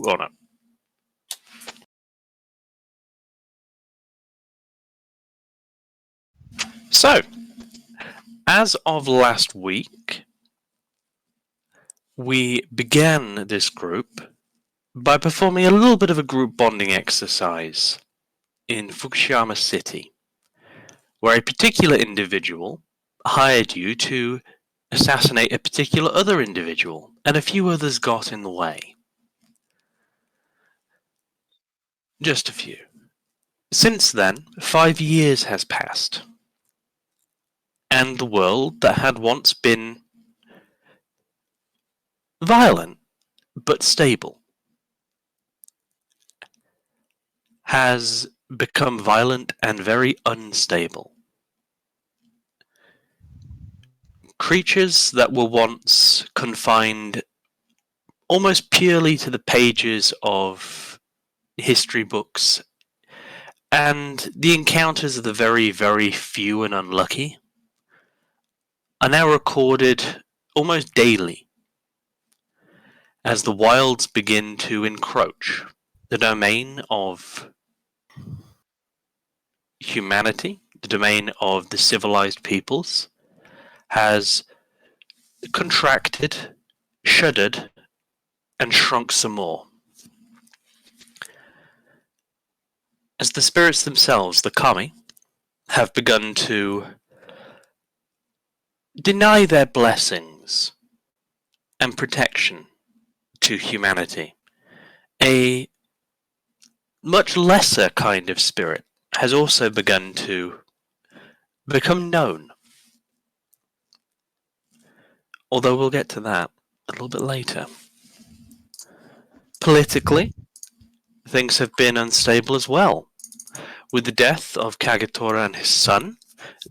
on it. So, as of last week, we began this group by performing a little bit of a group bonding exercise in Fukushima City, where a particular individual hired you to assassinate a particular other individual, and a few others got in the way. Just a few. Since then, 5 years has passed, and the world that had once been violent but stable has become violent and very unstable. Creatures that were once confined almost purely to the pages of history books and the encounters of the very, very few and unlucky are now recorded almost daily as the wilds begin to encroach the domain of humanity, the domain of the civilized peoples, has contracted, shuddered, and shrunk some more. As the spirits themselves, the kami, have begun to deny their blessings and protection to humanity, a much lesser kind of spirit has also begun to become known. Although we'll get to that a little bit later. Politically, things have been unstable as well. With the death of Kagetora and his son,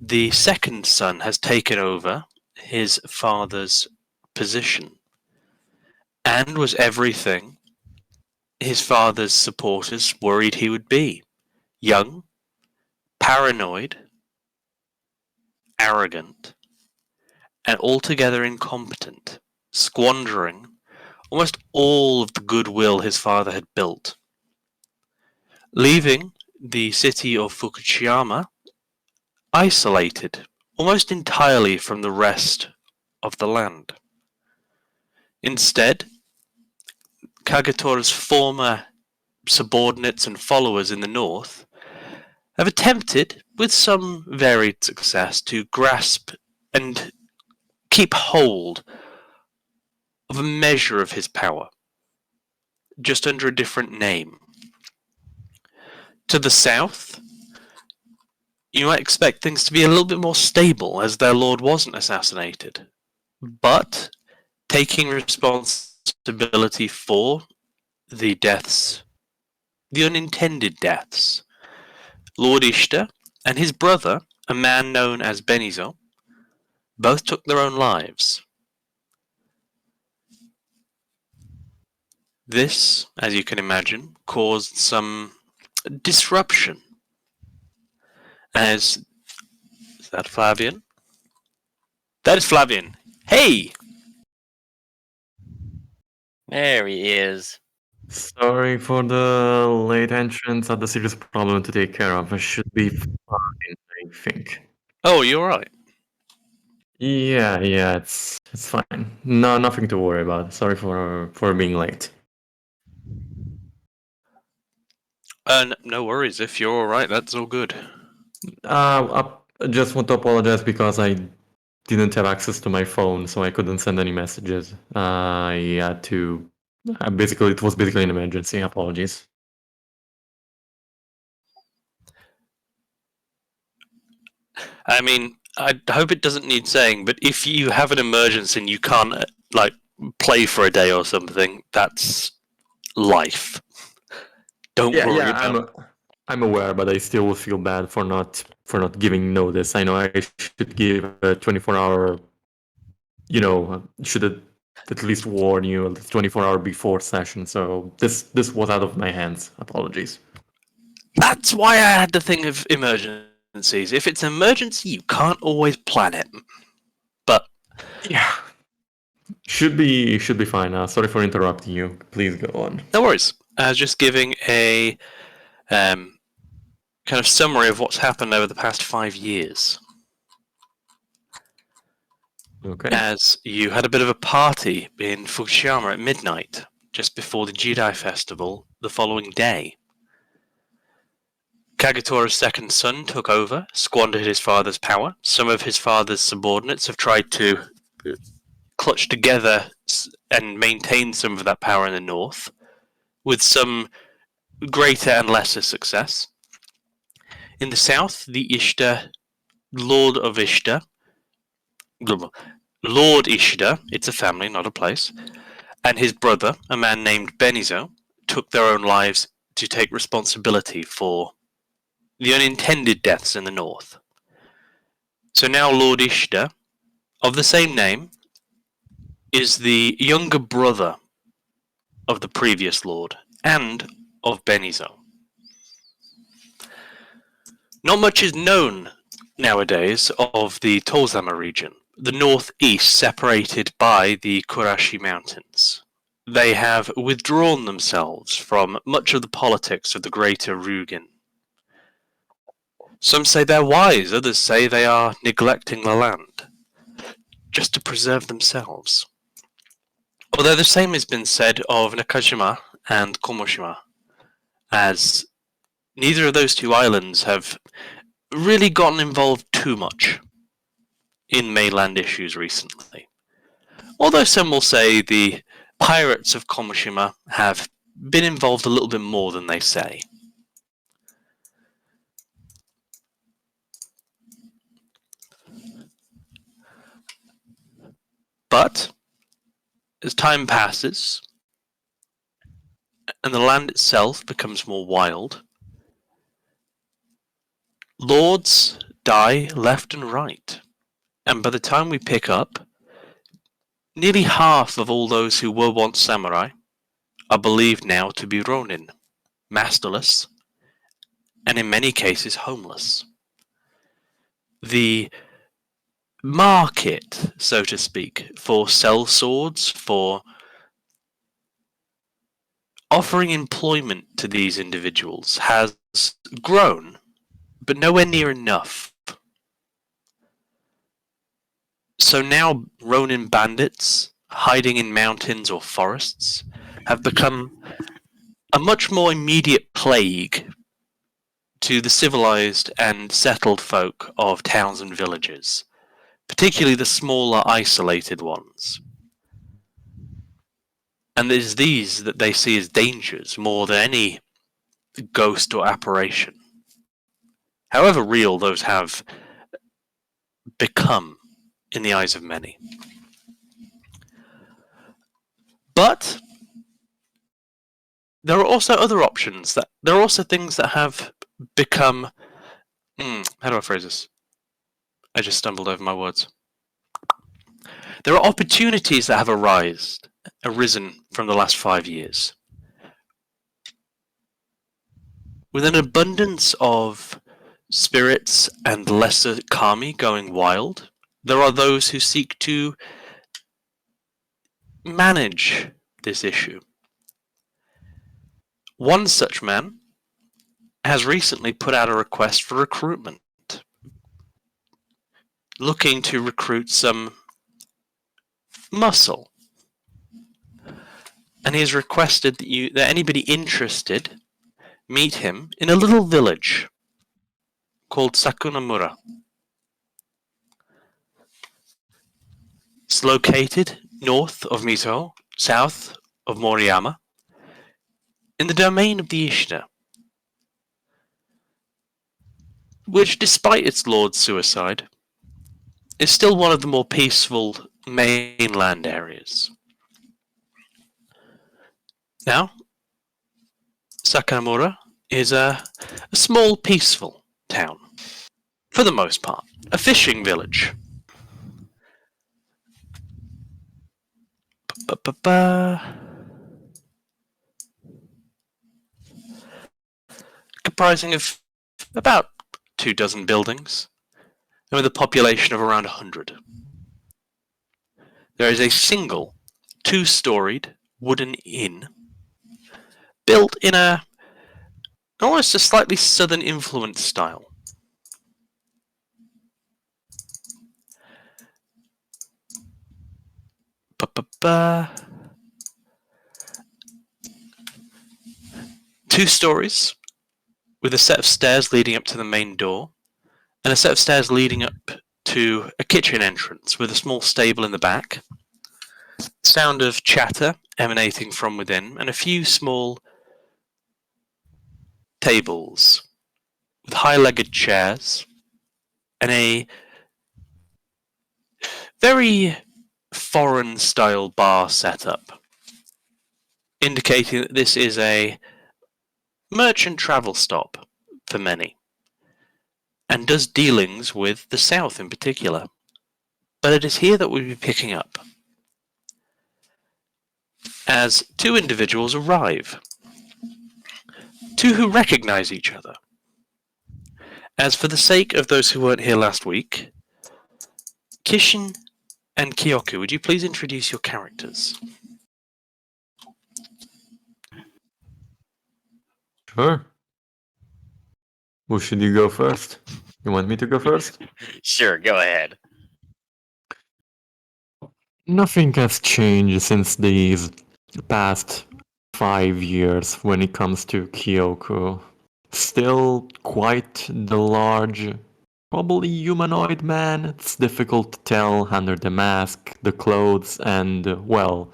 the second son has taken over his father's position and was everything his father's supporters worried he would be. Young, paranoid, arrogant, and altogether incompetent, squandering almost all of the goodwill his father had built, leaving the city of Fukushima isolated almost entirely from the rest of the land. Instead, Kagetora's former subordinates and followers in the north have attempted, with some varied success, to grasp and keep hold of a measure of his power, just under a different name. To the south, you might expect things to be a little bit more stable as their lord wasn't assassinated, but taking responsibility for the deaths, the unintended deaths, Lord Ishtar and his brother, a man known as Benizo, both took their own lives. This, as you can imagine, caused some disruption. Is that Flavian? That is Flavian. Hey! There he is. Sorry for the late entrance. I had a serious problem to take care of. I should be fine, I think. Oh, you're right. Yeah, it's fine. No, nothing to worry about. Sorry for being late. No worries. If you're all right, that's all good. I just want to apologize because I didn't have access to my phone, so I couldn't send any messages. I had to. It was basically an emergency. Apologies. I mean, I hope it doesn't need saying, but if you have an emergency and you can't, play for a day or something, that's life. Don't worry about it. I'm aware, but I still feel bad for not giving notice. I know I should give a 24-hour. Should at least warn you a 24-hour before session. So this was out of my hands. Apologies. That's why I had to think of emergencies. If it's an emergency, you can't always plan it. But yeah, Should be fine. Sorry for interrupting you. Please go on. No worries. I was just giving a kind of summary of what's happened over the past 5 years. Okay. As you had a bit of a party in Fukushima at midnight, just before the Jidai Festival the following day. Kagetora's second son took over, squandered his father's power. Some of his father's subordinates have tried to clutch together and maintain some of that power in the north, with some greater and lesser success. In the south, the Ishida, Lord Ishida, it's a family, not a place, and his brother, a man named Benizo, took their own lives to take responsibility for the unintended deaths in the north. So now Lord Ishida, of the same name, is the younger brother of the previous lord and of Benizo. Not much is known nowadays of the Tozama region, the northeast separated by the Kurashi Mountains. They have withdrawn themselves from much of the politics of the greater Ryugen. Some say they're wise, others say they are neglecting the land, just to preserve themselves. Although the same has been said of Nakajima and Komoshima, as neither of those two islands have really gotten involved too much in mainland issues recently. Although some will say the pirates of Komoshima have been involved a little bit more than they say. But as time passes and the land itself becomes more wild, lords die left and right. And by the time we pick up, nearly half of all those who were once samurai are believed now to be ronin, masterless, and in many cases homeless. The market, so to speak, for sell swords, for offering employment to these individuals has grown, but nowhere near enough. So now ronin bandits, hiding in mountains or forests, have become a much more immediate plague to the civilized and settled folk of towns and villages, particularly the smaller isolated ones. And it is these that they see as dangers more than any ghost or apparition, however real those have become in the eyes of many. But there are also other options, there are also things that have become, how do I phrase this? I just stumbled over my words. There are opportunities that have arisen from the last 5 years. With an abundance of spirits and lesser kami going wild, there are those who seek to manage this issue. One such man has recently put out a request for recruitment, looking to recruit some muscle. And he has requested that anybody interested meet him in a little village called Sakunamura. It's located north of Mizo, south of Moriyama, in the domain of the Ishida, which, despite its lord's suicide, is still one of the more peaceful mainland areas. Now, Sakunamura is a small, peaceful town, for the most part, a fishing village. Comprising of about 24 buildings, and with a population of around 100. there is a single, two-storied wooden inn built in almost a slightly southern influenced style. Ba-ba-ba. 2 stories with a set of stairs leading up to the main door, and a set of stairs leading up to a kitchen entrance with a small stable in the back. Sound of chatter emanating from within, and a few small tables with high-legged chairs, and a very foreign-style bar setup, indicating that this is a merchant travel stop for many, and does dealings with the south in particular. But it is here that we'll be picking up, as 2 individuals arrive, 2 who recognize each other. As for the sake of those who weren't here last week, Kishin and Kyoku, would you please introduce your characters? Sure. Who should you go first? You want me to go first? Sure, go ahead. Nothing has changed since these past 5 years when it comes to Kyoku. Still quite the large, probably humanoid man. It's difficult to tell under the mask, the clothes, and, well,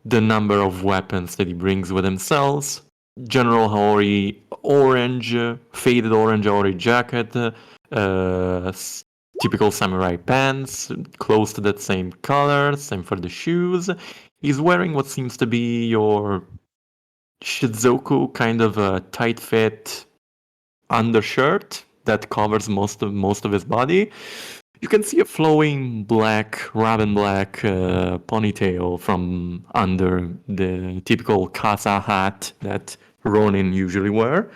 the number of weapons that he brings with himself. General Hori orange, faded orange Hori jacket, typical samurai pants, close to that same color, same for the shoes. He's wearing what seems to be your Shizuku kind of a tight fit undershirt that covers most of his body. You can see a flowing black, raven black ponytail from under the typical kasa hat that Ronin usually wear.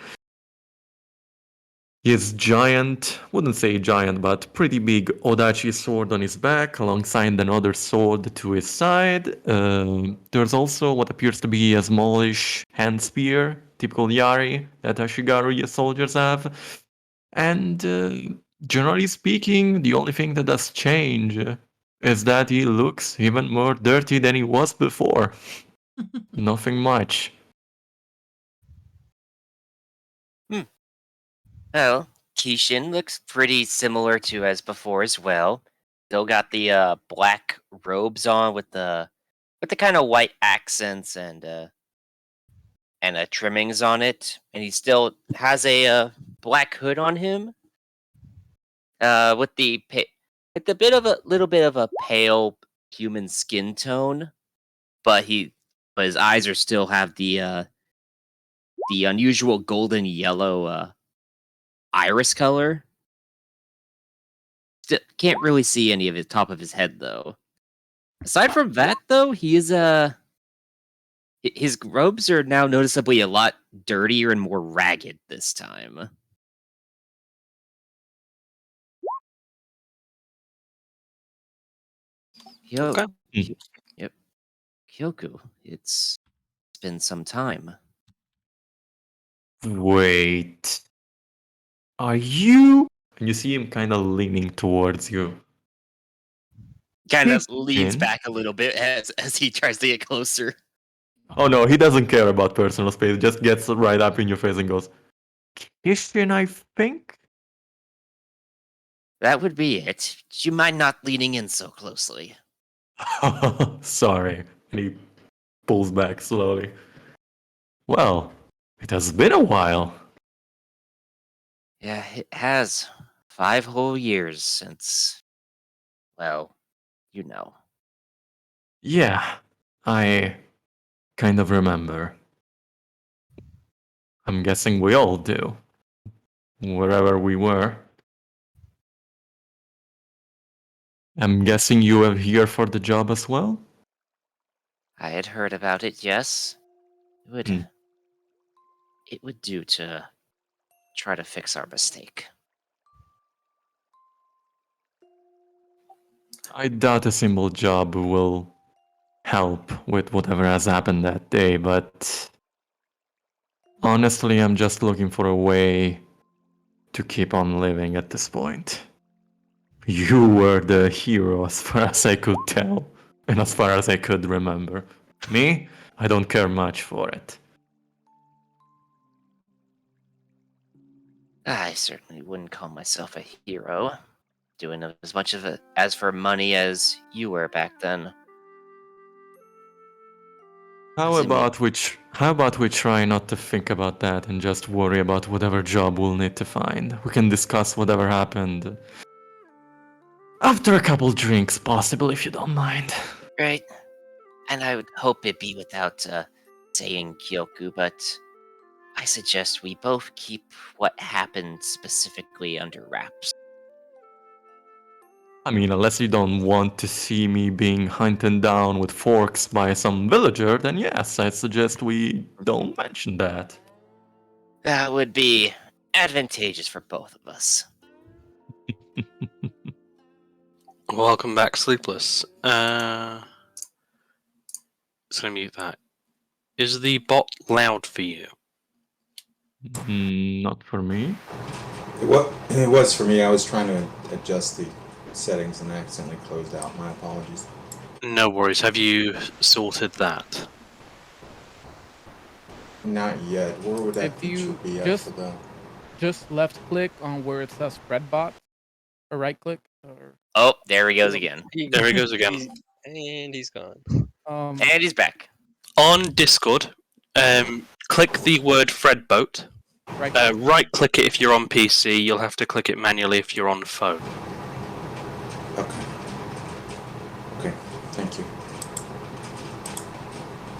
His giant, wouldn't say giant, but pretty big Odachi sword on his back, alongside another sword to his side. There's also what appears to be a smallish hand spear, typical Yari that Ashigaru soldiers have. And generally speaking, the only thing that does change is that he looks even more dirty than he was before. Nothing much. Well, Kishin looks pretty similar to as before as well. Still got the black robes on with the kind of white accents and trimmings on it, and he still has a black hood on him. With with a little bit of a pale human skin tone, but his eyes are still have the unusual golden yellow iris color. Can't really see any of the top of his head though. Aside from that, though, he is his robes are now noticeably a lot dirtier and more ragged this time. Okay. Yep. Kyoku, it's been some time. Wait. Are you? And you see him kind of leaning towards you. Kind of leans Kishin? back a little bit as he tries to get closer. Oh no, he doesn't care about personal space. Just gets right up in your face and goes, Kishin, I think? That would be it. Do you mind not leaning in so closely? Sorry. And he pulls back slowly. Well, it has been a while. Yeah, it has. 5 whole years since, well, you know. Yeah, I kind of remember. I'm guessing we all do. Wherever we were. I'm guessing you were here for the job as well? I had heard about it, yes. Hmm. It would do to try to fix our mistake. I doubt a simple job will help with whatever has happened that day, but honestly, I'm just looking for a way to keep on living at this point. You were the hero as far as I could tell, and as far as I could remember. Me? I don't care much for it. I certainly wouldn't call myself a hero, doing as much of it as for money as you were back then. How Doesn't mean- about we try not to think about that and just worry about whatever job we'll need to find? We can discuss whatever happened after a couple drinks, possible, if you don't mind. Right. And I would hope it be without saying Kyoku, but I suggest we both keep what happened specifically under wraps. I mean, unless you don't want to see me being hunted down with forks by some villager, then yes, I suggest we don't mention that. That would be advantageous for both of us. Welcome back, Sleepless. Just gonna mute that. Is the bot loud for you? Not for me. It was for me. I was trying to adjust the settings and accidentally closed out. My apologies. No worries. Have you sorted that? Not yet. Where would that If feature you be at just- for the... Just left click on where it says Spreadbot, or right click, or Oh, there he goes again. There he goes again. And he's gone. And he's back. On Discord, click the word Fredboat. right. Right click it if you're on PC. You'll have to click it manually if you're on phone. Okay. Okay. Thank you.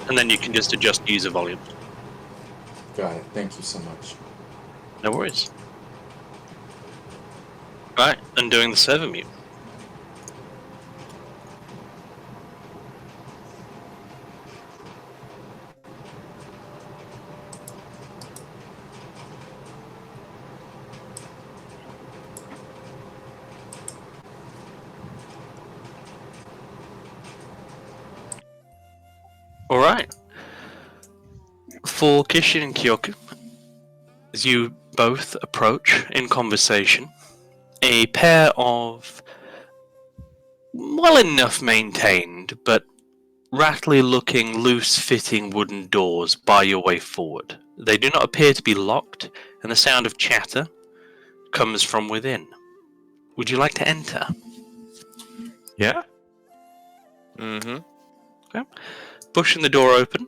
And then you can just adjust user volume. Got it. Thank you so much. No worries. Right, undoing the server mute. Alright. For Kishin and Kyoku, as you both approach in conversation, a pair of well enough maintained but rattly looking loose fitting wooden doors bar your way forward. They do not appear to be locked, and the sound of chatter comes from within. Would you like to enter? Yeah? Mm-hmm. Pushing the door open,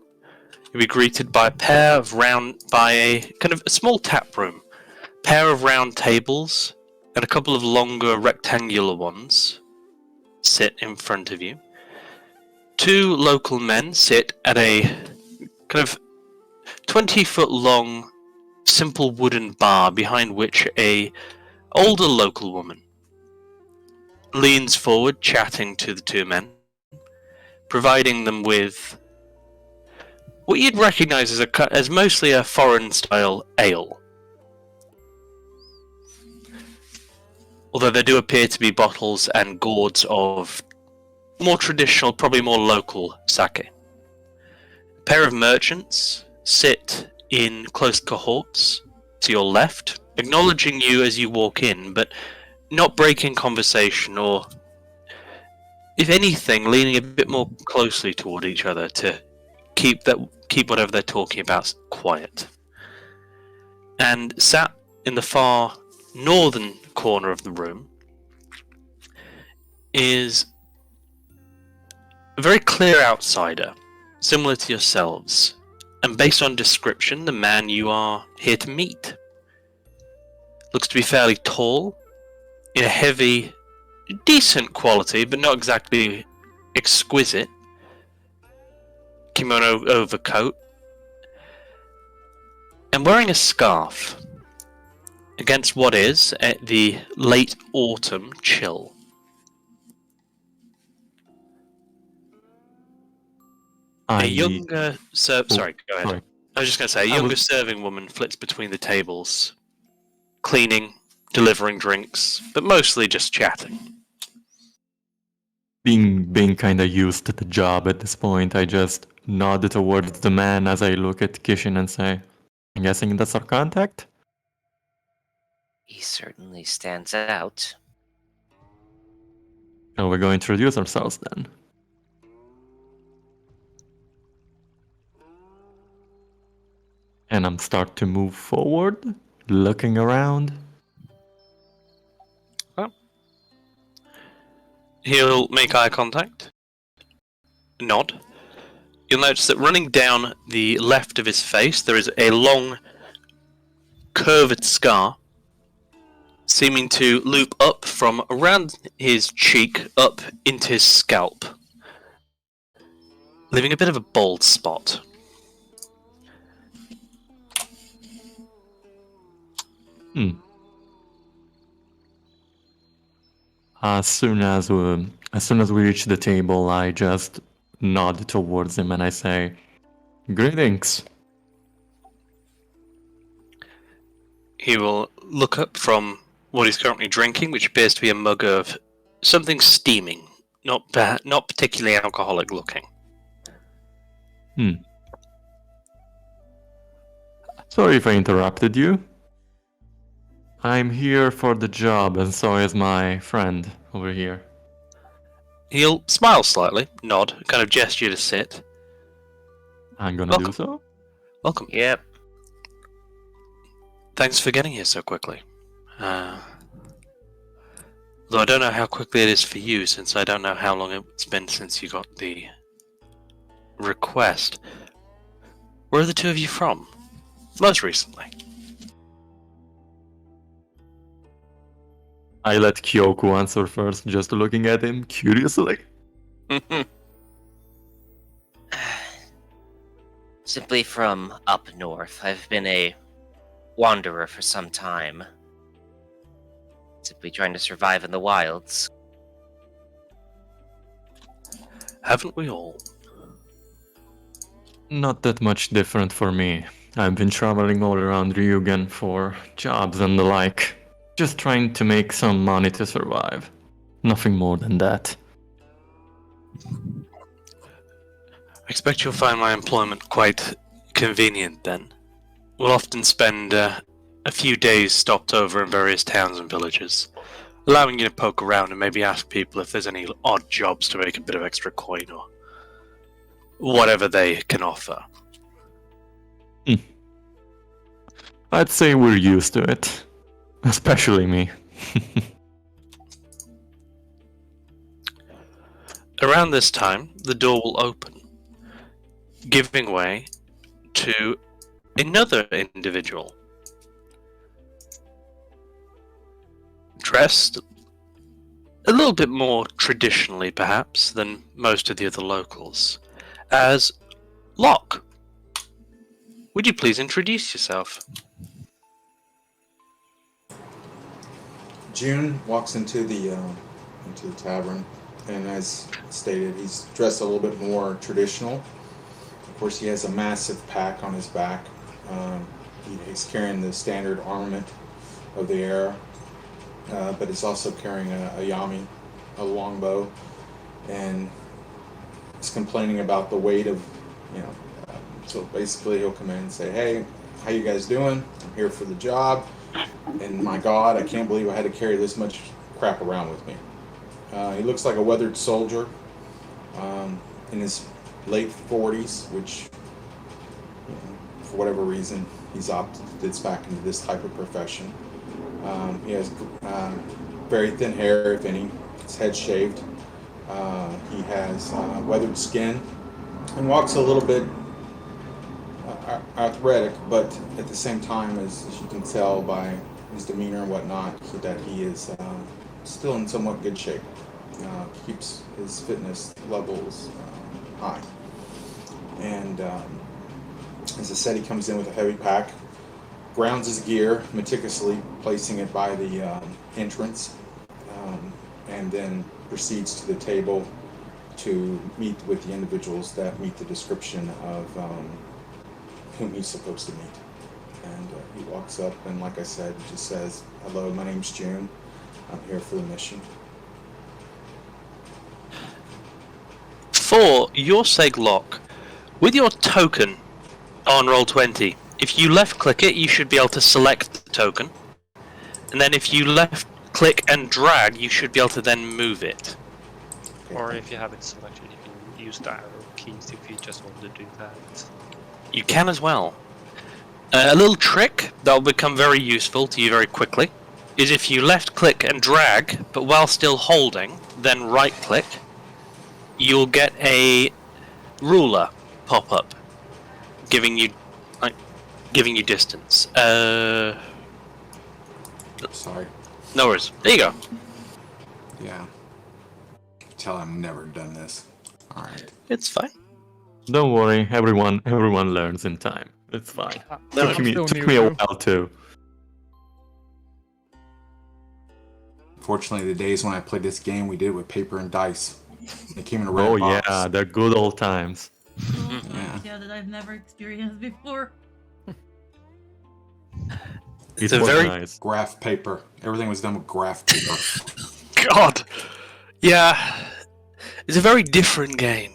you'll be greeted by a kind of a small tap room. Pair of round tables and a couple of longer rectangular ones sit in front of you. Two local men sit at a kind of 20-foot long simple wooden bar behind which a older local woman leans forward chatting to the two men, providing them with what you'd recognize as mostly a foreign style ale. Although there do appear to be bottles and gourds of more traditional, probably more local sake. A pair of merchants sit in close cohorts to your left, acknowledging you as you walk in, but not breaking conversation or, if anything, leaning a bit more closely toward each other to keep whatever they're talking about quiet. And sat in the far northern corner of the room is a very clear outsider, similar to yourselves, and based on description, the man you are here to meet. Looks to be fairly tall, in a heavy, decent quality, but not exactly exquisite kimono overcoat, and wearing a scarf against what is at the late autumn chill. A younger sorry, go ahead. Sorry. I was just going to say, a I younger was- serving woman flits between the tables, cleaning, delivering drinks, but mostly just chatting. Being kind of used to the job at this point, I just nod towards the man as I look at Kishin and say, I'm guessing that's our contact? He certainly stands out. So we're going to introduce ourselves then. And I'm start to move forward, looking around. He'll make eye contact, nod. You'll notice that running down the left of his face, there is a long, curved scar, seeming to loop up from around his cheek up into his scalp, leaving a bit of a bald spot. As soon as we reach the table, I just nod towards him and I say, "Greetings." He will look up from what he's currently drinking, which appears to be a mug of something steaming, not particularly alcoholic looking. Sorry if I interrupted you. I'm here for the job, and so is my friend over here. He'll smile slightly, nod, kind of gesture to sit. I'm gonna Welcome. do so. Welcome. Yep. Thanks for getting here so quickly. Though I don't know how quickly it is for you, since I don't know how long it's been since you got the request. Where are the two of you from? Most recently. I let Kyoku answer first, just looking at him curiously. Simply from up north. I've been a wanderer for some time. Simply trying to survive in the wilds. Haven't we all? Not that much different for me. I've been traveling all around Ryugen for jobs and the like. Just trying to make some money to survive. Nothing more than that. I expect you'll find my employment quite convenient then. We'll often spend a few days stopped over in various towns and villages, allowing you to poke around and maybe ask people if there's any odd jobs to make a bit of extra coin or whatever they can offer. I'd say we're used to it. Especially me. Around this time, the door will open, giving way to another individual. Dressed a little bit more traditionally, perhaps, than most of the other locals, as Locke. Would you please introduce yourself? June walks into the tavern, and as stated, he's dressed a little bit more traditional. Of course, he has a massive pack on his back. He's carrying the standard armament of the era, but he's also carrying a yami, a longbow, and he's complaining about the weight of, so basically he'll come in and say, "Hey, how you guys doing? I'm here for the job. And my God, I can't believe I had to carry this much crap around with me." He looks like a weathered soldier in his late 40s, which, for whatever reason, he's opted back into this type of profession. He has very thin hair, if any. His head shaved. He has weathered skin and walks a little bit arthritic, but at the same time, as you can tell by his demeanor and whatnot, that he is still in somewhat good shape. Keeps his fitness levels high. And as I said, he comes in with a heavy pack, grounds his gear, meticulously placing it by the entrance, and then proceeds to the table to meet with the individuals that meet the description of whom he's supposed to meet. And he walks up and, like I said, just says, "Hello, my name's June. I'm here for the mission." for your sake, Locke, with your token on Roll20, if you left-click it, you should be able to select the token. And then if you left-click and drag, you should be able to then move it. Or if you have it selected, you can use the arrow keys if you just want to do that. You can as well. A little trick that will become very useful to you very quickly is if you left-click and drag, but while still holding, then right-click, you'll get a ruler pop up, giving you distance. Sorry. No worries. There you go. Yeah. Tell I've never done this. All right. It's fine. Don't worry, everyone learns in time. It's fine. No, Took I'm me still a new, while too. Fortunately, the days when I played this game, we did it with paper and dice. They came in a red Oh box. yeah, they're good old times. Yeah. That I've never experienced before. It's It a was very nice. Graph paper. Everything was done with graph paper. God. Yeah, it's a very different game.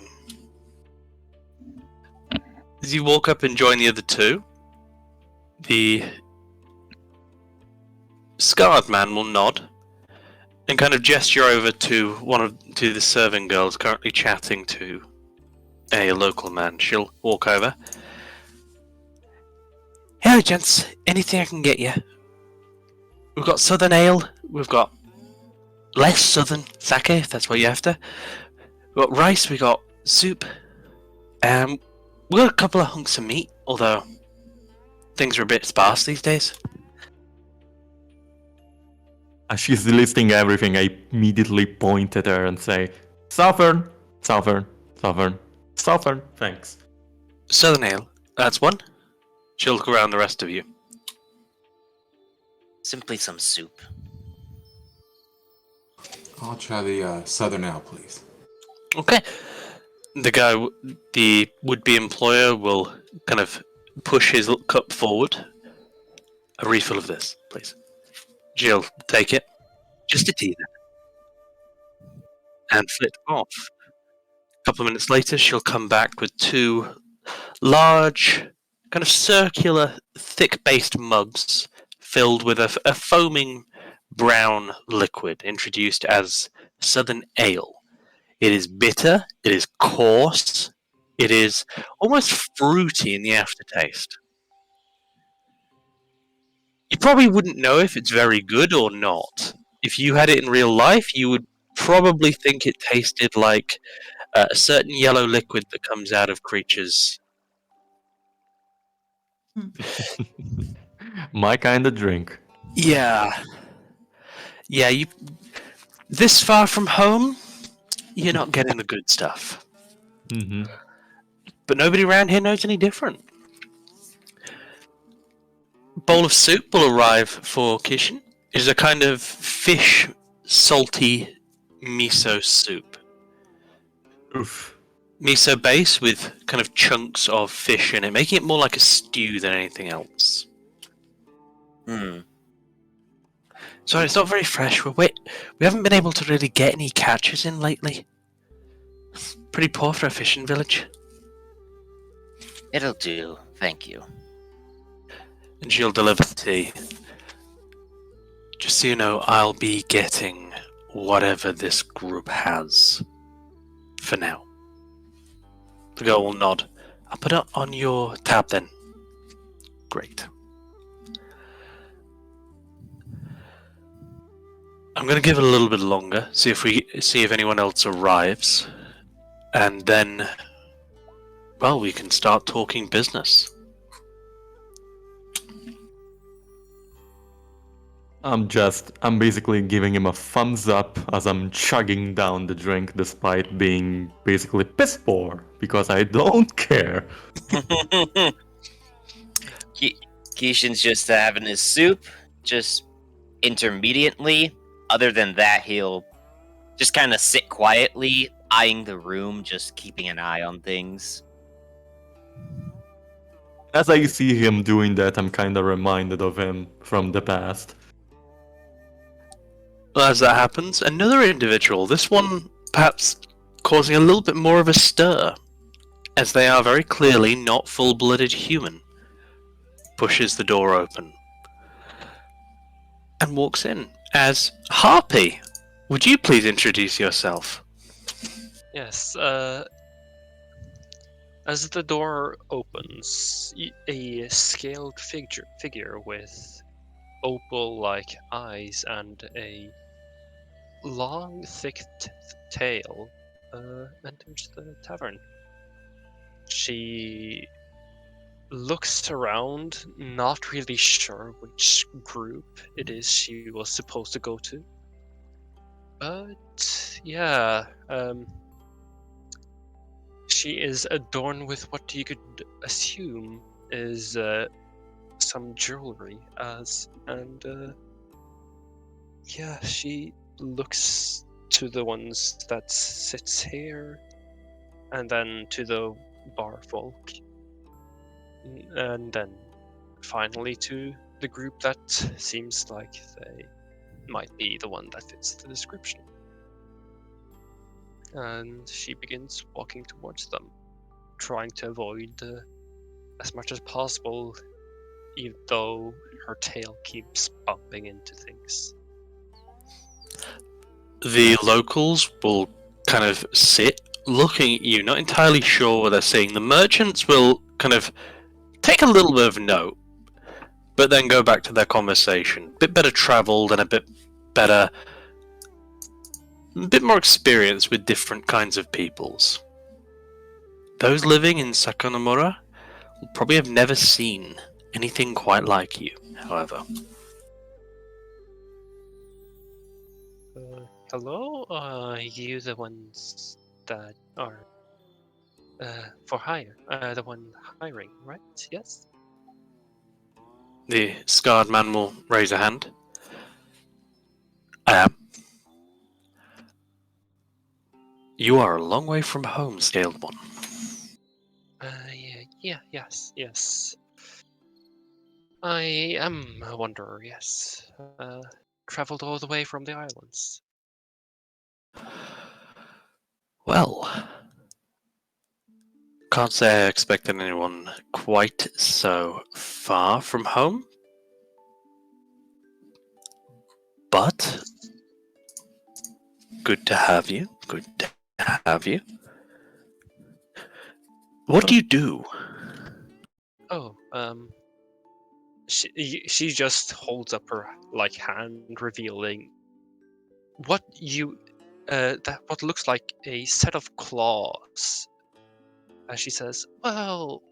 As you walk up and join the other two, the scarred man will nod and kind of gesture over to to the serving girls currently chatting to a local man. She'll walk over. Hey, gents, anything I can get you? We've got southern ale. We've got less southern sake, if that's what you're after. We've got rice. We got soup. We've got a couple of hunks of meat, although things are a bit sparse these days. As she's listing everything, I immediately point at her and say, Southern, Southern, Southern, Southern, thanks. Southern ale. That's one. She'll look around the rest of you. Simply some soup. I'll try the Southern Ale, please. Okay. The would-be employer will kind of push his cup forward. A refill of this, please. Jill, take it. Just a tea then. And flit off. A couple of minutes later, she'll come back with two large, kind of circular, thick-based mugs filled with a foaming brown liquid introduced as Southern Ale. It is bitter, it is coarse, it is almost fruity in the aftertaste. You probably wouldn't know if it's very good or not. If you had it in real life, you would probably think it tasted like a certain yellow liquid that comes out of creatures. My kind of drink. Yeah. Yeah, you. This far from home, you're not getting the good stuff. Mm-hmm. But nobody around here knows any different. Bowl of soup will arrive for Kishin. It is a kind of fish, salty miso soup. Oof. Miso base with kind of chunks of fish in it, making it more like a stew than anything else. Hmm. Sorry, it's not very fresh. We haven't been able to really get any catches in lately. Pretty poor for a fishing village. It'll do. Thank you. And she'll deliver the tea. Just so you know, I'll be getting whatever this group has. For now. The girl will nod. I'll put it on your tab then. Great. I'm going to give it a little bit longer, see if anyone else arrives, and then, well, we can start talking business. I'm basically giving him a thumbs up as I'm chugging down the drink despite being basically piss poor because I don't care. Kishin's just having his soup, just intermediately. Other than that, he'll just kind of sit quietly, eyeing the room, just keeping an eye on things. As I see him doing that, I'm kind of reminded of him from the past. Well, as that happens, another individual, this one perhaps causing a little bit more of a stir, as they are very clearly not full-blooded human, pushes the door open and walks in as Harpy. Would you please introduce yourself? Yes, as the door opens, a scaled figure with opal-like eyes and a long, thick tail enters the tavern. She looks around, not really sure which group it is she was supposed to go to. But yeah, she is adorned with what you could assume is some jewelry, yeah, she looks to the ones that sits here, and then to the bar folk, and then finally to the group that seems like they might be the one that fits the description. And she begins walking towards them, trying to avoid as much as possible, even though her tail keeps bumping into things. The locals will kind of sit looking at you, not entirely sure what they're seeing. The merchants will kind of take a little bit of note, but then go back to their conversation. A bit better traveled and a bit more experience with different kinds of peoples. Those living in Sakanomura will probably have never seen anything quite like you, however. Hello? Are you the ones that are for hire? The one hiring, right? Yes? The scarred man will raise a hand. I am. You are a long way from home, Scaled One. Yes. I am a wanderer, yes. Traveled all the way from the islands. Well, can't say I expected anyone quite so far from home. But good to have you. Good to have you. What do you do? Oh, she just holds up her hand, revealing what looks like a set of claws. As she says, "Well,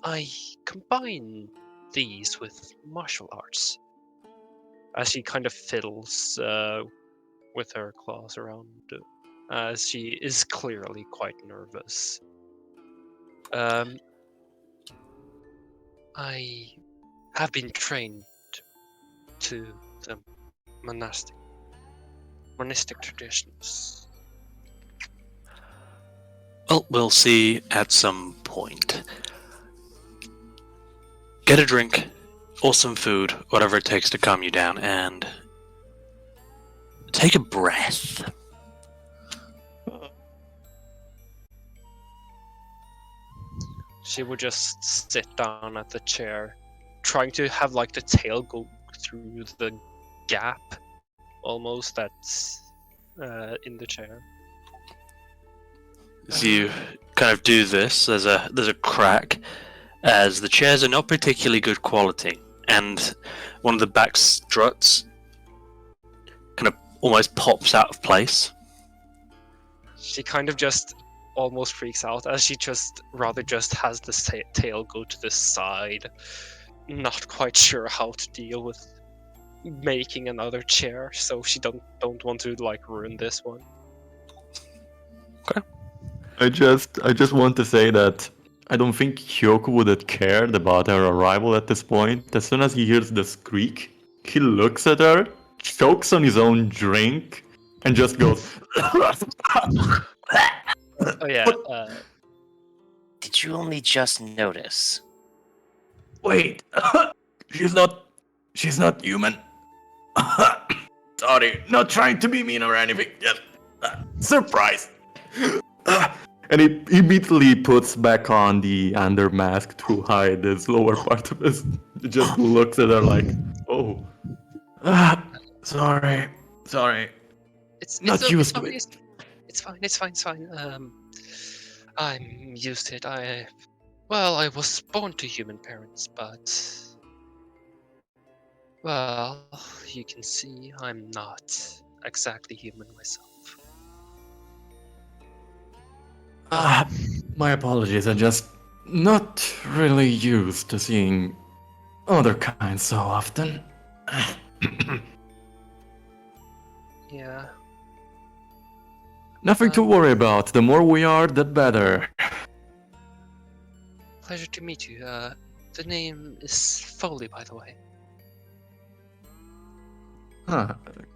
I combine these with martial arts." As she kind of fiddles with her claws around, as she is clearly quite nervous. I have been trained to the monistic traditions. Well, we'll see at some point. Get a drink, or some food, whatever it takes to calm you down, and take a breath. She would just sit down at the chair, trying to have the tail go through the gap, almost, that's in the chair. As you kind of do this, there's a crack, as the chairs are not particularly good quality, and one of the back struts kind of almost pops out of place. She kind of just almost freaks out, as she just has the tail go to the side, not quite sure how to deal with making another chair, so she don't want to ruin this one. Okay. I just want to say that I don't think Hyoku would have cared about her arrival at this point. As soon as he hears the squeak, he looks at her, chokes on his own drink, and just goes. Oh yeah. Did you only just notice? Wait, she's not human. Sorry, not trying to be mean or anything. Just surprise. And he immediately puts back on the under mask to hide his lower part of his. He just looks at her like, "Oh, sorry. It's Not it's, used fine. to it." It's fine. I'm used to it. I was born to human parents, but well, you can see I'm not exactly human myself. My apologies. I'm just not really used to seeing other kinds so often. Yeah. Nothing to worry about. The more we are, the better. Pleasure to meet you. The name is Foley, by the way.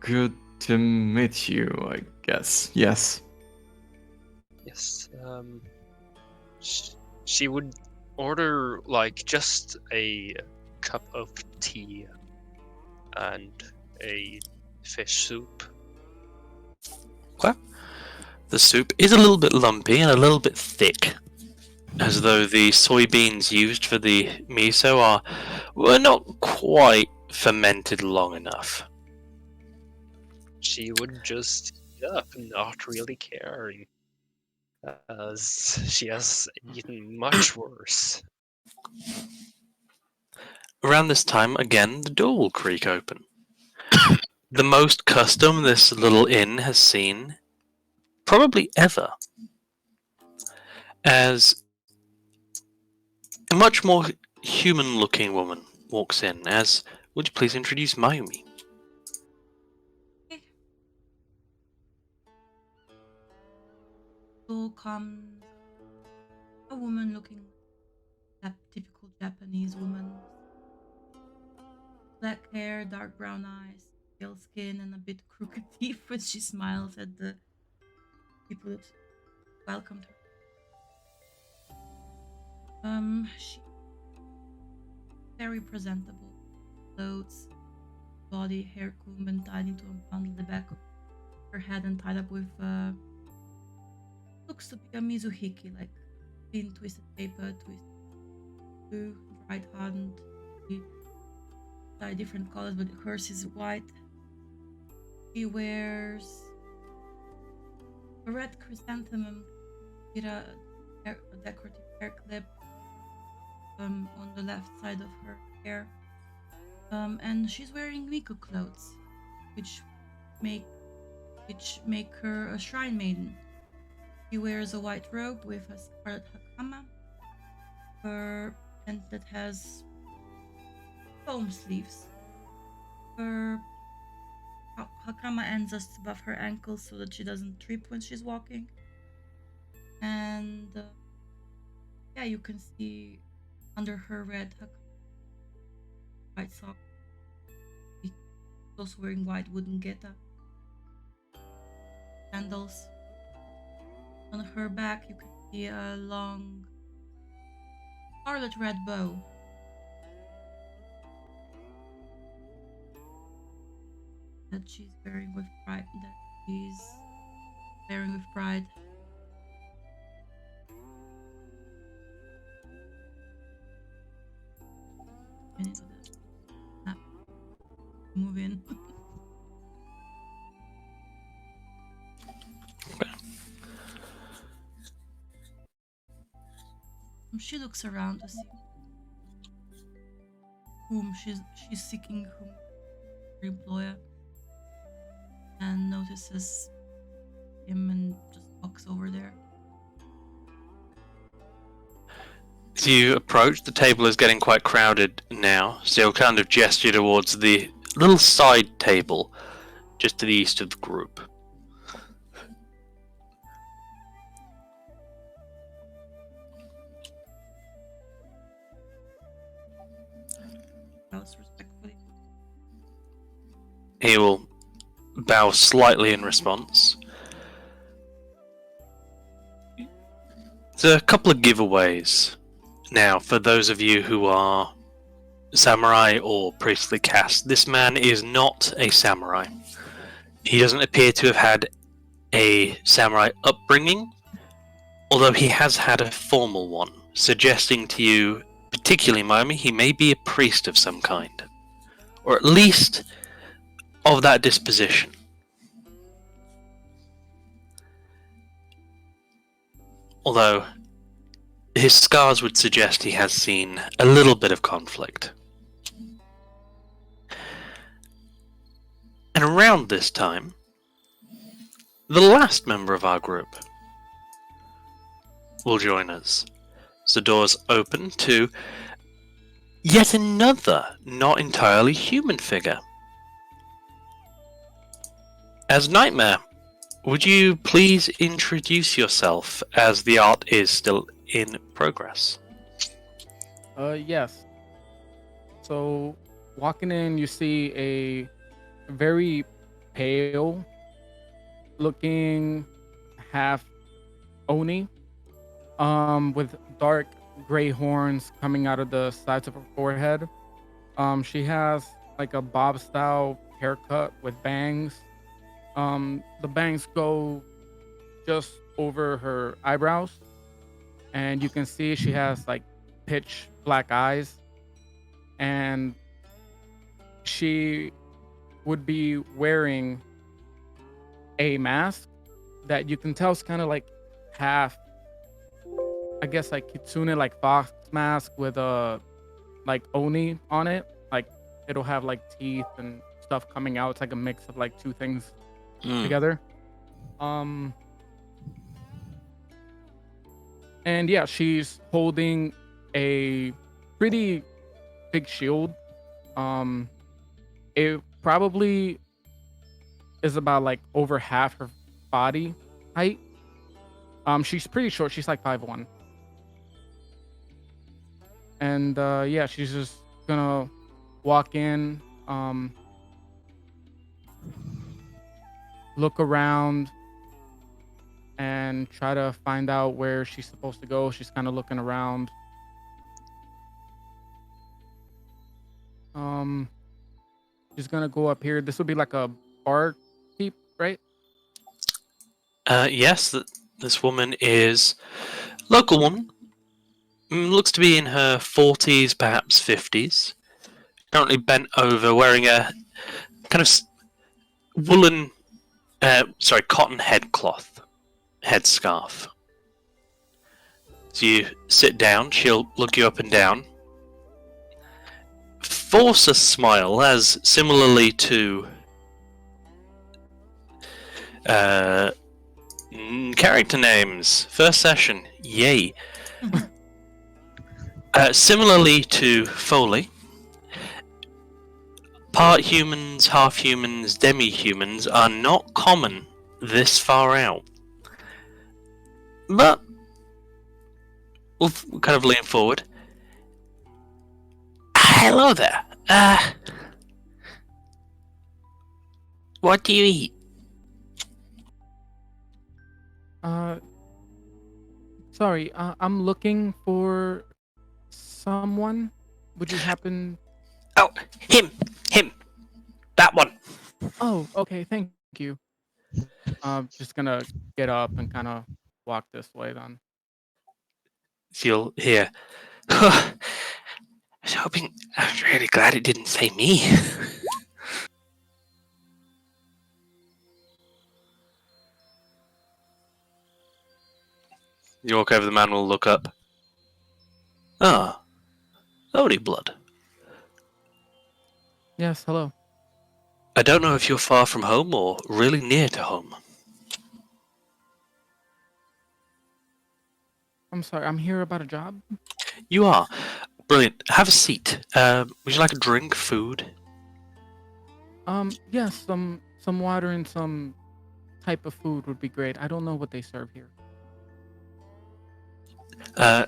Good to meet you, I guess. Yes. Yes. She would order like just a cup of tea and a fish soup. The soup is a little bit lumpy and a little bit thick, as though the soybeans used for the miso were not quite fermented long enough. She would just eat up, not really caring, as she has eaten much worse. Around this time, again, the door will creak open. The most custom this little inn has seen, probably ever, as a much more human-looking woman walks in. As, would you please introduce Mayumi? So comes a woman looking like a typical Japanese woman. Black hair, dark brown eyes, pale skin, and a bit crooked teeth when she smiles at the people that welcomed her. She very presentable. Clothes, body, hair comb and tied into a bundle, the back of her head and tied up with looks to be a mizuhiki, like thin twisted paper, twisted blue, dried hardened, different colors, but hers is white. She wears a red chrysanthemum with a decorative hair clip on the left side of her hair, and she's wearing Miku clothes, which make her a shrine maiden. She wears a white robe with a scarlet hakama, and that has foam sleeves. Her hakama ends just above her ankles so that she doesn't trip when she's walking. And yeah, you can see under her red white sock. She's also wearing white wooden geta. Sandals. On her back, you can see a long scarlet red bow. That she's wearing with pride. Move in. She looks around to see whom she's seeking, whom her employer, and notices him and just walks over there. As you approach, the table is getting quite crowded now, so you'll kind of gesture towards the little side table just to the east of the group. Bows respectfully. He will bow slightly in response. There's a couple of giveaways now for those of you who are samurai or priestly caste. This man is not a samurai. He doesn't appear to have had a samurai upbringing, although he has had a formal one, suggesting to you, particularly Miami, he may be a priest of some kind, or at least of that disposition. Although his scars would suggest he has seen a little bit of conflict. And around this time, the last member of our group will join us. So the doors open to yet another not entirely human figure. As Nightmare, would you please introduce yourself, as the art is still in progress? Yes. So, walking in, you see a very pale looking half Oni, with dark gray horns coming out of the sides of her forehead. She has like a bob style haircut with bangs. The bangs go just over her eyebrows, and you can see she has like pitch black eyes, and she would be wearing a mask that you can tell is kind of like half, I guess, like kitsune, like fox mask with a like Oni on it. Like it'll have like teeth and stuff coming out. It's like a mix of like two things together. And yeah, she's holding a pretty big shield. It probably is about like over half her body height. She's pretty short. She's like 5'1". And yeah, she's just gonna walk in, look around, and try to find out where she's supposed to go. She's kind of looking around. She's gonna go up here. This would be like a bar keep, right? Yes, this woman is a local woman. Looks to be in her 40s, perhaps 50s. Currently bent over, wearing a kind of woolen, cotton headscarf. So you sit down, she'll look you up and down, force a smile, as similarly to character names, first session, yay. Similarly to Foley, part humans, half humans, demi-humans are not common this far out. But we'll kind of lean forward. Hello there. What do you eat? Sorry, I'm looking for someone. Would you happen? Oh, him, that one. Oh, okay, thank you. Just gonna get up and kind of walk this way then. So you'll hear. I was really glad it didn't say me. You walk over, the man will look up. Ah, Lodi Blood. Yes, hello. I don't know if you're far from home or really near to home. I'm sorry, I'm here about a job. You are. Brilliant. Have a seat. Would you like a drink, food? Yes, some water and some type of food would be great. I don't know what they serve here.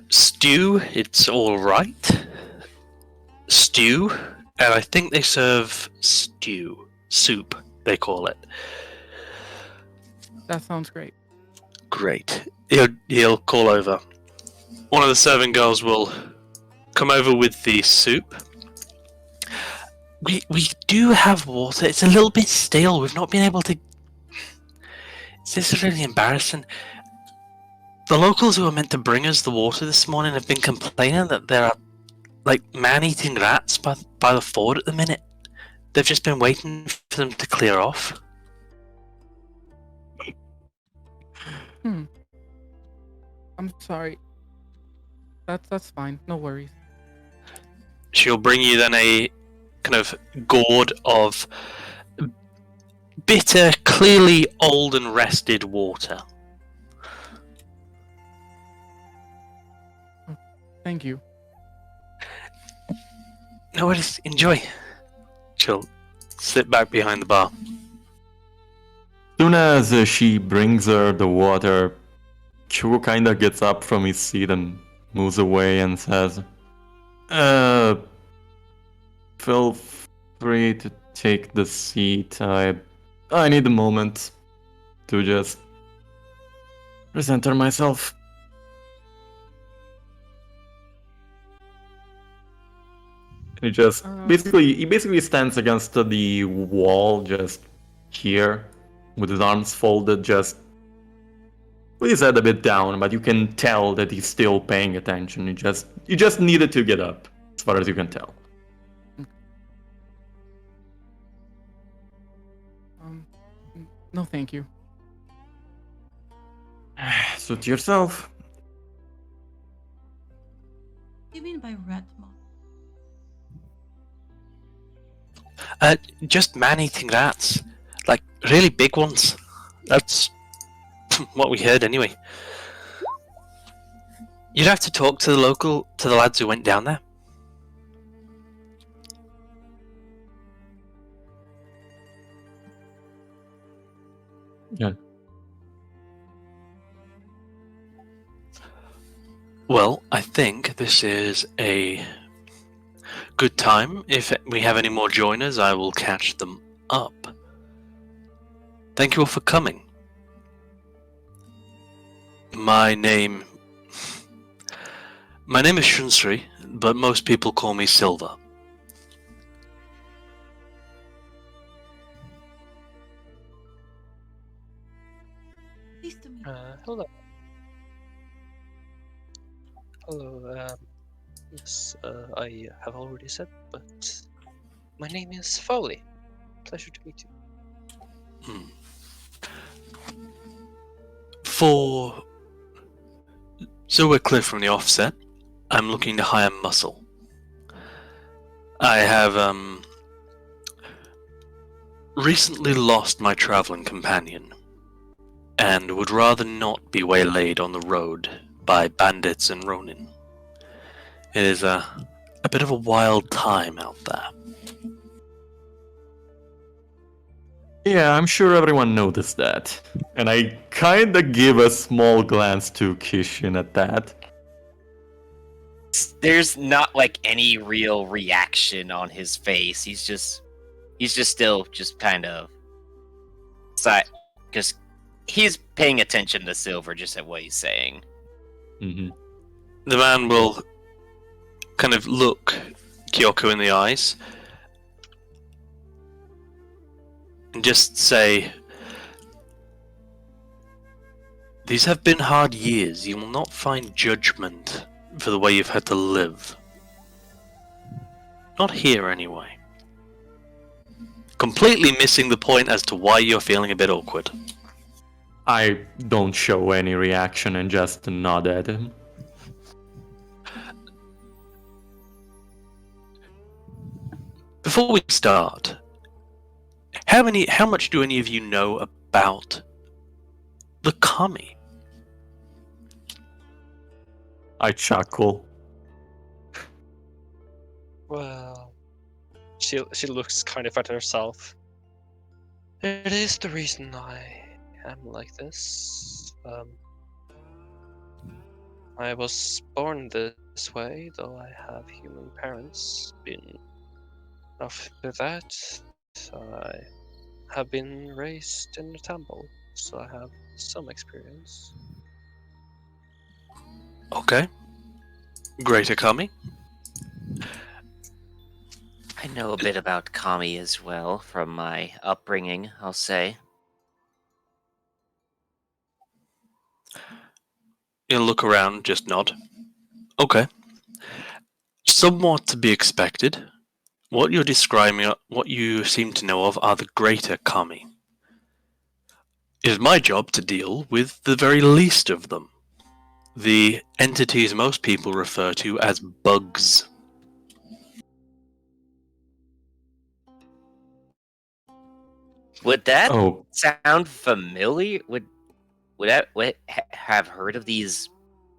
Stew, it's alright. Stew, and I think they serve stew. Soup, they call it. That sounds great. Great. He'll call over. One of the serving girls will come over with the soup. We do have water. It's a little bit stale. We've not been able to... This is really embarrassing. The locals who were meant to bring us the water this morning have been complaining that there are, like, man-eating rats by the ford at the minute. They've just been waiting for them to clear off. I'm sorry. That's fine. No worries. She'll bring you then a kind of gourd of bitter, clearly old and rested water. Thank you. No worries, enjoy. She'll sit back behind the bar. Soon as she brings her the water, Chu kind of gets up from his seat and moves away and says, feel free to take the seat. I need a moment to just recenter myself. He just basically stands against the wall, just here, with his arms folded, just with his head a bit down, but you can tell that he's still paying attention. He just needed to get up, as far as you can tell. No, thank you. Suit yourself. What do you mean by rat moth? Just man-eating rats. Like, really big ones. That's what we heard anyway. You'd have to talk to the lads who went down there. Yeah. Well, I think this is a good time. If we have any more joiners, I will catch them up. Thank you all for coming. My name is Shunsri, but most people call me Silver. Pleased to meet you. Hello. Hello, yes, I have already said, but my name is Foley. Pleasure to meet you. So we're clear from the offset. I'm looking to hire muscle. I have recently lost my traveling companion, and would rather not be waylaid on the road by bandits and ronin. It is a bit of a wild time out there. Yeah, I'm sure everyone noticed that. And I kinda give a small glance to Kishin at that. There's not like any real reaction on his face. He's just still just kind of because he's paying attention to Silver just at what he's saying. Mm-hmm. The man will kind of look Kyoko in the eyes and just say, "These have been hard years. You will not find judgment for the way you've had to live. Not here, anyway." Completely missing the point as to why you're feeling a bit awkward. I don't show any reaction and just nod at him. Before we start, how much do any of you know about the kami? I chuckle. Well, she looks kind of at herself. It is the reason I am like this. I was born this way, though I have human parents. After that, I have been raised in a temple, so I have some experience. Okay. Greater kami? I know a bit about kami as well from my upbringing, I'll say. He'll look around, just nod. Okay. Somewhat to be expected. What you're describing, what you seem to know of, are the greater kami. It is my job to deal with the very least of them. The entities most people refer to as bugs. Would that Oh, sound familiar? Would I have heard of these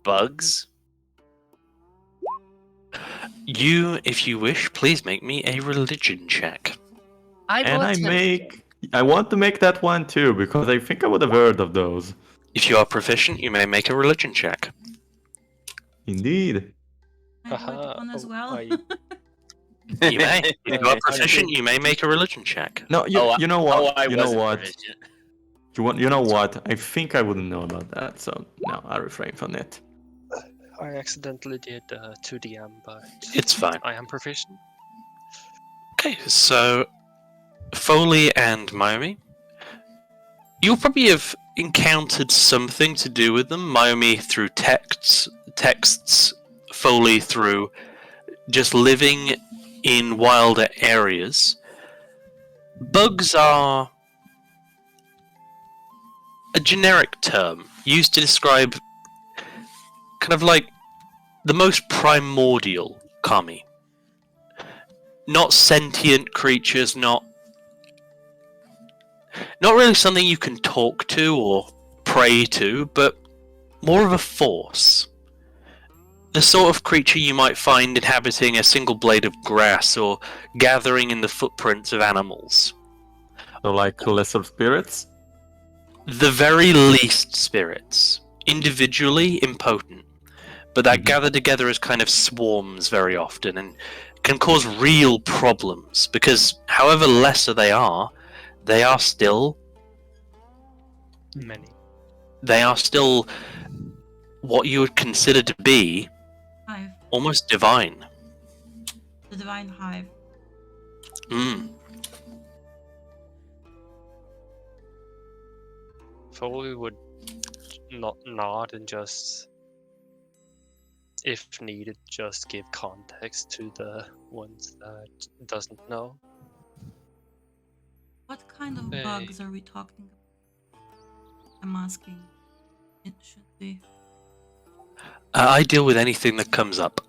bugs? You, if you wish, please make me a religion check. I want to make that one too, because I think I would have heard of those. If you are proficient, you may make a religion check. Indeed. I got Haha, one as oh, well. You may. If you are proficient, you may make a religion check. No, you know what? I you know wasn't what? proficient. You know what? I think I wouldn't know about that, so no, I'll refrain from it. I accidentally did 2DM, but It's fine. I am proficient. Okay, so Foley and Mayumi, you'll probably have encountered something to do with them. Mayumi through texts, Foley through just living in wilder areas. Bugs are a generic term used to describe kind of like the most primordial kami. Not sentient creatures, not really something you can talk to or pray to, but more of a force. The sort of creature you might find inhabiting a single blade of grass or gathering in the footprints of animals. So, like lesser spirits? The very least spirits. Individually impotent, but that gather together as kind of swarms very often and can cause real problems because however lesser they are still Many. they are still what you would consider to be Hive. almost divine. The divine hive. Mm. Foley would not nod and just, if needed, just give context to the ones that doesn't know. What kind of Hey. bugs are we talking about? I'm asking. It should be. I deal with anything that comes up.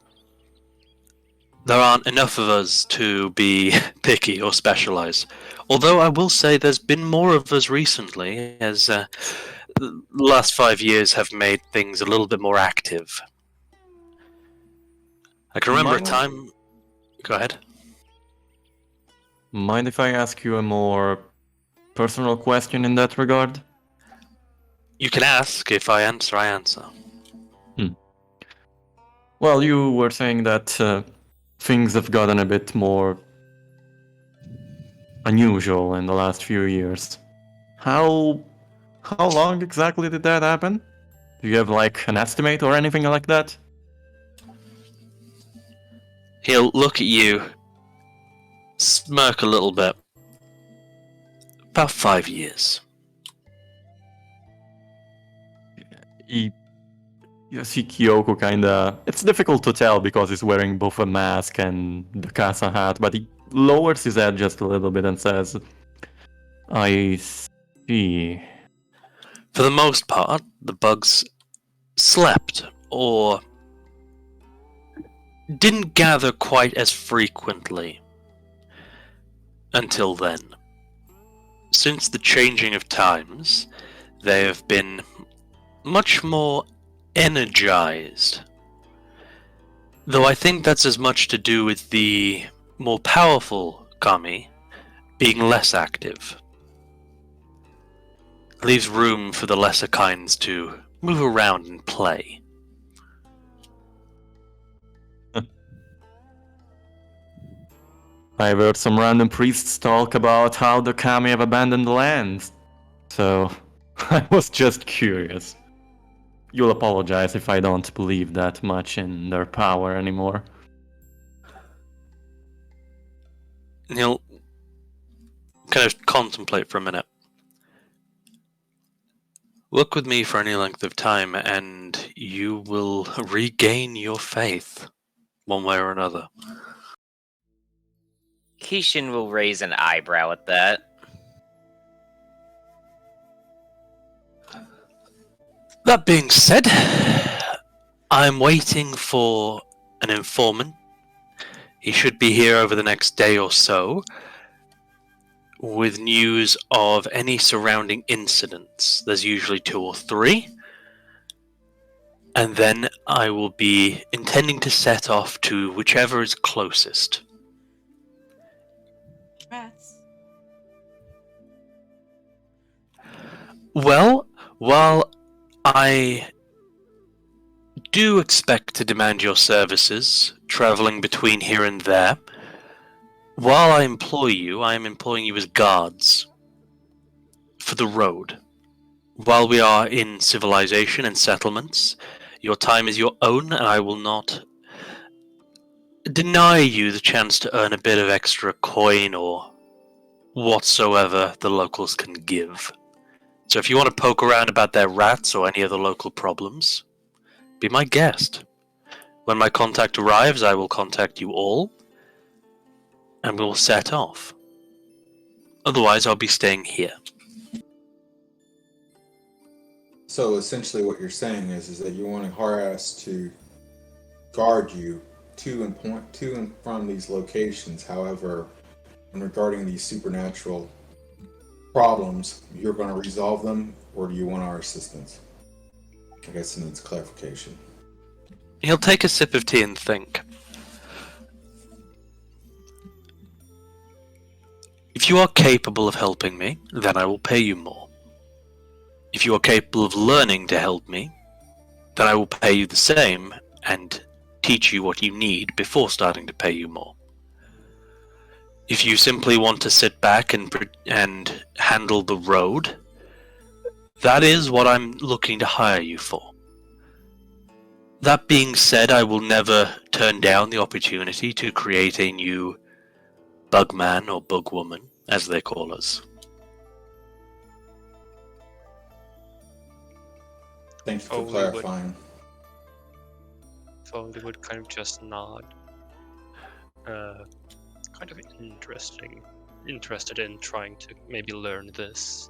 There aren't enough of us to be picky or specialize. Although I will say there's been more of us recently, as the last 5 years have made things a little bit more active. I can remember a time... Go ahead. Mind if I ask you a more personal question in that regard? You can ask. If I answer, I answer. Well, you were saying that things have gotten a bit more unusual in the last few years. How long exactly did that happen? Do you have like an estimate or anything like that? He'll look at you, smirk a little bit. About 5 years. You see Kyoko kinda... It's difficult to tell because he's wearing both a mask and the casa hat, but he lowers his head just a little bit and says, I see. For the most part, the bugs slept or didn't gather quite as frequently until then. Since the changing of times, they have been much more energized. Though I think that's as much to do with the more powerful kami being less active. Leaves room for the lesser kinds to move around and play. I've heard some random priests talk about how the kami have abandoned the lands. So, I was just curious. You'll apologize if I don't believe that much in their power anymore. And he'll kind of contemplate for a minute. Work with me for any length of time, and you will regain your faith, one way or another. Kishin will raise an eyebrow at that. That being said, I'm waiting for an informant. He should be here over the next day or so with news of any surrounding incidents. There's usually 2 or 3. And then I will be intending to set off to whichever is closest. Rats. Well, while I do expect to demand your services, traveling between here and there, while I employ you, I am employing you as guards for the road. While we are in civilization and settlements, your time is your own, and I will not deny you the chance to earn a bit of extra coin or whatsoever the locals can give. So if you want to poke around about their rats or any other local problems, be my guest. When my contact arrives, I will contact you all, and we'll set off. Otherwise, I'll be staying here. So essentially what you're saying is that you want Harass to guard you to and from these locations. However, regarding these supernatural problems, you're going to resolve them, or do you want our assistance? I guess it needs clarification. He'll take a sip of tea and think. If you are capable of helping me, then I will pay you more. If you are capable of learning to help me, then I will pay you the same and teach you what you need before starting to pay you more. If you simply want to sit back and handle the road, that is what I'm looking to hire you for. That being said, I will never turn down the opportunity to create a new Bugman or Bugwoman, as they call us. Thank you for we clarifying. Foley would kind of just nod. Kind of interested in trying to maybe learn this.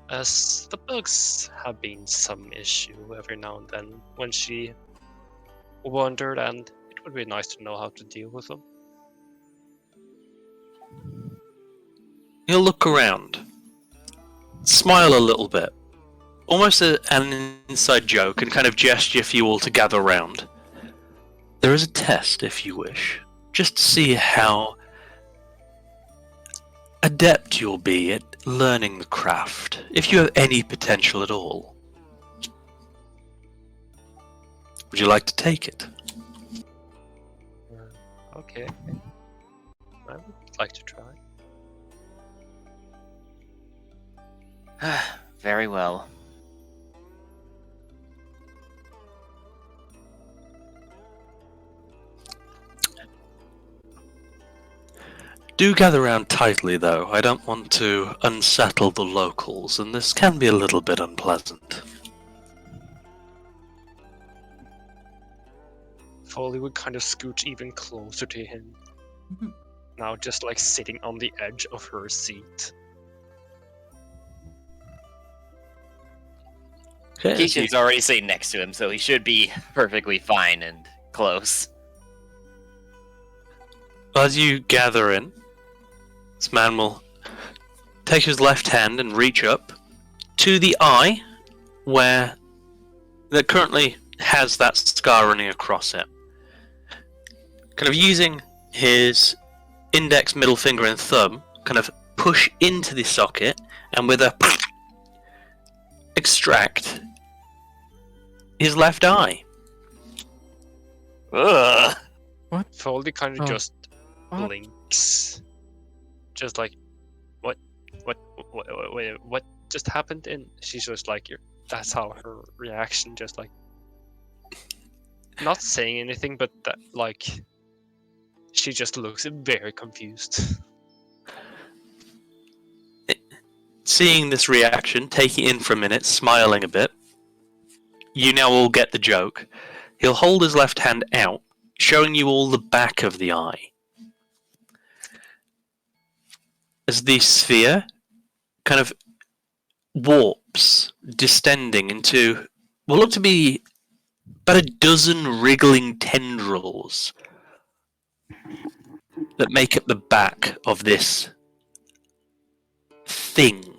As the bugs have been some issue every now and then when she wandered, and it would be nice to know how to deal with them. He'll look around, smile a little bit, almost an inside joke, and kind of gesture for you all to gather round. There is a test, if you wish, just to see how adept you'll be at learning the craft, if you have any potential at all. Would you like to take it? Okay. I would like to try. Very well. Do gather round tightly, though. I don't want to unsettle the locals, and this can be a little bit unpleasant. Foley would kind of scooch even closer to him. Now just like sitting on the edge of her seat. Okay, Kishin's already sitting next to him, so he should be perfectly fine and close. as you gather in, this man will take his left hand and reach up to the eye where that currently has that scar running across it. Kind of using his index, middle finger, and thumb, kind of push into the socket, and with a extract his left eye. Ugh. Foldy kind of Oh. just What? blinks. Just like, what just happened? And she's just like, that's how her reaction, just like, not saying anything, but that, like, she just looks very confused. seeing this reaction, taking it in for a minute, smiling a bit. You now all get the joke. He'll hold his left hand out, showing you all the back of the eye. As the sphere kind of warps, distending into what look to be about a dozen wriggling tendrils that make up the back of this thing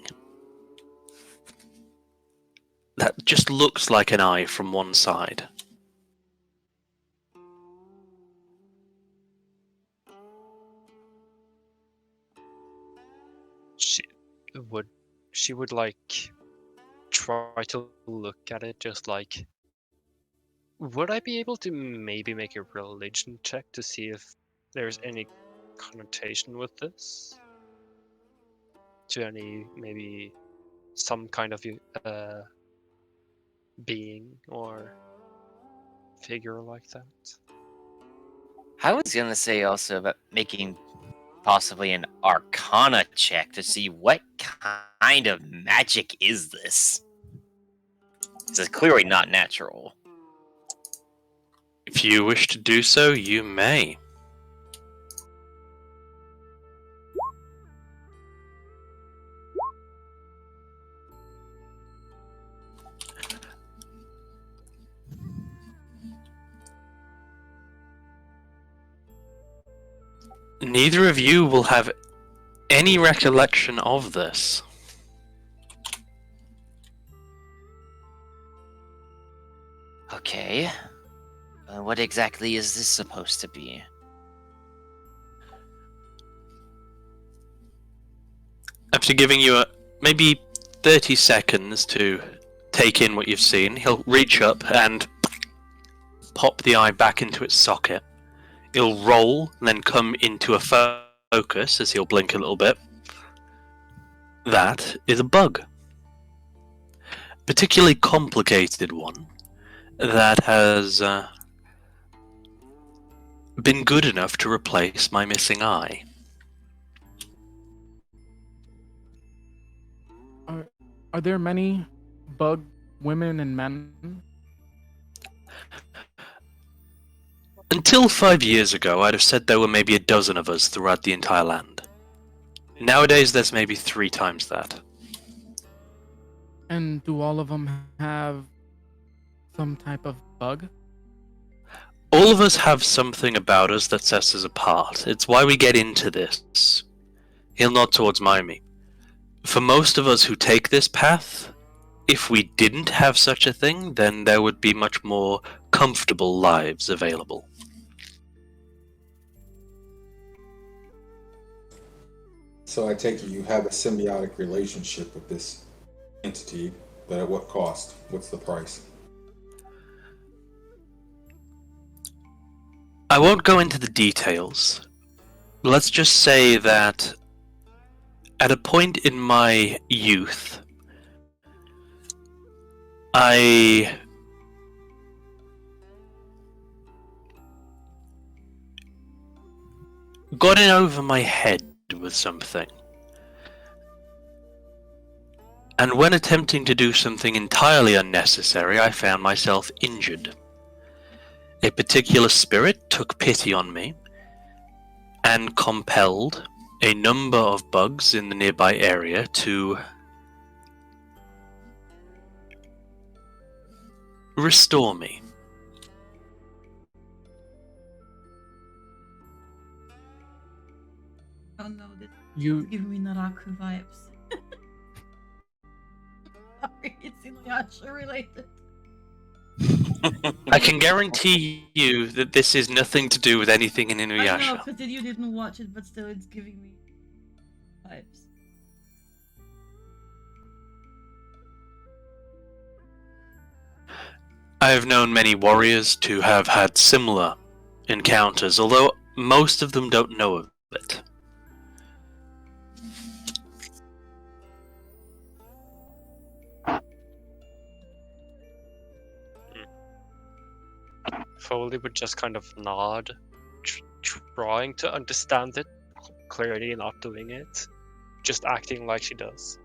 that just looks like an eye from one side. She would like try to look at it just like, would I be able to maybe make a religion check to see if there's any connotation with this? To any, maybe some kind of being or figure like that? I was gonna say also about making possibly an Arcana check to see what kind of magic is this. This is clearly not natural. If you wish to do so, you may. Neither of you will have any recollection of this. Okay. What exactly is this supposed to be? After giving you maybe 30 seconds to take in what you've seen, he'll reach up and pop the eye back into its socket. It'll roll and then come into a focus as he'll blink a little bit. That is a bug. Particularly complicated one that has been good enough to replace my missing eye. Are there many bug women and men? Until 5 years ago, I'd have said there were maybe a dozen of us throughout the entire land. Nowadays, there's maybe 3 times that. And do all of them have some type of bug? All of us have something about us that sets us apart. It's why we get into this. He'll nod towards Mimi. For most of us who take this path, if we didn't have such a thing, then there would be much more comfortable lives available. So I take it you have a symbiotic relationship with this entity, but at what cost? What's the price? I won't go into the details. Let's just say that at a point in my youth, I got in over my head with something. And when attempting to do something entirely unnecessary, I found myself injured. A particular spirit took pity on me and compelled a number of bugs in the nearby area to restore me. Oh no, this You is giving me Naraku vibes. Sorry, it's Inuyasha related. I can guarantee you that this is nothing to do with anything in I know, Inuyasha. because you didn't watch it, but still it's giving me vibes. I have known many warriors to have had similar encounters, although most of them don't know of it. Foley would just kind of nod, trying to understand it, clearly not doing it, just acting like she does.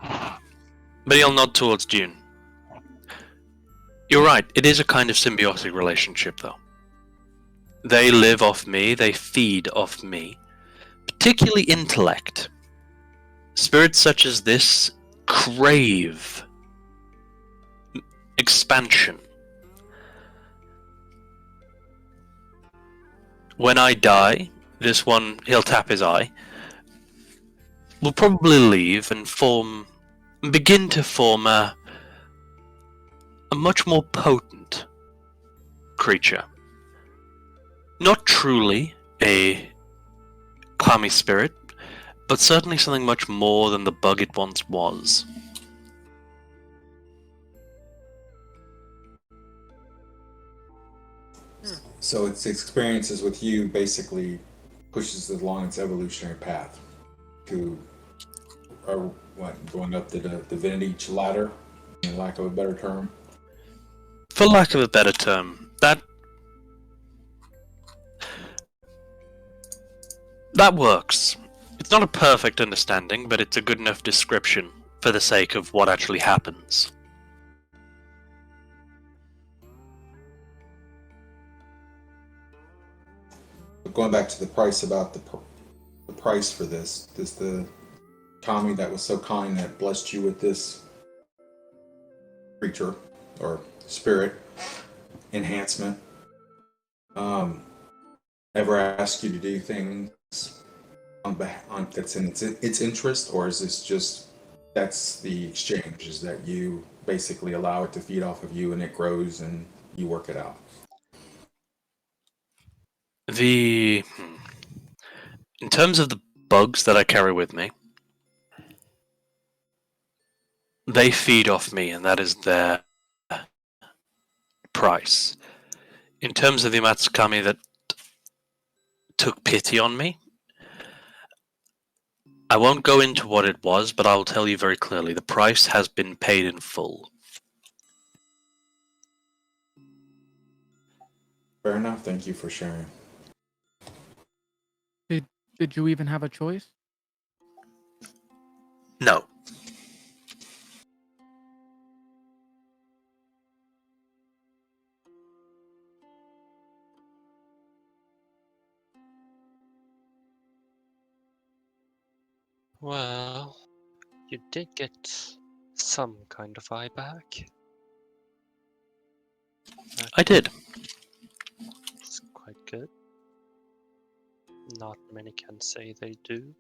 But he'll nod towards June. You're right, it is a kind of symbiotic relationship, though. They live off me, they feed off me, particularly intellect. Spirits such as this crave expansion. When I die, this one, he'll tap his eye, will probably leave and begin to form a much more potent creature. Not truly a kami spirit, but certainly something much more than the bug it once was. So its experiences with you basically pushes it along its evolutionary path to, going up the divinity ladder, in lack of a better term. For lack of a better term, that works. It's not a perfect understanding, but it's a good enough description for the sake of what actually happens. But going back to the price, about the price for this the Kami that was so kind that blessed you with this creature or spirit enhancement, ever ask you to do things on that's in its interest, or is this just that's the exchange? Is that you basically allow it to feed off of you and it grows and you work it out? In terms of the bugs that I carry with me, they feed off me, and that is their price. In terms of the Matsukami that took pity on me, I won't go into what it was, but I will tell you very clearly, the price has been paid in full. Fair enough. Thank you for sharing. Did you even have a choice? No. Well, you did get some kind of eye back. I did. That's quite good. Not many can say they do.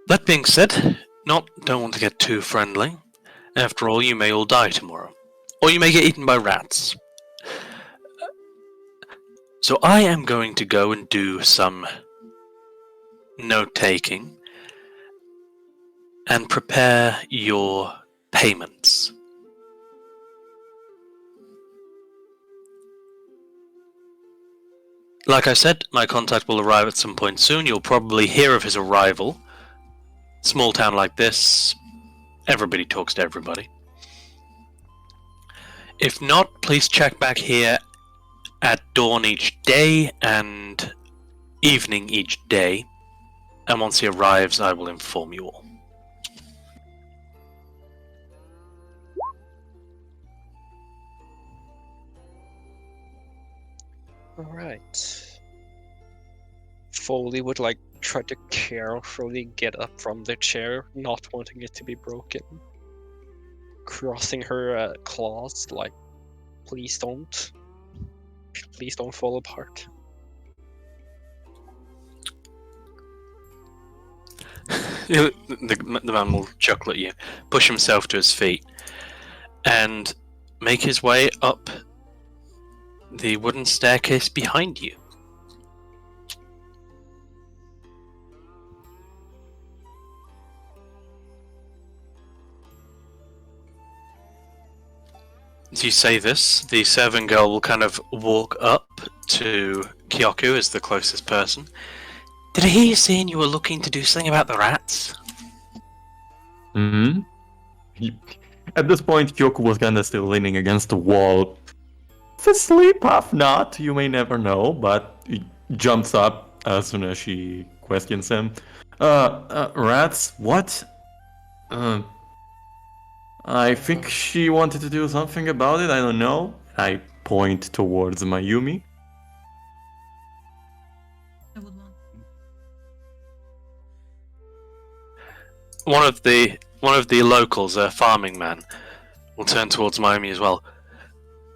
That being said, don't want to get too friendly. After all, you may all die tomorrow. Or you may get eaten by rats. So I am going to go and do some note-taking and prepare your payments. Like I said, my contact will arrive at some point soon. You'll probably hear of his arrival. Small town like this, everybody talks to everybody. If not, please check back here at dawn each day and evening each day. And once he arrives, I will inform you all. Alright. Foley would try to carefully get up from the chair, not wanting it to be broken. Crossing her claws please don't. Please don't fall apart. The man will chuckle at you, push himself to his feet, and make his way up the wooden staircase behind you. As you say this, the servant girl will kind of walk up to Kyoku as the closest person. Did I hear you saying you were looking to do something about the rats? Hmm. At this point, Kyoku was kinda still leaning against the wall. Asleep, half not, you may never know, but he jumps up as soon as she questions him. Rats? What? I think she wanted to do something about it. I don't know. I point towards Mayumi. I would want. One of the locals, a farming man, will turn towards Mayumi as well.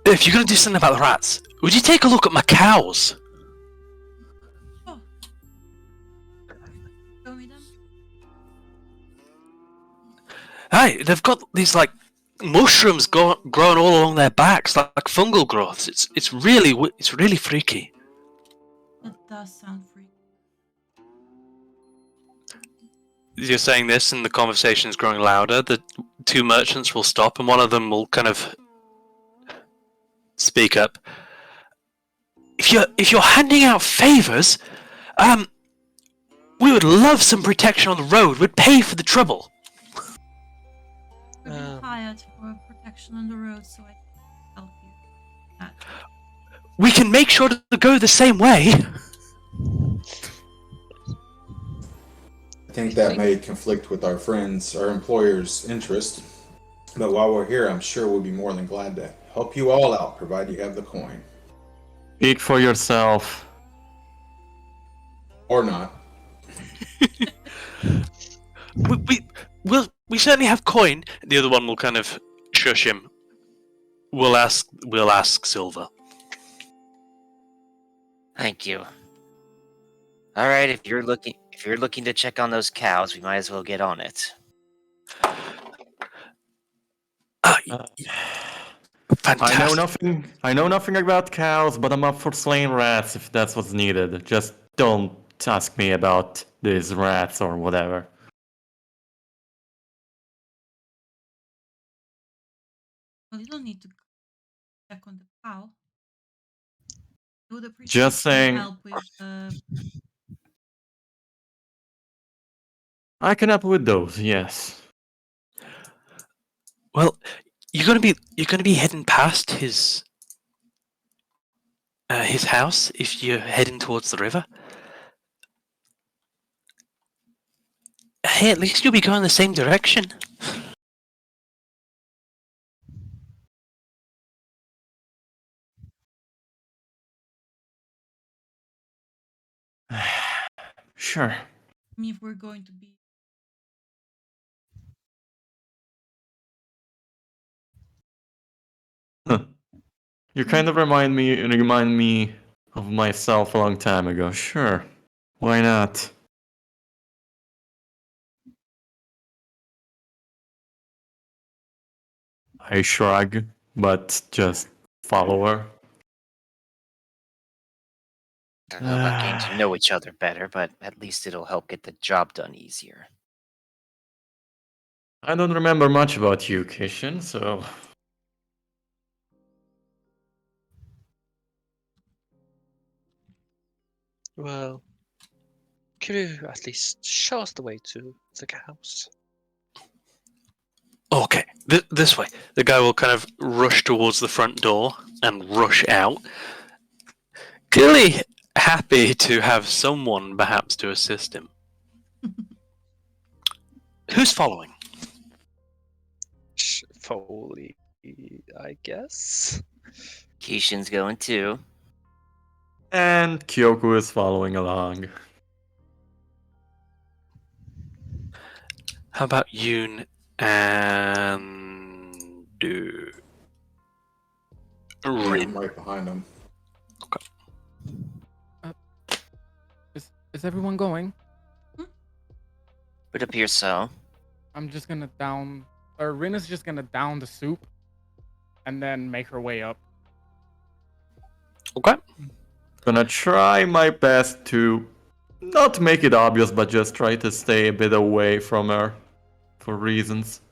If you're gonna do something about the rats, would you take a look at my cows? Oh. Show me them. Hey, they've got these like mushrooms growing all along their backs, like fungal growths. It's really freaky. That does sound freaky. You're saying this, and the conversation is growing louder. The two merchants will stop, and one of them will kind of speak up. If you're handing out favors, we would love some protection on the road. We'd pay for the trouble. We're being hired for protection on the road, so I can help you. That. We can make sure to go the same way. I think that may conflict with our employer's interest. But while we're here, I'm sure we'll be more than glad to help you all out, provided you have the coin. Speak for yourself. Or not. We certainly have coin. The other one will kind of shush him. We'll ask Silver. Thank you. All right, if you're looking to check on those cows, we might as well get on it. Fantastic. I know nothing about cows, but I'm up for slaying rats if that's what's needed. Just don't ask me about these rats or whatever. Well, you don't need to check on the cow. I would appreciate Just some saying. help with I can help with those, yes. Well, you're gonna be heading past his house if you're heading towards the river. Hey, at least you'll be going the same direction. Sure. me if we're going to be. You kind of remind me of myself a long time ago. Sure. Why not? I shrug, but just follow her. I don't know about getting to know each other better, but at least it'll help get the job done easier. I don't remember much about you, Kishin, so... Well, could you at least show us the way to the house? Okay, this way. The guy will kind of rush towards the front door and rush out. Clearly happy to have someone perhaps to assist him. Who's following? Foley, I guess. Kishin's going too. And Kyoku is following along. How about Yoon and I'm Rin? right behind him. Is everyone going? Would appear so. I'm just gonna Rin is just gonna down the soup and then make her way up. Okay. Gonna try my best to not make it obvious, but just try to stay a bit away from her for reasons.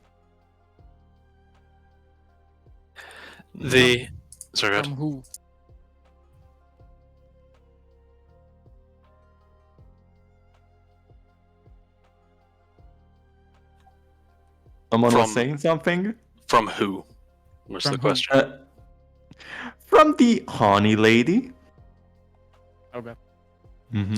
Sorry, go ahead. From who? Someone was From- saying something? From who? Was From the who? question? From the honey lady. Okay. Mm-hmm.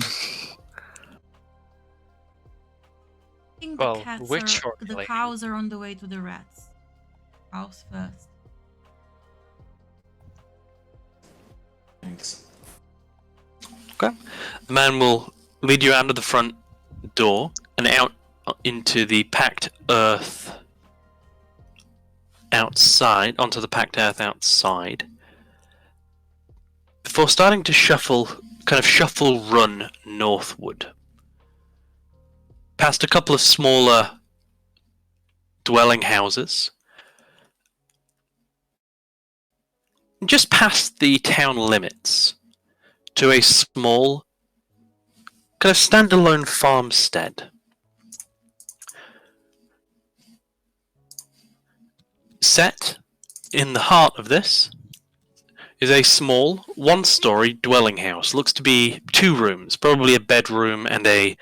think Well, the cats which are the formulating? cows are on the way to the rats. Cows first. Thanks. The man will lead you out of the front door and out into the packed earth outside, onto the packed earth outside, before starting to shuffle run northward, past a couple of smaller dwelling houses, just past the town limits, to a small, kind of standalone farmstead. Set in the heart of this is a small, one-story dwelling house. Looks to be 2 rooms, probably a bedroom and a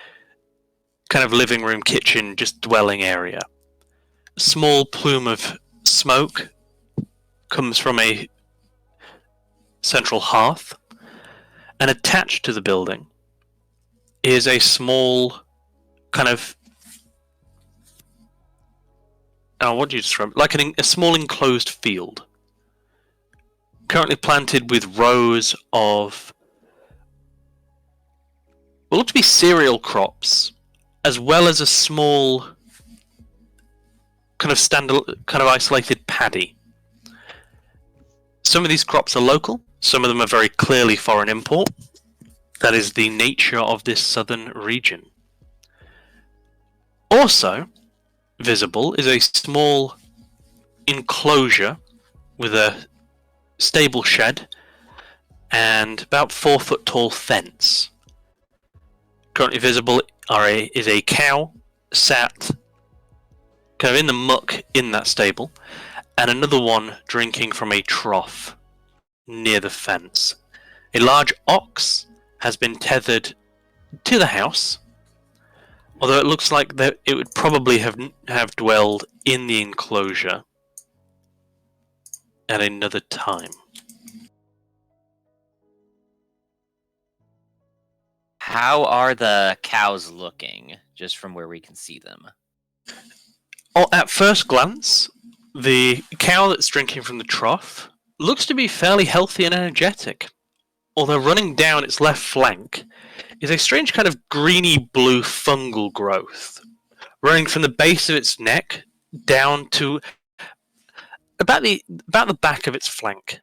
kind of living room, kitchen, just dwelling area. A small plume of smoke comes from a central hearth, and attached to the building is a small kind of, what do you describe? Like a small enclosed field, currently planted with rows of what look to be cereal crops, as well as a small kind of isolated paddy. Some of these crops are local, some of them are very clearly foreign import. That is the nature of this southern region. Also visible is a small enclosure with a stable shed and about 4-foot tall fence. Currently visible is a cow sat kind of in the muck in that stable, and another one drinking from a trough near the fence. A large ox has been tethered to the house, although it looks like that it would probably have dwelled in the enclosure at another time. How are the cows looking, just from where we can see them? At first glance, the cow that's drinking from the trough looks to be fairly healthy and energetic, although running down its left flank is a strange kind of greeny-blue fungal growth, running from the base of its neck down to about the back of its flank.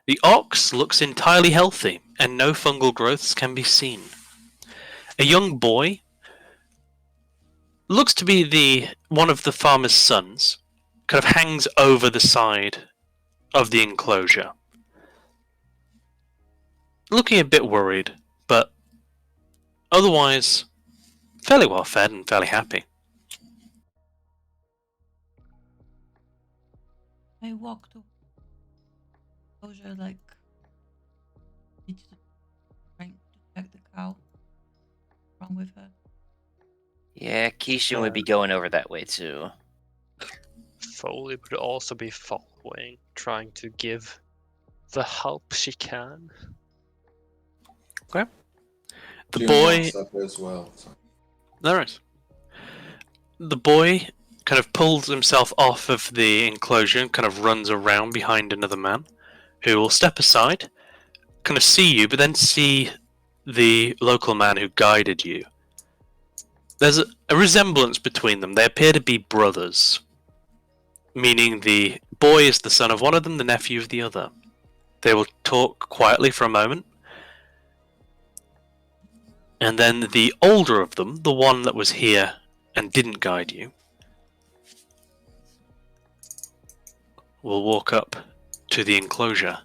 The ox looks entirely healthy, and no fungal growths can be seen. A young boy looks to be one of the farmer's sons, kind of hangs over the side of the enclosure, looking a bit worried, but otherwise fairly well fed and fairly happy. I walk to enclosure like trying to check the cow. What's wrong with her? Yeah, Keishan would be going over that way too. Foley would also be following, trying to give the help she can. Okay. The June boy. walks up as well. So. Alright. The boy kind of pulls himself off of the enclosure and kind of runs around behind another man, who will step aside, kind of see you, but then see the local man who guided you. There's a resemblance between them. They appear to be brothers, meaning the boy is the son of one of them, the nephew of the other. They will talk quietly for a moment, and then the older of them, the one that was here and didn't guide you, will walk up to the enclosure.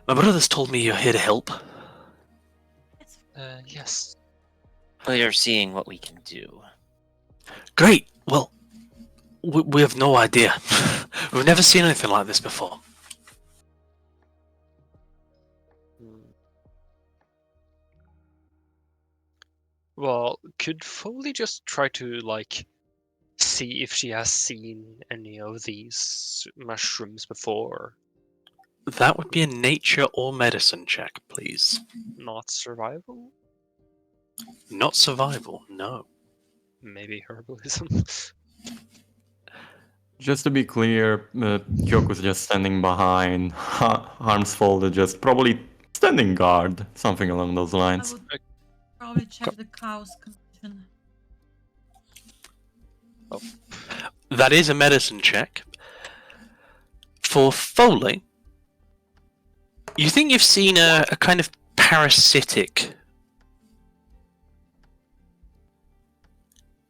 My brothers told me you're here to help. Yes. We are seeing what we can do. Great. Well, we have no idea. We've never seen anything like this before. Well, could Foley just try to, like, see if she has seen any of these mushrooms before? That would be a nature or medicine check, please. Not survival? Not survival, no. Maybe herbalism. Just to be clear, Kyoku's just standing behind, arms folded, just probably standing guard, something along those I lines. would probably check the cow's condition. That is a medicine check. For Foley, you think you've seen a kind of parasitic,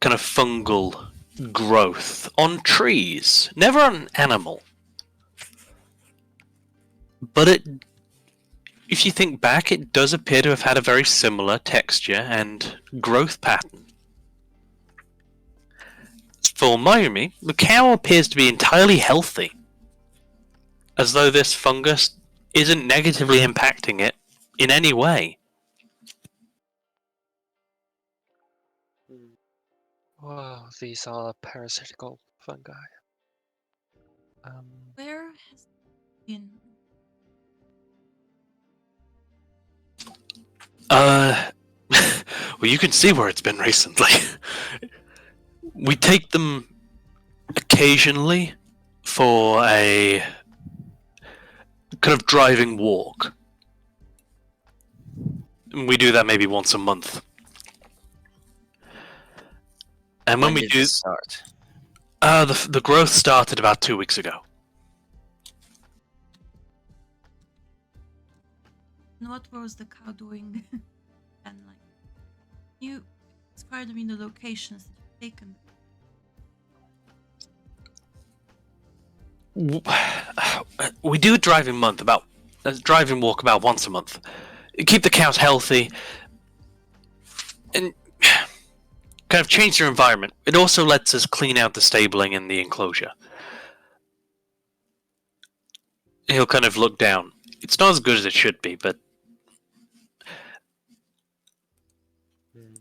kind of fungal growth on trees, never on an animal. But if you think back, it does appear to have had a very similar texture and growth pattern. For Mayumi, the cow appears to be entirely healthy, as though this fungus isn't negatively impacting it in any way. Wow, these are parasitical fungi. Where has it been? Well, you can see where it's been recently. We take them occasionally for a kind of driving walk. We do that maybe once a month. And when we did do, this start? the growth started about 2 weeks ago. And what was the cow doing? And like, you described to me the locations that you've taken. We do a driving walk about once a month. Keep the cows healthy and kind of change their environment. It also lets us clean out the stabling and the enclosure. He'll kind of look down. It's not as good as it should be, but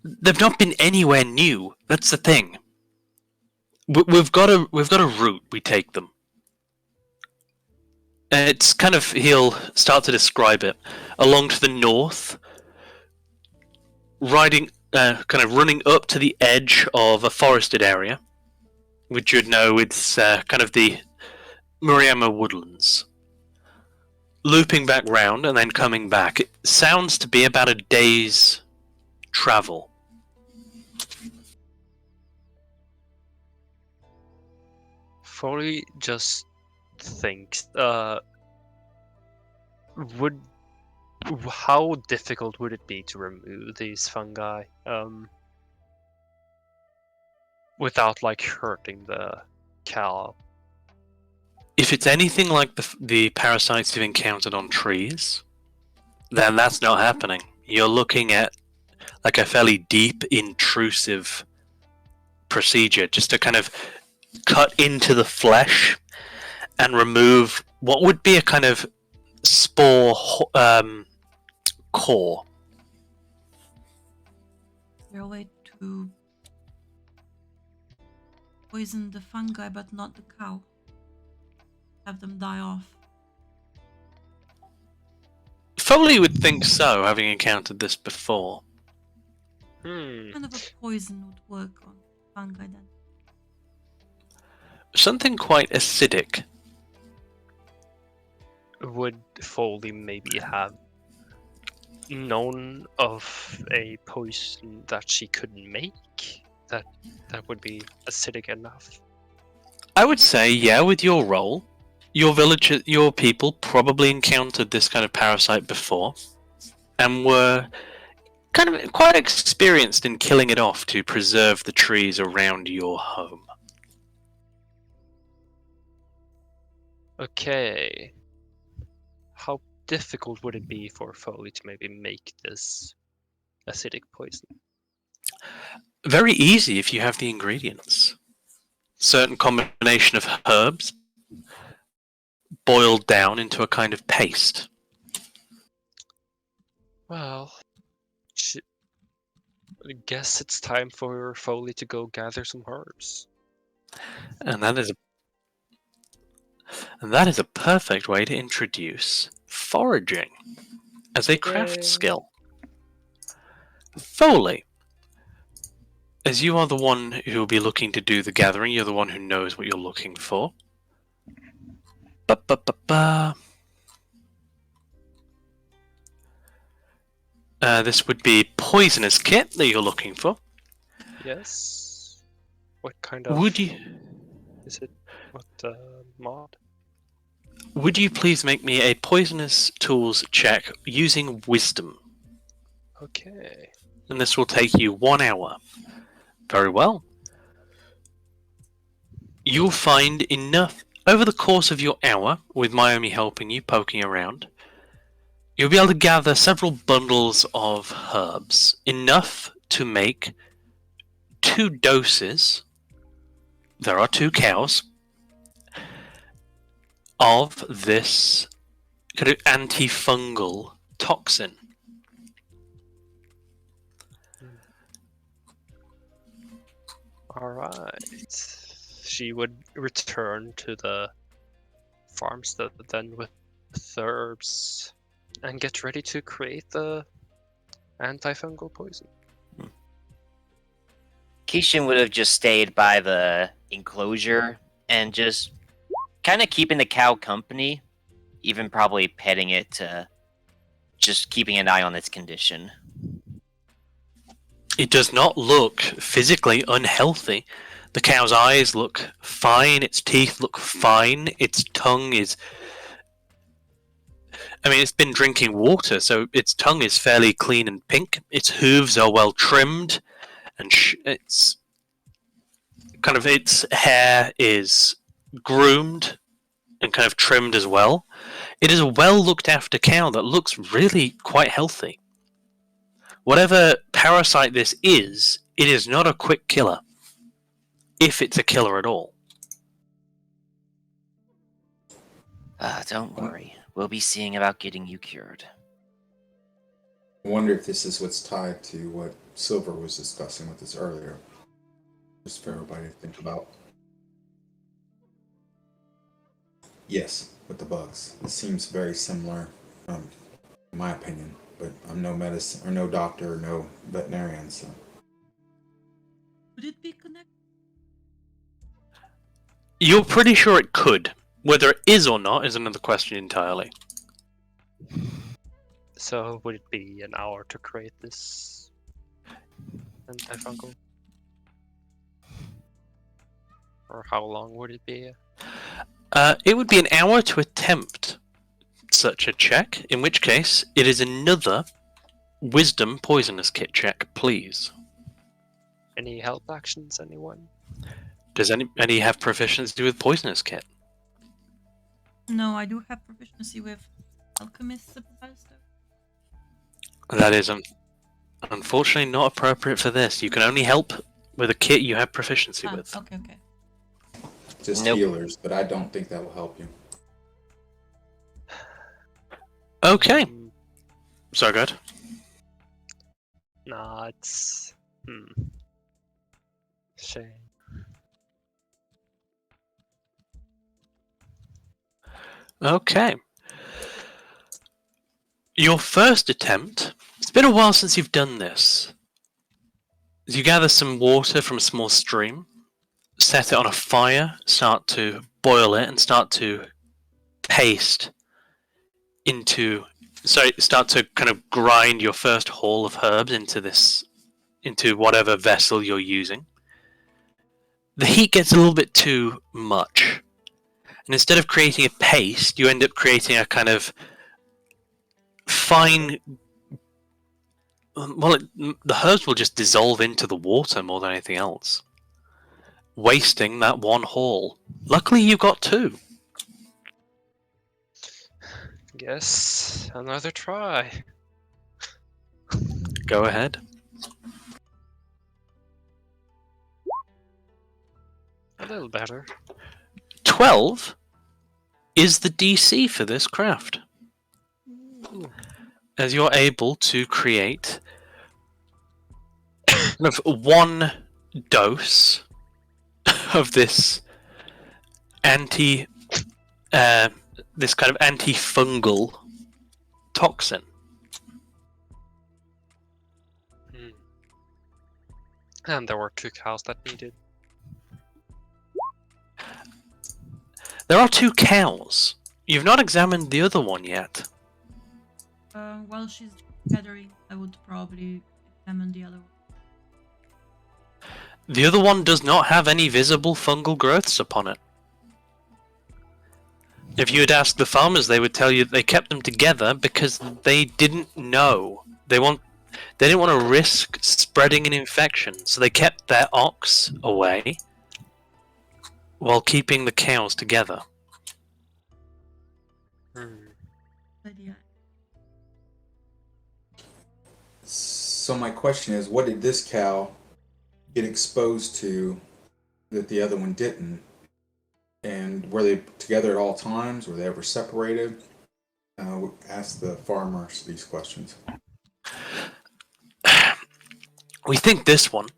they've not been anywhere new. That's the thing. We've got a route we take them. It's kind of, he'll start to describe it. Along to the north, kind of running up to the edge of a forested area, which you'd know it's kind of the Murayama woodlands. Looping back round and then coming back. It sounds to be about a day's travel. Foley just thinks, how difficult would it be to remove these fungi, without like hurting the cow? If it's anything like the parasites you've encountered on trees, then that's not happening. You're looking at like a fairly deep, intrusive procedure just to kind of cut into the flesh and remove what would be a kind of spore core. Is there a way to poison the fungi but not the cow? Have them die off? Foley would think so, having encountered this before. What kind of a poison would work on fungi then? Something quite acidic. Would Foley maybe have known of a poison that she could make that would be acidic enough? I would say, yeah, with your role, your village, your people probably encountered this kind of parasite before, and were kind of quite experienced in killing it off to preserve the trees around your home. Okay. How difficult would it be for Foley to maybe make this acidic poison? Very easy if you have the ingredients. Certain combination of herbs boiled down into a kind of paste. Well, I guess it's time for Foley to go gather some herbs. And that is a perfect way to introduce foraging as a craft Yay. skill. Foley, as you are the one who will be looking to do the gathering, you're the one who knows what you're looking for. Ba-ba-ba-ba. This would be poisonous kit that you're looking for. Yes. What kind of? Would you Is it what mod? would you please make me a poisonous tools check using wisdom? Okay. And this will take you 1 hour. Very well. You'll find enough over the course of your hour, with Miami helping you, poking around. You'll be able to gather several bundles of herbs, enough to make 2 doses. There are 2 cows of this kind of antifungal toxin. All right. She would return to the farmstead then with herbs and get ready to create the antifungal poison. Keishan would have just stayed by the enclosure and just kind of keeping the cow company, even probably petting it, just keeping an eye on its condition. It does not look physically unhealthy. The cow's eyes look fine, its teeth look fine, its tongue is... I mean, it's been drinking water, so its tongue is fairly clean and pink. Its hooves are well trimmed, and its hair is groomed and kind of trimmed as well. It is a well looked after cow that looks really quite healthy. Whatever parasite this is, it is not a quick killer. If it's a killer at all. Don't worry. We'll be seeing about getting you cured. I wonder if this is what's tied to what Silver was discussing with us earlier. Just for everybody to think about. Yes, with the bugs. It seems very similar, in my opinion. But I'm no medicine or no doctor or no veterinarian, so. Would it be connected? You're pretty sure it could. Whether it is or not is another question entirely. So would it be an hour to create this antifungal? Or how long would it be? It would be an hour to attempt such a check, in which case it is another wisdom poisonous kit check, please. Any help actions, anyone? Does any have proficiency with poisonous kit? No, I do have proficiency with alchemist supervisor. That is unfortunately not appropriate for this. You can only help with a kit you have proficiency with. Okay. Just Nope. healers, but I don't think that will help you. Okay. So good. Nah, it's... Shame. Okay. Your first attempt, it's been a while since you've done this. You gather some water from a small stream, set it on a fire, start to boil it, and start to paste into... Sorry, start to kind of grind your first haul of herbs into whatever vessel you're using. The heat gets a little bit too much. And instead of creating a paste, you end up creating a kind of fine... Well, the herbs will just dissolve into the water more than anything else. Wasting that one haul. Luckily you got 2. Guess another try. Go ahead. A little better. 12 is the DC for this craft. As you're able to create kind of 1 dose of this this kind of antifungal toxin. Hmm. And there were 2 cows that needed. There are 2 cows. You've not examined the other one yet. While she's gathering, I would probably examine the other one. The other one does not have any visible fungal growths upon it. If you had asked the farmers, they would tell you they kept them together because they didn't know. They didn't want to risk spreading an infection, so they kept their ox away while keeping the cows together. Idea. So my question is, what did this cow get exposed to that the other one didn't? And were they together at all times? Were they ever separated? Ask the farmers these questions. We think this one,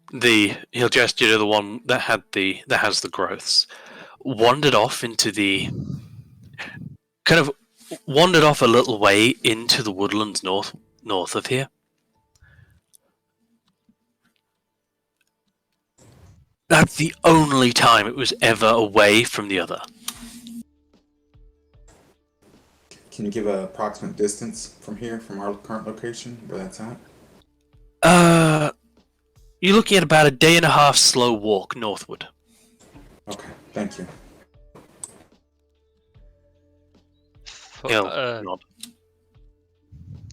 he'll gesture to the one that has the growths, wandered off a little way into the woodlands north of here. That's the only time it was ever away from the other. Can you give an approximate distance from here, from our current location, where that's at? You're looking at about a day and a half slow walk northward. Okay, thank you. He'll Uh, nod.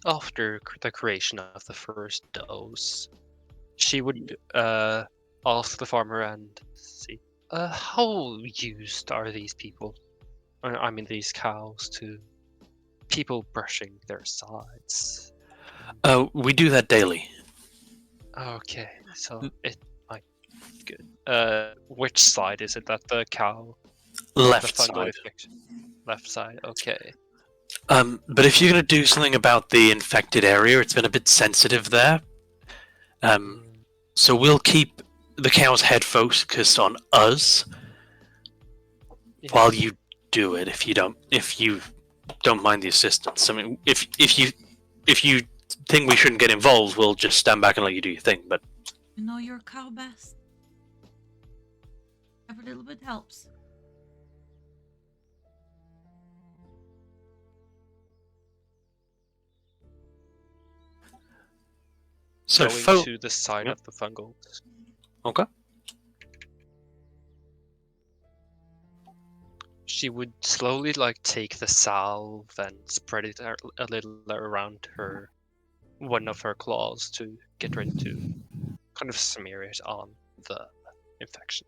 After the creation of the first dose, she would ask the farmer and see, how used are these people? I mean, these cows to people brushing their sides. We do that daily. Okay, so it might be good. Which side is it that the cow? Left the fungal side. infection? Left side. Okay. But if you're going to do something about the infected area, it's been a bit sensitive there. So we'll keep the cow's head focused on us while you do it. If you don't mind the assistance. I mean, if you think we shouldn't get involved, we'll just stand back and let you do your thing. But You know your cow best. Every little bit helps. so, Going to the side yeah. of the fungal. Okay. She would slowly take the salve and spread it a little around one of her claws to get ready to kind of smear it on the infection.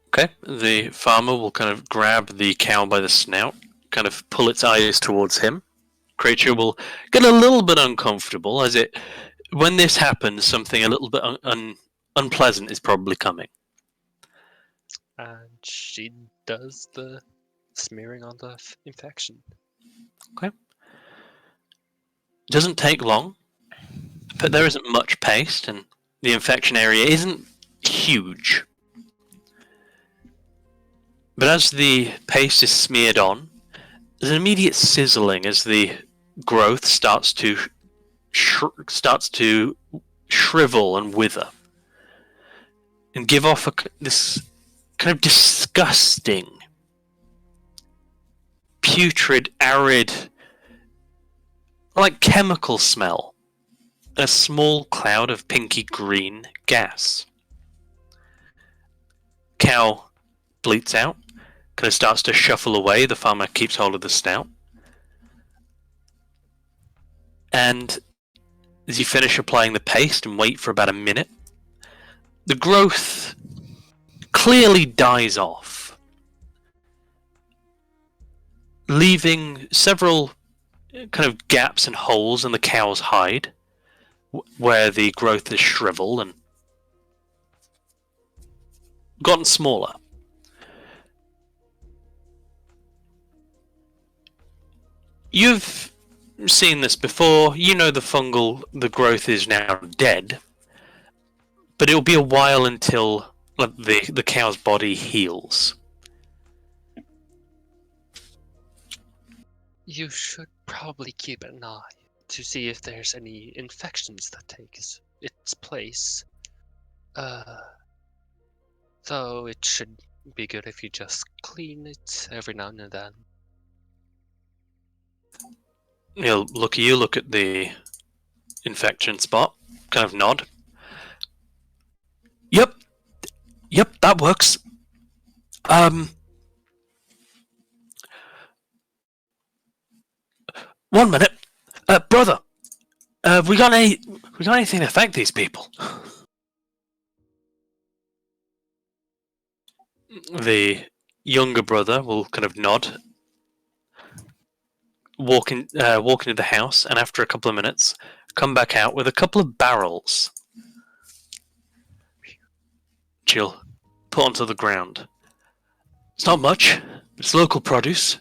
Okay. The farmer will kind of grab the cow by the snout, kind of pull its eyes towards him. Creature will get a little bit uncomfortable as when this happens, something a little bit unpleasant is probably coming. And she does the smearing on the infection. Doesn't take long, but there isn't much paste, and the infection area isn't huge. But as the paste is smeared on, there's an immediate sizzling as the growth starts to shrivel and wither, and give off this kind of disgusting, putrid, arid, like chemical smell. A small cloud of pinky green gas. Cow bleats out, kind of starts to shuffle away. The farmer keeps hold of the snout. And as you finish applying the paste and wait for about a minute, the growth clearly dies off, leaving several kind of gaps and holes in the cow's hide where the growth is shriveled and gotten smaller. You've seen this before. You know the growth is now dead, but it'll be a while until the cow's body heals. You should probably keep an eye to see if there's any infections that take its place. So it should be good if you just clean it every now and then. He'll look at you, look at the infection spot, kind of nod. Yep, that works. 1 minute. Brother, we got anything to affect these people? The younger brother will kind of nod, walk into the house, and after a couple of minutes, come back out with a couple of barrels. She'll put onto the ground. It's not much. It's local produce.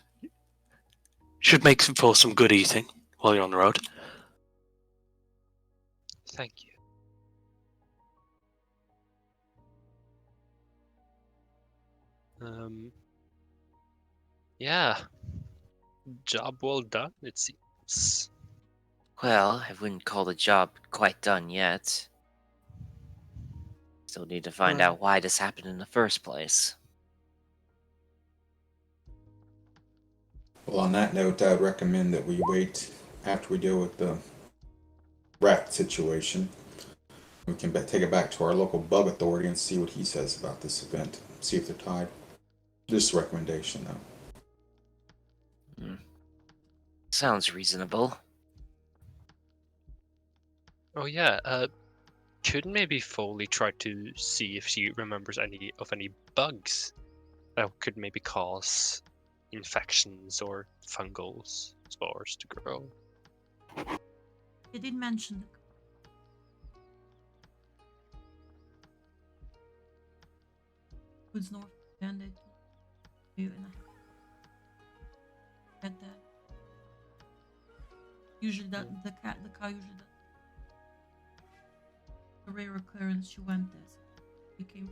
Should make for some good eating while you're on the road. Thank you. Yeah. Job well done, it seems. Well, I wouldn't call the job quite done yet. Still need to find out why this happened in the first place. Well, on that note, I'd recommend that we wait after we deal with the rat situation. We can take it back to our local bug authority and see what he says about this event. See if they're tied. Just a recommendation, though. Sounds reasonable. Oh yeah, could maybe Foley try to see if she remembers any bugs that could maybe cause infections or fungal spores to grow? You did mention the woods north and they told you in a get that. Usually that the cow usually does. A rare occurrence she went this. You came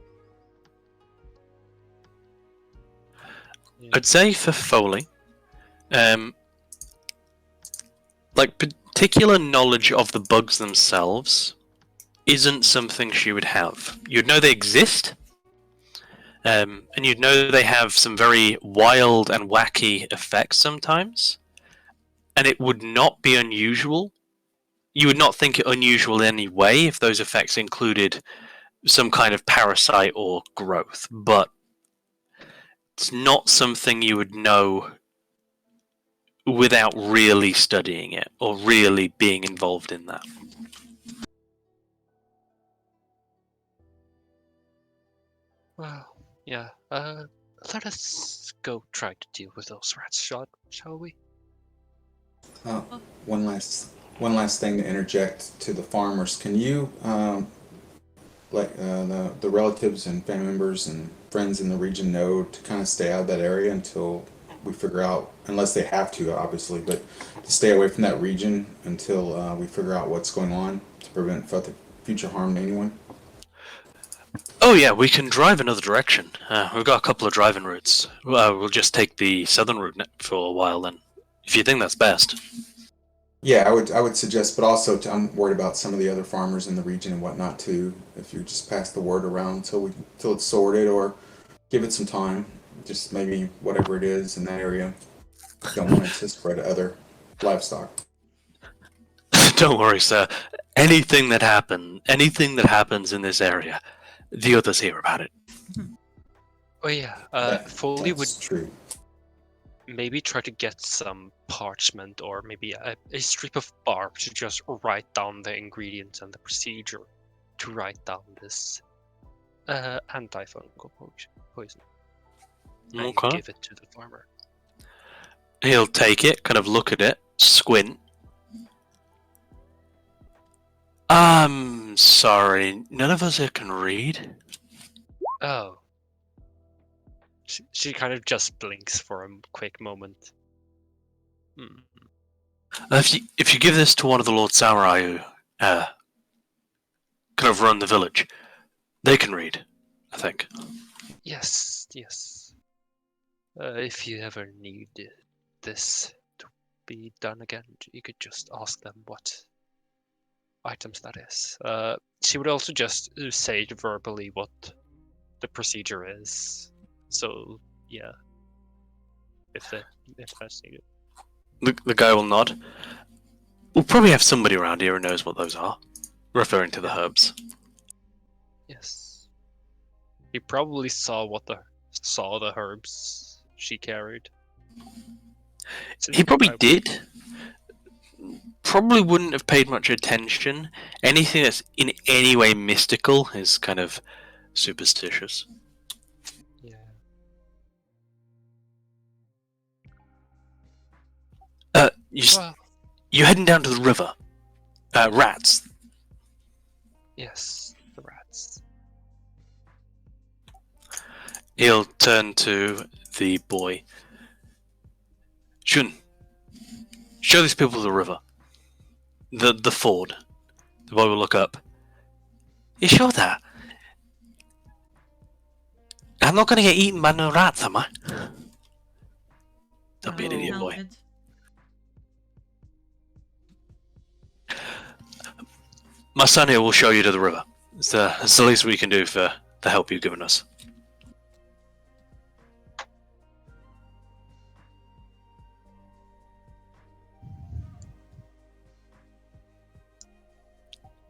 I'd say for Foley, like particular knowledge of the bugs themselves isn't something she would have. You'd know they exist, and you'd know they have some very wild and wacky effects sometimes, and it would not be unusual. You would not think it unusual in any way if those effects included some kind of parasite or growth, but it's not something you would know without really studying it or really being involved in that. Well, yeah. Let us go try to deal with those rats, shall we? One last thing to interject to the farmers. Can you let the relatives and family members and friends in the region know to kind of stay out of that area until we figure out, unless they have to, obviously, but to stay away from that region until we figure out what's going on to prevent future harm to anyone? Oh yeah, we can drive another direction. We've got a couple of driving routes. We'll just take the southern route for a while then, if you think that's best. Yeah, I would suggest, but also I'm worried about some of the other farmers in the region and whatnot too. If you just pass the word around till it's sorted, or give it some time, just maybe whatever it is in that area. Don't want it to spread to other livestock. Don't worry, sir. Anything that happens in this area, the others hear about it. Oh yeah. Foley would That's true. maybe try to get some parchment or maybe a strip of bark to just write down the ingredients and the procedure to write down this antifungal poison. And Okay. give it to the farmer. He'll take it, kind of look at it, squint. I'm sorry, none of us here can read. Oh. She kind of just blinks for a quick moment. If you give this to one of the Lord Samurai who kind of run the village, they can read, I think. Yes. If you ever need this to be done again, you could just ask them what items that is. She would also just say verbally what the procedure is. So yeah, if that's needed. The guy will nod. We'll probably have somebody around here who knows what those are, referring to the herbs. Yes. He probably saw the herbs she carried. He probably I- did. Probably wouldn't have paid much attention. Anything that's in any way mystical is kind of superstitious. Yeah. Well, You're heading down to the river. Rats. yes, the rats. He'll turn to the boy. Shun, show these people the river. The ford. The boy will look up. You sure that? I'm not gonna get eaten by no rats, am I? Don't be an Can't idiot, help boy. it. My son here will show you to the river. It's the least we can do for the help you've given us.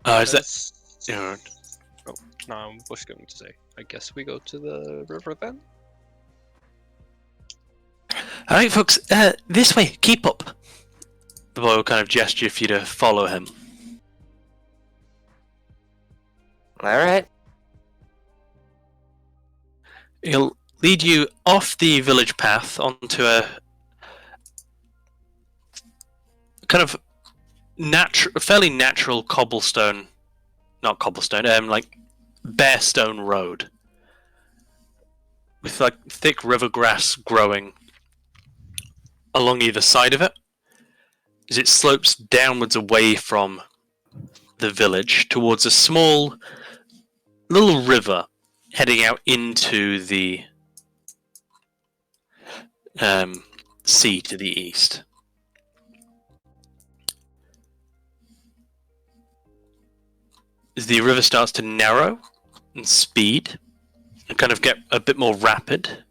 Is that? Let's- Yeah. Oh, no, I was going to say. I guess we go to the river then. All right, folks. This way. Keep up. The boy will kind of gesture for you to follow him. All right. He'll lead you off the village path onto a kind of fairly natural cobblestone, not cobblestone, like bare stone road with like thick river grass growing along either side of it. As it slopes downwards away from the village towards a small little river heading out into the sea to the east. As the river starts to narrow and speed and kind of get a bit more rapid,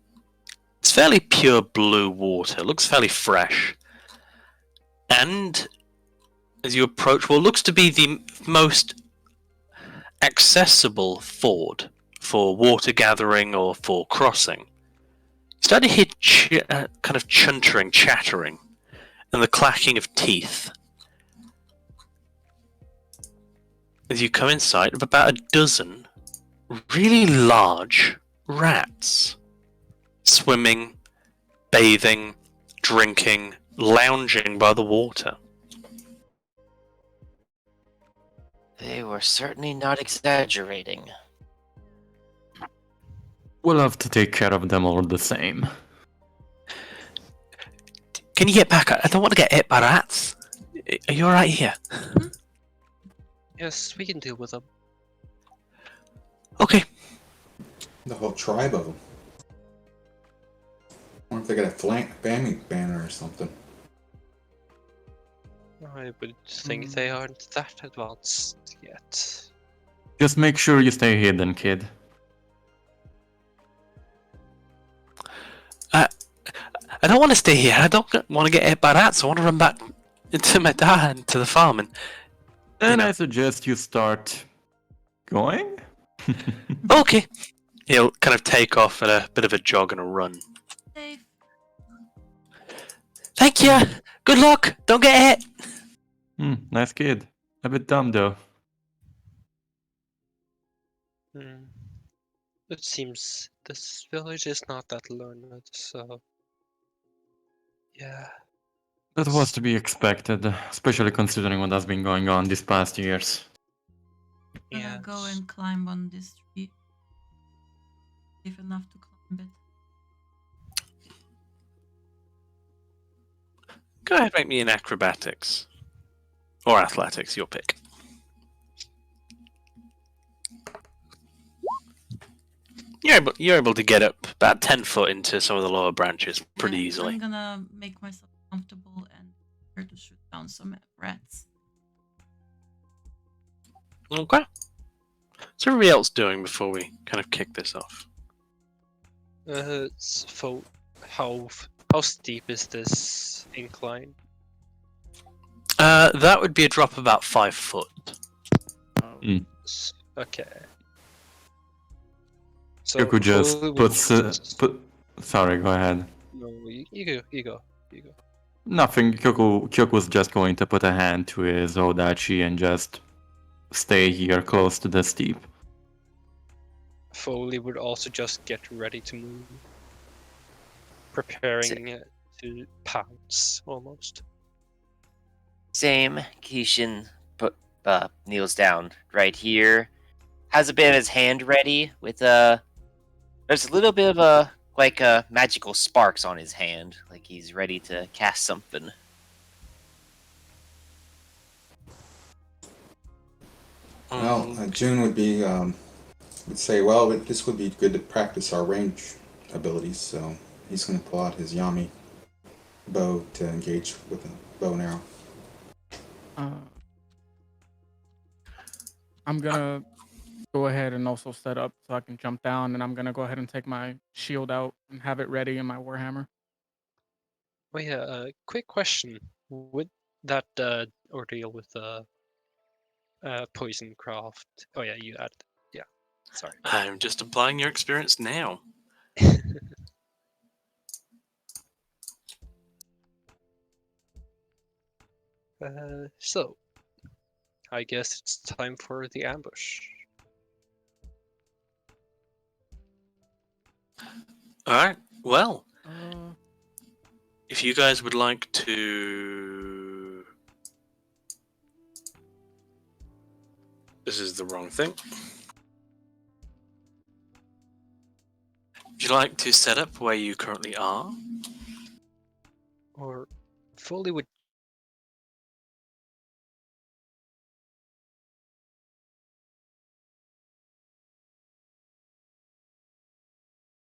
it's fairly pure blue water, looks fairly fresh. And as you approach what looks to be the most accessible ford for water gathering or for crossing, you start to hear kind of chuntering, chattering, and the clacking of teeth. As you come in sight of about a dozen really large rats, swimming, bathing, drinking, lounging by the water. They were certainly not exaggerating. We'll have to take care of them all the same. Can you get back? I don't want to get hit by rats. Are you alright here? Yes, we can deal with them. Okay. The whole tribe of them. I wonder if they got a family banner or something. I would think they aren't that advanced yet. Just make sure you stay hidden, kid. I don't want to stay here. I don't want to get hit by rats. I want to run back into my dad and to the farm. And Then I suggest you start going. okay. He'll kind of take off at a bit of a jog and a run. Safe. Thank you. Good luck. Don't get hit. Nice kid. A bit dumb though. It seems this village is not that learned, so yeah. That was to be expected, especially considering what has been going on these past years. I'm gonna go and climb on this tree. Safe enough to climb it. Go ahead, make me an acrobatics. Or athletics, your pick. You're able to get up about 10 foot into some of the lower branches pretty Yeah, easily. I'm gonna make myself comfortable and prepare to shoot down some rats. Okay. What's everybody else doing before we kind of kick this off? So how steep is this incline? That would be a drop of about 5 foot. Okay. So Kyoku just Foley would puts. just- Sorry, go ahead. No, you go. Nothing. Kyoku's just going to put a hand to his Odachi and just stay here close to the steep. Foley would also just get ready to move, preparing to pounce almost. Same. Kishin kneels down right here. Has a bit of his hand ready with there's a little bit of magical sparks on his hand, like he's ready to cast something. Well, June would be would say, well, this would be good to practice our range abilities. So he's going to pull out his Yami bow to engage with a bow and arrow. I'm gonna go ahead and also set up so I can jump down, and I'm gonna go ahead and take my shield out and have it ready in my warhammer. Oh yeah, quick question. Would that ordeal with poison craft? Oh yeah, you added. Yeah, sorry. I'm just applying your experience now. So, I guess it's time for the ambush. Alright, well, Uh, if you guys would like to... This is the wrong thing. Would you like to set up where you currently are? Or Foley would.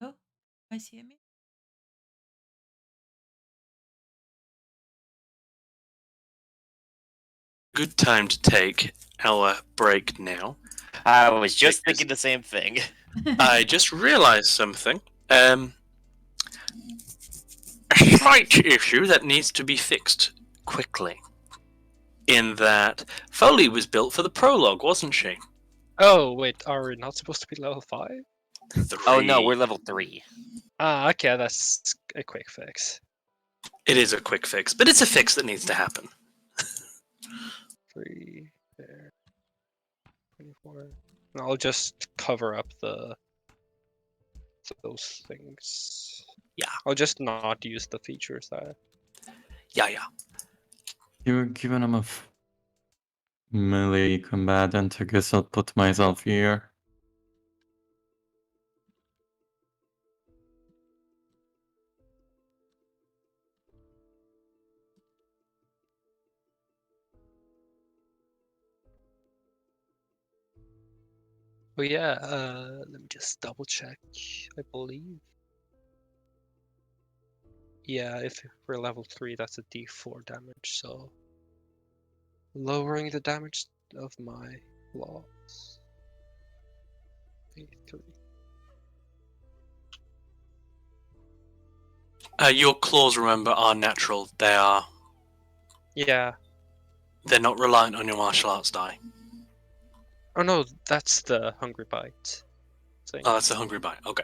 Oh, guys hear me? Good time to take our break now. I was just Because- thinking the same thing. I just realized something. A slight issue that needs to be fixed quickly. In that Foley was built for the prologue, wasn't she? Oh wait, are we not supposed to be level 5? Oh no, 3. we're level 3. Ah, okay, that's a quick fix. It is a quick fix, but it's a fix that needs to happen. 3 there. 24. And I'll just cover up those things. Yeah. I'll just not use the features that. Yeah. Given I'm a melee combatant, I guess I'll put myself here. Oh yeah, let me just double check. I believe. Yeah, if we're level 3, that's a D4 damage, so lowering the damage of my loss. A3. Your claws, remember, are natural. They're Yeah. not reliant on your martial arts die. Oh no, that's the Hungry Bite thing. Oh, that's the hungry bite. Okay.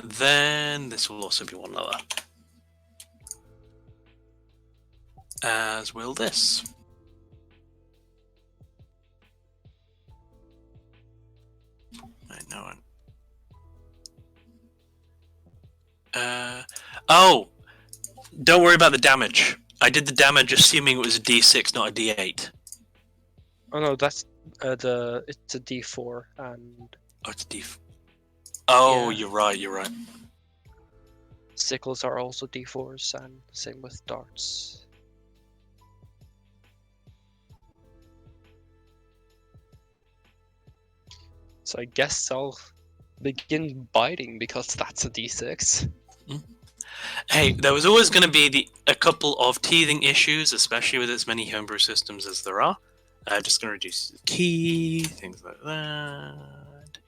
Then this will also be one lower. As will this. Wait, no one. Oh! Don't worry about the damage. I did the damage assuming it was a D6, not a D8. Oh no, that's it's a D4 and Oh, it's a D4. Oh, Yeah. you're right. sickles are also D4s, and same with darts. So I guess I'll begin biting because that's a D6. Hey, there was always going to be a couple of teething issues, especially with as many homebrew systems as there are. Just going to reduce the key, things like that.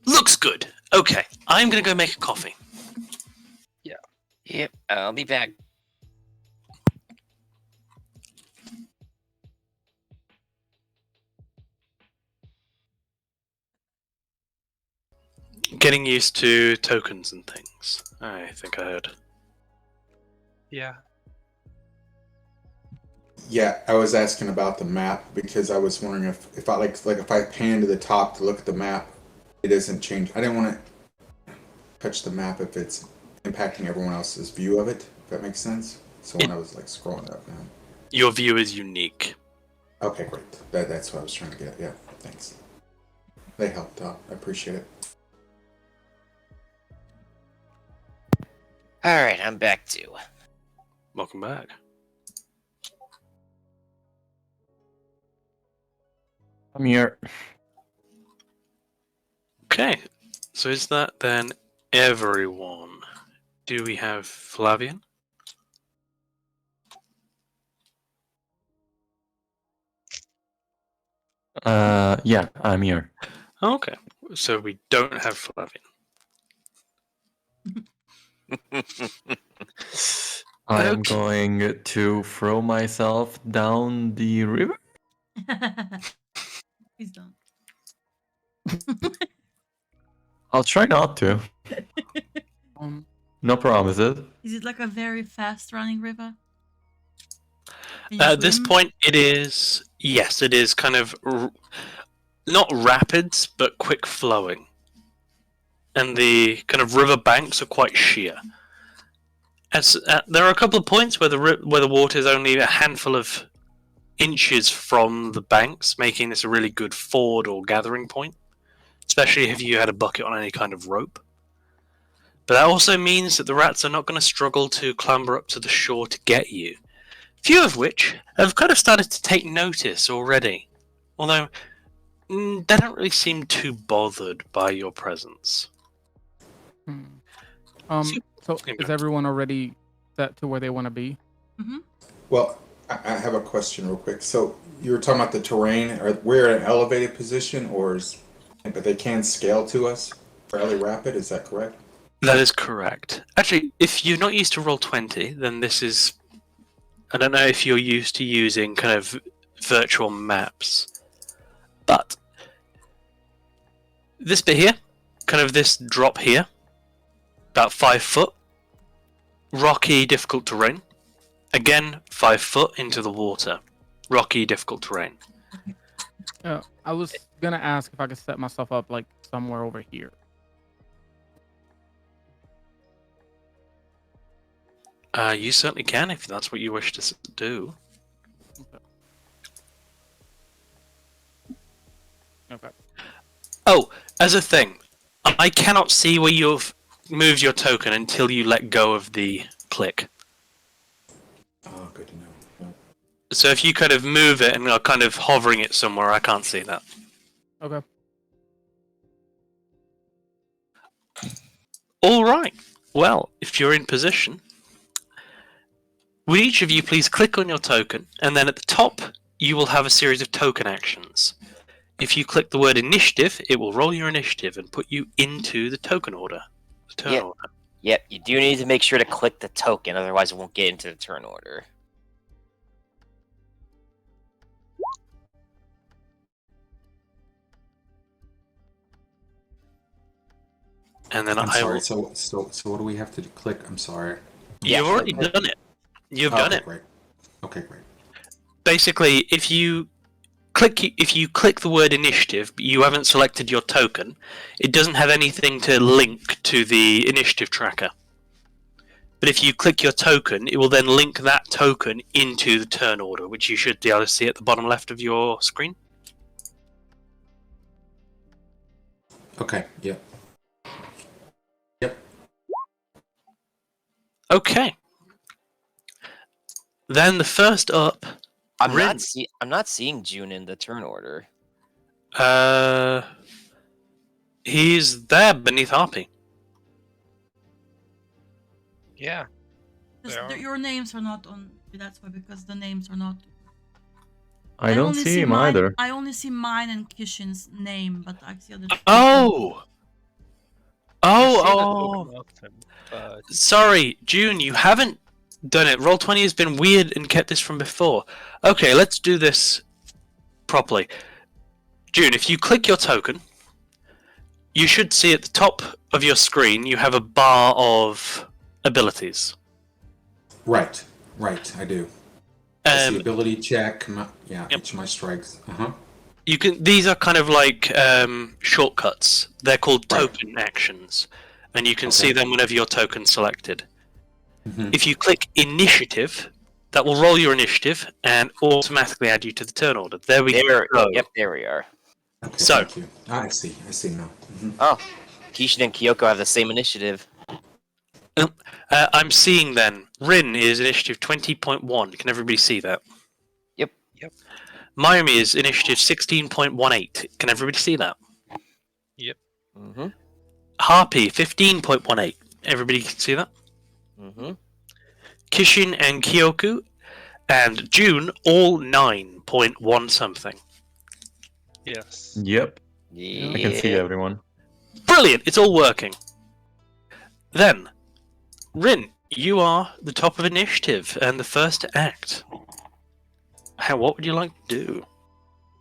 Looks good. Okay, I'm going to go make a coffee. Yep, I'll be back. Getting used to tokens and things, I think I heard. Yeah. Yeah, I was asking about the map because I was wondering if I like if I pan to the top to look at the map, it doesn't change. I didn't want to touch the map if it's impacting everyone else's view of it. If that makes sense. So when I was like scrolling up now. Your view is unique. Okay, great. That's what I was trying to get at. Yeah, thanks. They helped out. I appreciate it. All right, I'm back too. Welcome back. I'm here. Okay, so is that then everyone? Do we have Flavian? Yeah, I'm here. Okay, so we don't have Flavian. I am Okay. going to throw myself down the river. Please don't. I'll try not to. Um, No promises. Is it like a very fast running river? Can you At this swim? point, it is. Yes, it is kind of not rapids, but quick flowing, and the kind of river banks are quite sheer. There are a couple of points where the water is only a handful of inches from the banks, making this a really good ford or gathering point, especially if you had a bucket on any kind of rope. But that also means that the rats are not going to struggle to clamber up to the shore to get you. Few of which have kind of started to take notice already, although they don't really seem too bothered by your presence. hmm. So- So is everyone already set to where they want to be? Well, I have a question real quick. So you were talking about the terrain. We're at an elevated position, but they can scale to us fairly rapid. Is that correct? That is correct. Actually, if you're not used to Roll20, then this is... I don't know if you're used to using kind of virtual maps, but this bit here, kind of this drop here, about 5 foot, rocky, difficult terrain. Again, 5 foot into the water, rocky, difficult terrain. I was gonna ask if I could set myself up like somewhere over here. You certainly can if that's what you wish to do. Okay. Oh, as a thing, I cannot see where you've moved your token until you let go of the click. Oh, good to know. Yeah. So if you kind of move it and are kind of hovering it somewhere, I can't see that. Okay. All right. Well, if you're in position, would each of you please click on your token, and then at the top, you will have a series of token actions. If you click the word initiative, it will roll your initiative and put you into the token order. The turn Yep. order. Yep, you do need to make sure to click the token, otherwise it won't get into the turn order. And then I'm I sorry. will... So what do we have to click? I'm sorry. You've Yeah. already done it. You've done Okay, it. Great. Okay, great. Basically, if you click the word initiative, but you haven't selected your token, it doesn't have anything to link to the initiative tracker. But if you click your token, it will then link that token into the turn order, which you should be able to see at the bottom left of your screen. Okay. Yep. Yep. Okay. Then the first up, I'm Rin. not seeing June in the turn order. He's there beneath Harpy. Yeah. Just They are. your names are not on. That's why, because the names are not. I don't only see him mine, either. I only see mine and Kishin's name, but I see other. people's names. Oh! I've seen a Oh! token of him, but Sorry, June, you haven't done it. Roll20 has been weird and kept this from before. Okay, let's do this properly. June, if you click your token, you should see at the top of your screen you have a bar of abilities. Right, I do. I see Um, ability check. Yep. Each of my strikes. you can. These are kind of like shortcuts. They're called Right. token actions, and you can Okay. see them whenever your token's selected. Mhm. If you click initiative, that will roll your initiative and automatically add you to the turn order. There we There, go. yep, there we are. Okay, So- thank you. I see now. Mhm. Oh, Kishin and Kyoko have the same initiative. I'm seeing then. Rin is initiative 20.1. Can everybody see that? Yep. Yep. Mayumi is initiative 16.18. Can everybody see that? Mm-hmm. Harpy 15.18. Everybody can see that? Mm-hmm. Kishin and Kyoku and June all 9.1 something. yes. Yep, Yeah. I can see everyone. Brilliant! It's all working. Then, Rin, you are the top of initiative and the first to act. What would you like to do?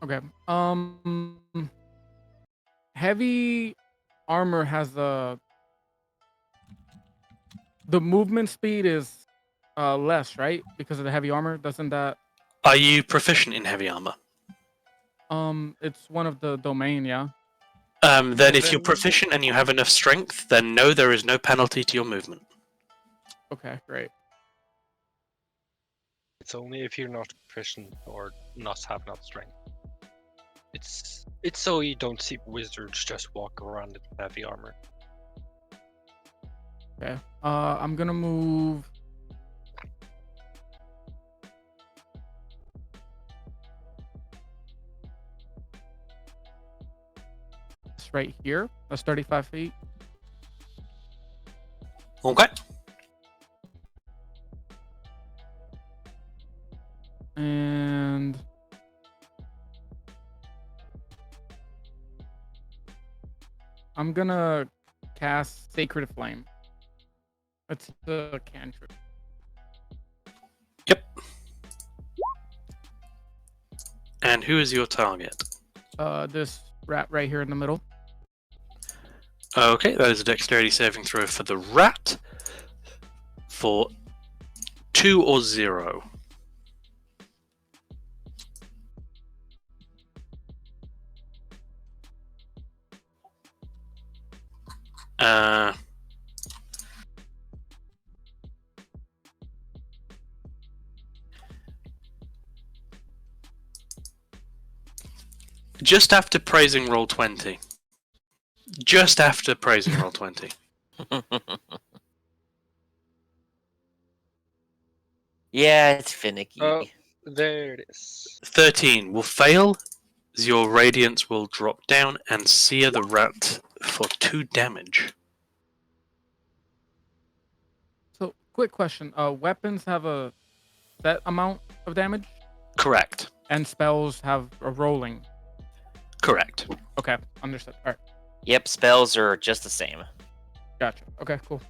Okay. Heavy armor has the movement speed is less, right? Because of the heavy armor. Doesn't that Are you proficient in heavy armor? it's one of the domain, yeah. Then if you're Then- proficient and you have enough strength, then no, there is no penalty to your movement. Okay, great. It's only if you're not proficient or not have enough strength. It's so you don't see wizards just walk around in heavy armor. Okay. I'm gonna move. This right here. That's 35 feet. Okay. And I'm gonna cast Sacred Flame. That's the cantrip. Yep. And who is your target? This rat right here in the middle. Okay, that is a dexterity saving throw for the rat. For 2 or 0. Just after praising roll 20. Just after praising roll 20. Yeah, it's finicky. Oh. There it is. 13 will fail. Your radiance will drop down and sear the rat for 2 damage. So, quick question. Weapons have a set amount of damage, Correct. and spells have a rolling. Correct. Okay, understood. All right, Yep, spells are just the same. gotcha. Okay, cool.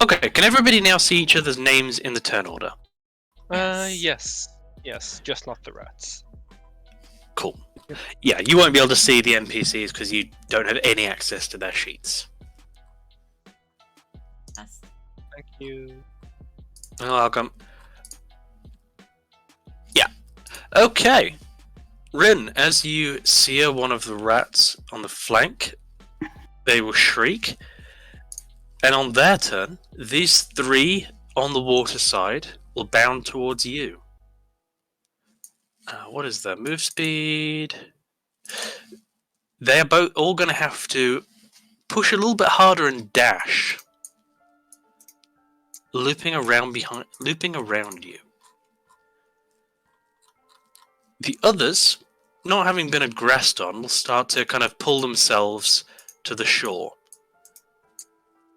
Okay, can everybody now see each other's names in the turn order? Yes, just not the rats. Cool. Yeah, you won't be able to see the NPCs because you don't have any access to their sheets. Yes. Thank you. You're welcome. Yeah. Okay. Rin, as you sear one of the rats on the flank, they will shriek. And on their turn, these 3 on the water side will bound towards you. What is their move speed? They're both all going to have to push a little bit harder and dash, looping around you. The others, not having been aggressed on, will start to kind of pull themselves to the shore.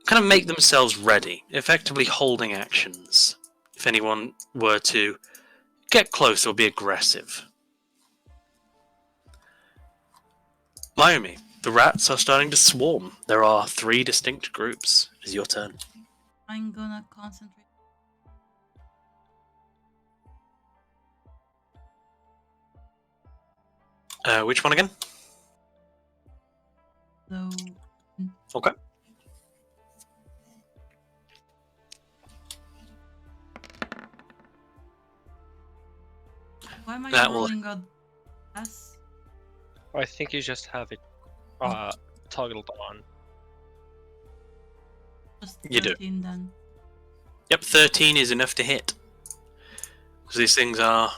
kind of make themselves ready, effectively holding actions if anyone were to get close or be aggressive. Mayumi, the rats are starting to swarm. There are 3 distinct groups. It is your turn. I'm gonna concentrate. Which one again? So Okay. why am I That will- rolling a S? I think you just have it toggled on. Just You do. 13 then. Yep, 13 is enough to hit. Because these things are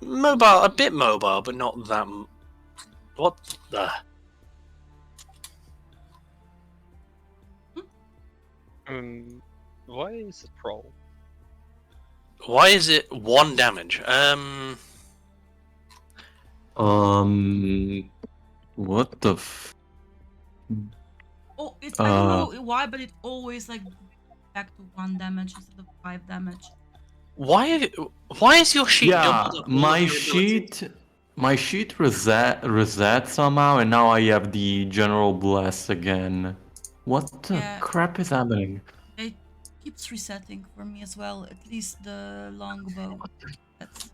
mobile, a bit mobile, but not that. What the? Why is it roll? Why is it 1 damage? What the Oh, I don't know why, but it always like back to 1 damage instead of 5 damage. Why is your sheet Yeah, doubled up all my of your abilities? sheet reset somehow, and now I have the general bless again. What the Yeah. crap is happening? It keeps resetting for me as well. At least the longbow. That's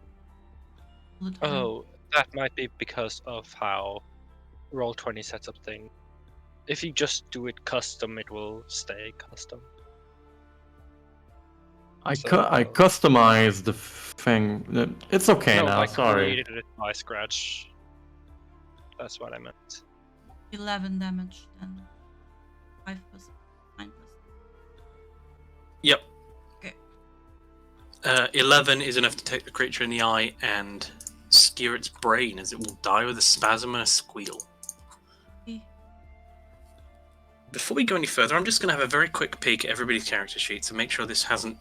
all the time. Oh, that might be because of how Roll20 sets up thing. If you just do it custom, it will stay custom. I So- I customized the thing. It's okay no, now. I Sorry. created it by scratch. That's what I meant. 11 damage then. 5 plus 9 plus. Yep. Okay. 11 is enough to take the creature in the eye and skewer its brain as it will die with a spasm and a squeal. Okay. Before we go any further, I'm just going to have a very quick peek at everybody's character sheets and make sure this hasn't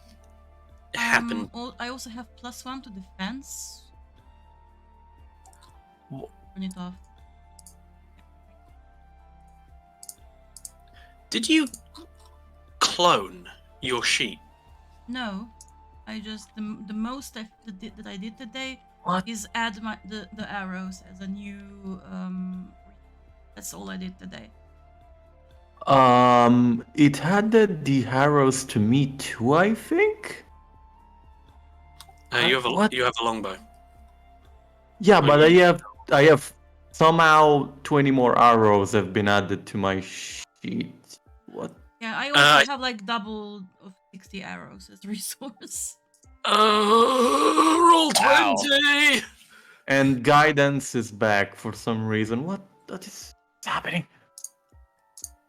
happened. I also have +1 to defense. Wh- Turn it off. Did you clone your sheet? No, I just the most that I did today What? is add the arrows as a new That's all I did today. It had the arrows to me too, I think. You have a What? longbow. Yeah, Wait, but I have somehow 20 more arrows have been added to my sheet. What? Yeah, I also have like double of 60 arrows as resource. Roll Wow. 20. And guidance is back for some reason. What is happening?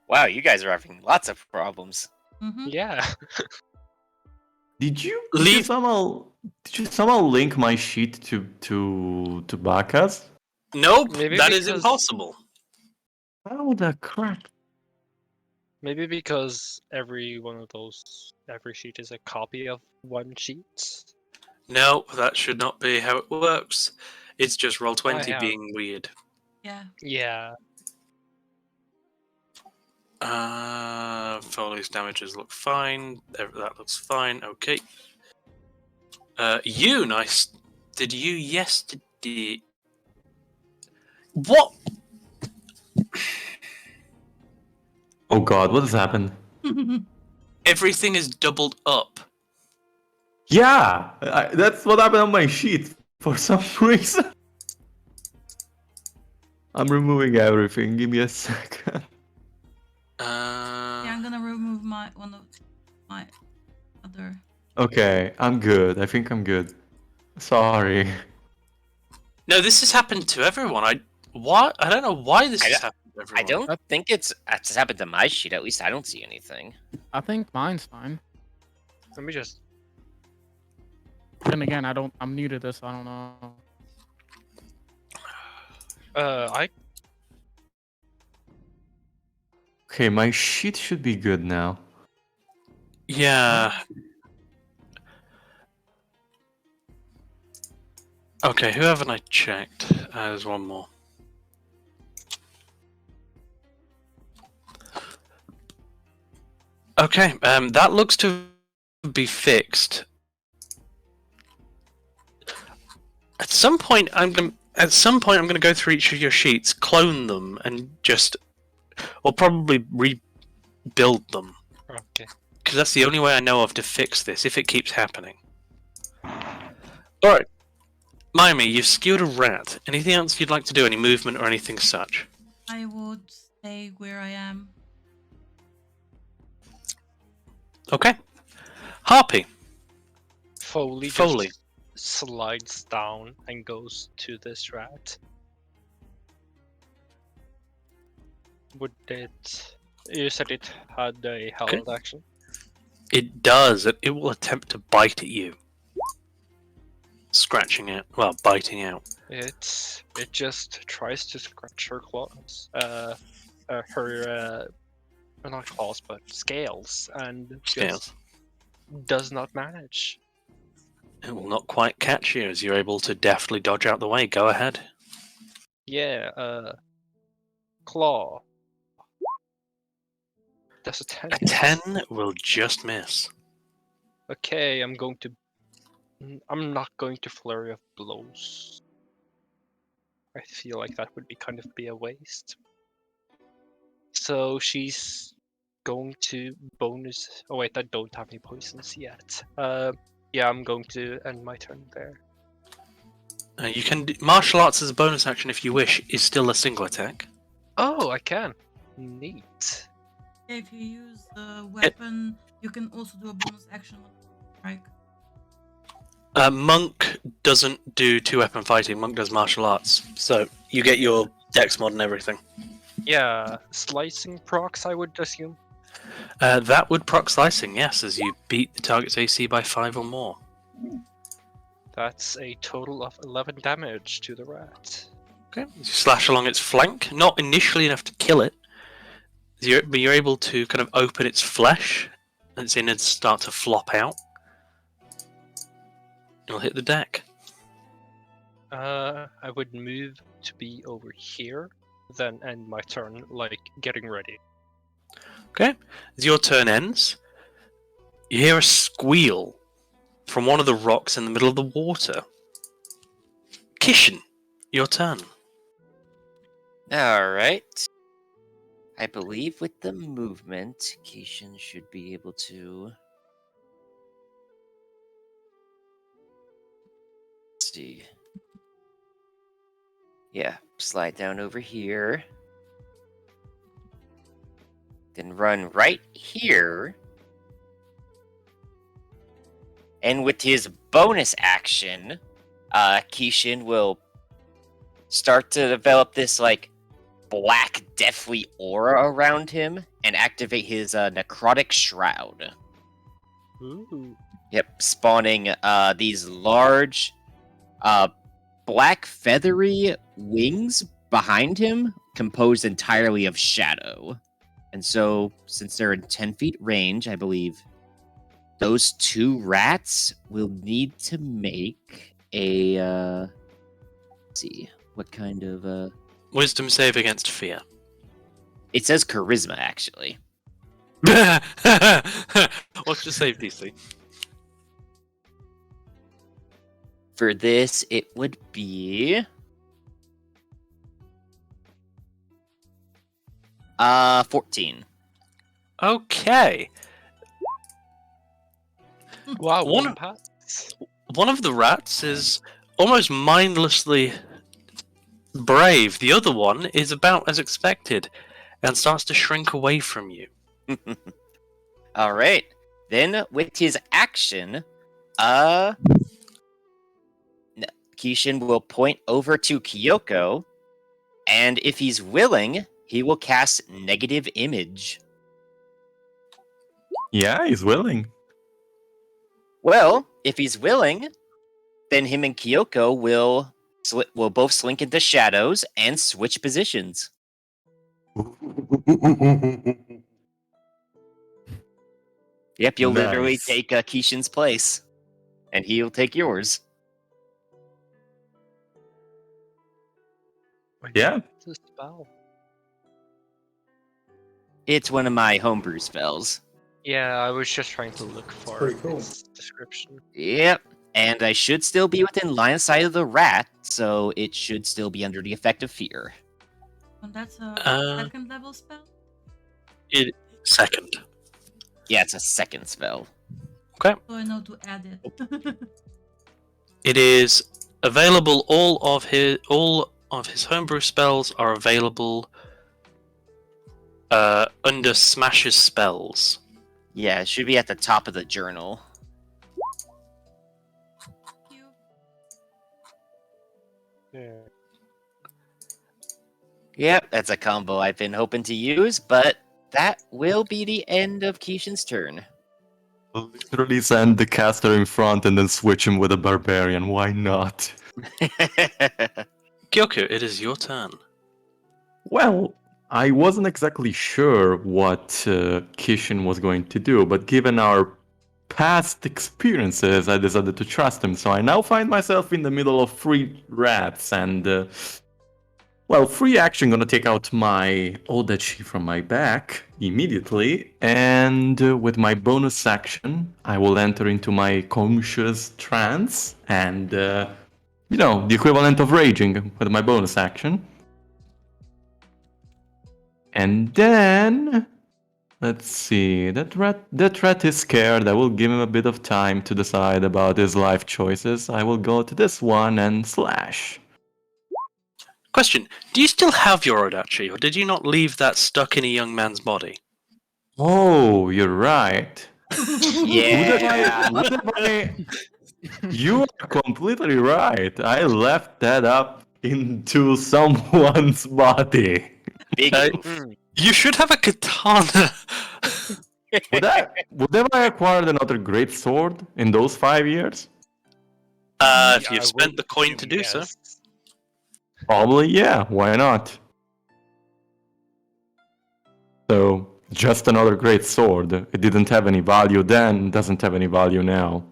Wow, you guys are having lots of problems. Mm-hmm. Yeah. Did you Leave- somehow link my sheet to Baka's? Nope, Maybe that is because- impossible. How the crap? Maybe because every sheet is a copy of one sheet. No, that should not be how it works. It's just roll 20 have- being weird. Yeah. Yeah. Foley's damages look fine. That looks fine. Okay. You, nice. Did you yesterday? What? Oh god, what has happened? Everything is doubled up. Yeah, that's what happened on my sheet for some reason. I'm removing everything. Give me a second. Yeah, I'm gonna remove one of my other. Okay, I'm good. I think I'm good. Sorry. No, this has happened to everyone. I don't know why this I has don't- happened to I everyone. don't think it's happened to my sheet. At least I don't see anything. I think mine's fine. Let me just. Then again, I'm new to this, so I don't know. I Okay, my sheet should be good now. Yeah. Okay, who haven't I checked? There's one more. Okay, that looks to be fixed. At some point, I'm gonna go through each of your sheets, clone them, and or probably rebuild them, Okay. because that's the only way I know of to fix this. If it keeps happening. All right, Miami, you've skewered a rat. Anything else you'd like to do? Any movement or anything such? I would stay where I am. Okay. Harpy. Foley Foley. just slides down and goes to this rat. Would it? You said it had a held action. It does. It will attempt to bite at you. Scratching it. Well, biting out. It just tries to scratch her claws, not claws, but scales, and Scales. just does not manage. It will not quite catch you as you're able to deftly dodge out the way. Go ahead. Yeah, claw. That's a 10. A 10 will just miss. Okay, I'm not going to flurry of blows. I feel like that would be a waste. So she's going to bonus. Oh wait, I don't have any poisons yet. Yeah, I'm going to end my turn there. You can martial arts as a bonus action if you wish. Is still a single attack. Oh, I can. Neat. If you use a weapon, you can also do a bonus action with strike. Monk doesn't do two-weapon fighting. Monk does martial arts, so you get your dex mod and everything. Yeah, slicing procs, I would assume. That would proc slicing, yes, as you beat the target's AC by 5 or more. That's a total of 11 damage to the rat. Okay. You slash along its flank, not initially enough to kill it, but you're able to kind of open its flesh, and its innards start to flop out. You'll hit the deck. I would move to be over here, then end my turn, like getting ready. Okay. As your turn ends, you hear a squeal from one of the rocks in the middle of the water. Kishin, your turn. All right. I believe with the movement, Keishan should be able to. Let's see. Yeah, slide down over here. Then run right here. And with his bonus action, Keishan will start to develop this like black deathly aura around him and activate his necrotic shroud. Ooh. Yep, spawning these large black feathery wings behind him composed entirely of shadow. And so, since they're in 10 feet range, I believe those two rats will need to make a let's see, what kind of Wisdom save against fear. it says charisma actually. What's your save DC? For this, it would be 14. Okay. Wow, One- one pass. One of the rats is almost mindlessly brave. The other one is about as expected and starts to shrink away from you. All right. Then with his action, Keishan will point over to Kyoko, and if he's willing, he will cast Negative Image. Yeah, he's willing. Well, if he's willing, then him and Kyoko will both slink into shadows and switch positions. Yep, you'll literally Nice. take Keishan's place, and he'll take yours. Yeah. What's the spell? It's one of my homebrew spells. Yeah, I was just trying to look for Pretty cool. its description. Yep. And I should still be within line of sight of the rat, so it should still be under the effect of fear. And that's a Uh, second level spell? Second. Yeah, it's a second spell. So I know to add it. It is available. All of his homebrew spells are available under Smash's spells. Yeah, it should be at the top of the journal. You. Yeah. Yep, that's a combo I've been hoping to use, but that will be the end of Kishin's turn. Literally send the caster in front and then switch him with a barbarian. Why not? Kyoku, it is your turn. Well, I wasn't exactly sure what Kishin was going to do, but given our past experiences, I decided to trust him. So I now find myself in the middle of 3 rats, and free action gonna take out my Odachi from my back immediately, and with my bonus action, I will enter into my conscious trance, and the equivalent of raging with my bonus action. And then, let's see, that rat is scared. I will give him a bit of time to decide about his life choices. I will go to this one and slash. Question: do you still have your Odachi, or did you not leave that stuck in a young man's body? Oh, you're right. Yeah. You are completely right. I left that up into someone's body. Big Uh, move. You should have a katana. Would have I acquired another great sword in those 5 years? If Yeah, you've I spent would the coin to do so. yes. Probably, yeah. Why not? So, just another great sword. It didn't have any value then, doesn't have any value now.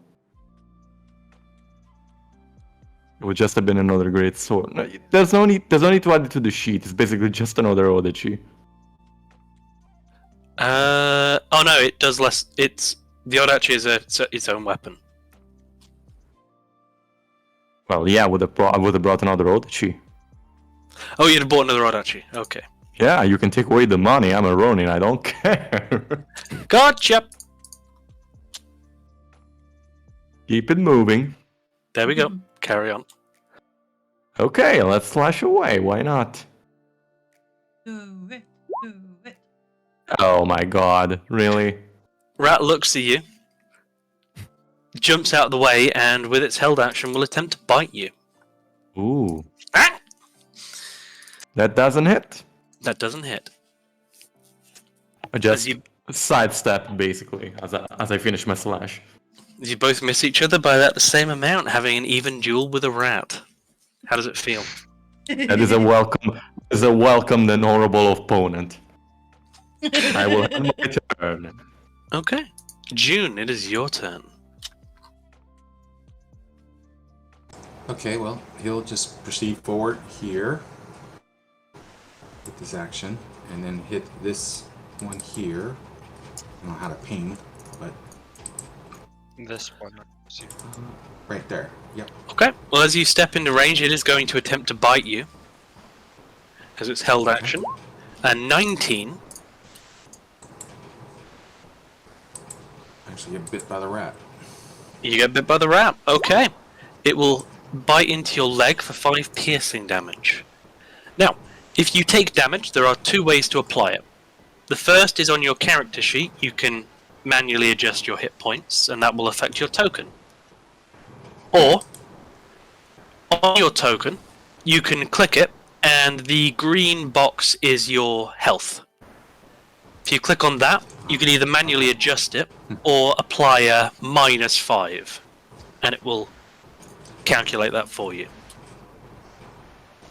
It would just have been another great sword. No, there's no need to add it to the sheet. It's basically just another Odachi. Oh no, it does less. The Odachi is its own weapon. Well, yeah, I would have brought another Odachi. Oh, you'd have bought another Odachi. Okay. Yeah, you can take away the money. I'm a Ronin. I don't care. Gotcha. Keep it moving. There we go. Carry on. Okay, let's slash away. Why not? Do it. Do it. Oh my god, really? Rat looks at you, jumps out of the way, and with its held action will attempt to bite you. Ooh. Ah! That doesn't hit. That doesn't hit. I just As you sidestep, basically, as I finish my slash. You both miss each other by about the same amount, having an even duel with a rat. How does it feel? That is a welcome and honorable opponent. I will end my turn. Okay. June, it is your turn. Okay, well, he'll just proceed forward here with this action, and then hit this one here. I don't know how to ping, but This one. right there. Yep. Okay. Well, as you step into range, it is going to attempt to bite you. As it's held action. And 19. Actually get bit by the rat. You get bit by the rat. Okay. It will bite into your leg for 5 piercing damage. Now, if you take damage, there are 2 ways to apply it. The first is on your character sheet. You can manually adjust your hit points, and that will affect your token. Or, on your token, you can click it, and the green box is your health. If you click on that, you can either manually adjust it, or apply a -5, and it will calculate that for you.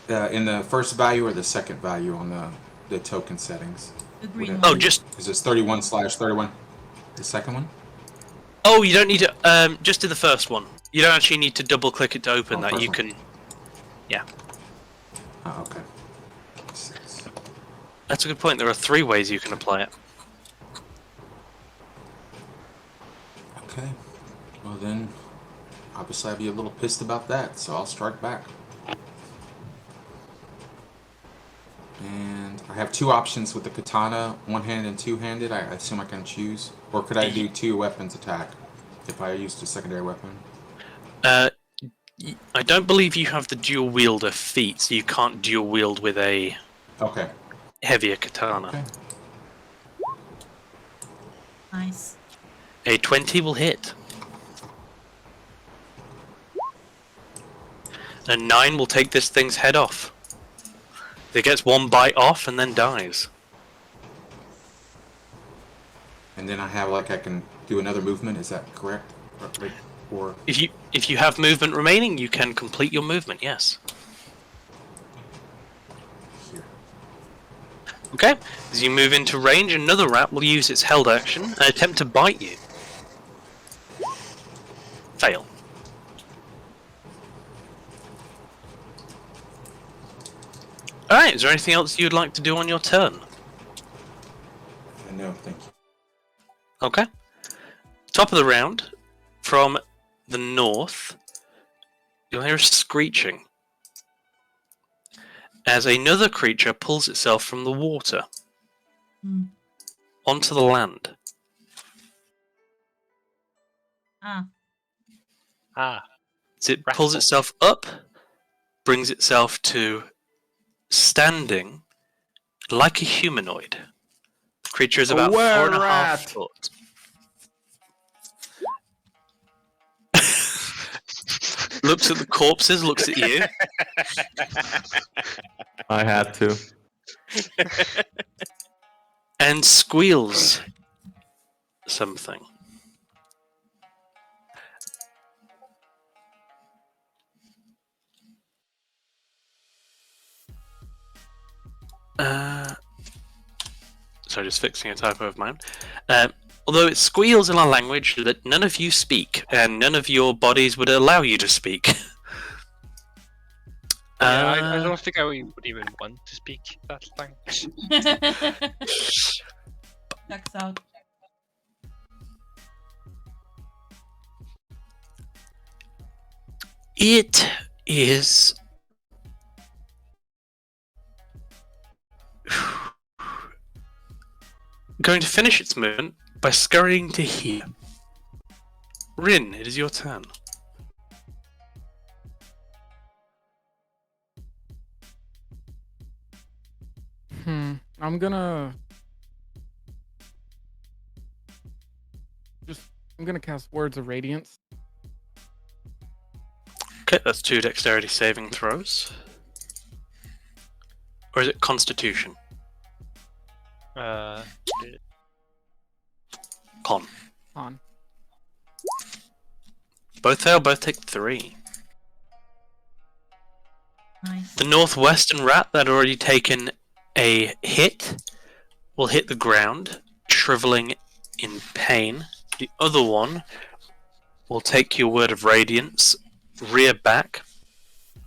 In the first value or the second value on the token settings? The green Would it- one. Oh, just Is this 31/31? The second one? oh, you don't need to just do the first one. You don't actually need to double click it to open Oh, that. You perfect. can. Yeah, Oh, okay. 6. that's a good point. There are 3 ways you can apply it. Okay. Well then, obviously I'd be a little pissed about that, so I'll strike back. And I have two options with the katana, one-handed and two-handed. I assume I can choose. Or could I do two weapons attack if I used a secondary weapon? I don't believe you have the dual wielder feat, so you can't dual wield with a Okay. heavier katana. Okay. Nice. A 20 will hit. A 9 will take this thing's head off. It gets one bite off and then dies. And then I have I can do another movement. Is that correct? Or If you have movement remaining, you can complete your movement. Yes. here? Okay. As you move into range, another rat will use its held action and attempt to bite you. Fail. Alright, is there anything else you'd like to do on your turn? No, thank you. Okay. Top of the round, from the north, you'll hear a screeching as another creature pulls itself from the water onto the land. Ah, As it pulls itself up, brings itself to standing like a humanoid. The creature is about 4.5 rat. foot. Looks at the corpses, looks at you. I had to. And squeals something. Sorry, just fixing a typo of mine. Although it squeals in a language that none of you speak, and none of your bodies would allow you to speak. I don't think I would even want to speak that language. Checks out. It is going to finish its movement by scurrying to here. Rin, it is your turn. I'm gonna cast Words of Radiance. Okay, that's 2 dexterity saving throws. Or is it Constitution? Con. On. Both fail, both take 3. Nice. The northwestern rat that had already taken a hit will hit the ground, shriveling in pain. The other one will take your Word of Radiance, rear back,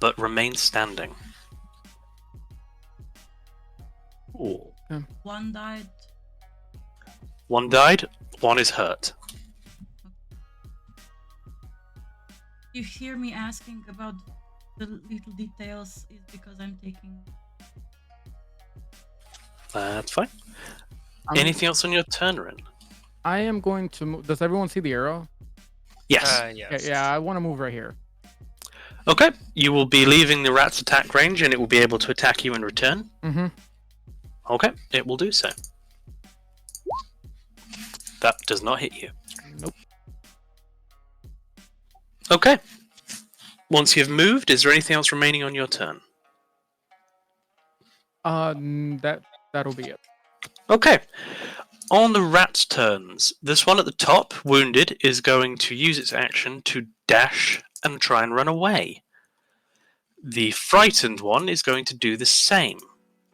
but remain standing. Ooh. One died. One died, one is hurt. You hear me asking about the little details is because I'm taking. That's fine. I'm- Anything else on your turn, Rin? I am going to move. Does everyone see the arrow? Yes. Yes. Yeah, I want to move right here. Okay, you will be leaving the rat's attack range and it will be able to attack you in return. Mm-hmm. Okay, it will do so. That does not hit you. Nope. Okay. Once you've moved, is there anything else remaining on your turn? That'll be it. Okay. On the rat's turns, this one at the top, wounded, is going to use its action to dash and try and run away. The frightened one is going to do the same,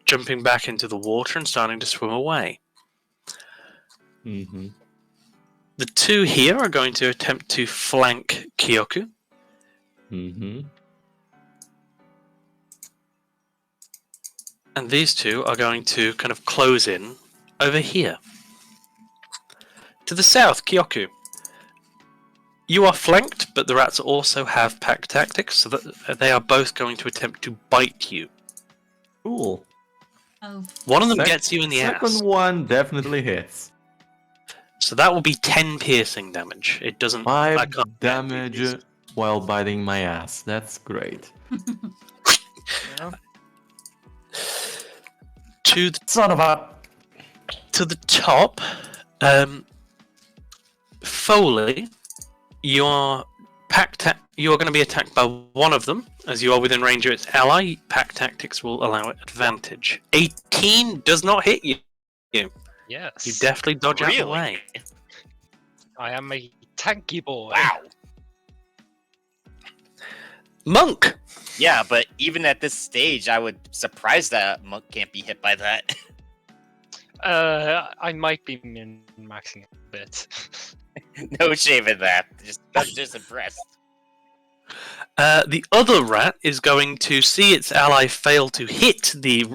jumping back into the water and starting to swim away. Mm-hmm. The two here are going to attempt to flank Kyoku. Mm-hmm. And these two are going to kind of close in over here. To the south, Kyoku. You are flanked, but the rats also have pack tactics, so that they are both going to attempt to bite you. Cool. Oh, One of them Sec- gets you in the Second ass, one definitely hits. so that will be 10 piercing damage. It doesn't. I 5 can't damage guarantee these. while biting my ass. That's great. Yeah. To Son of a... the top, Foley, you're going to be attacked by one of them, as you are within range of its ally. Pack tactics will allow it advantage. 18 does not hit you. Yes. You definitely dodge out of the Really? way. I am a tanky boy. Wow. Monk! Yeah, but even at this stage, I would surprised that Monk can't be hit by that. I might be min-maxing it a bit. No shame in that. I'm just impressed. The other rat is going to see its ally fail to hit the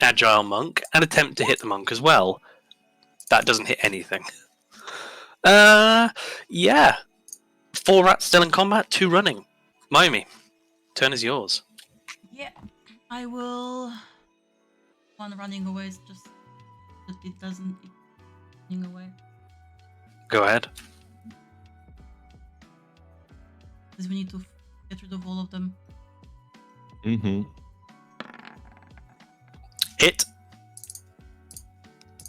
agile monk and attempt to hit the monk as well. That doesn't hit anything. Yeah. 4 rats still in combat, 2 running. Mayumi, turn is yours. yeah. I will. One running away is just that it doesn't keep running away. Go ahead. Because we need to get rid of all of them. Mm-hmm. Hit.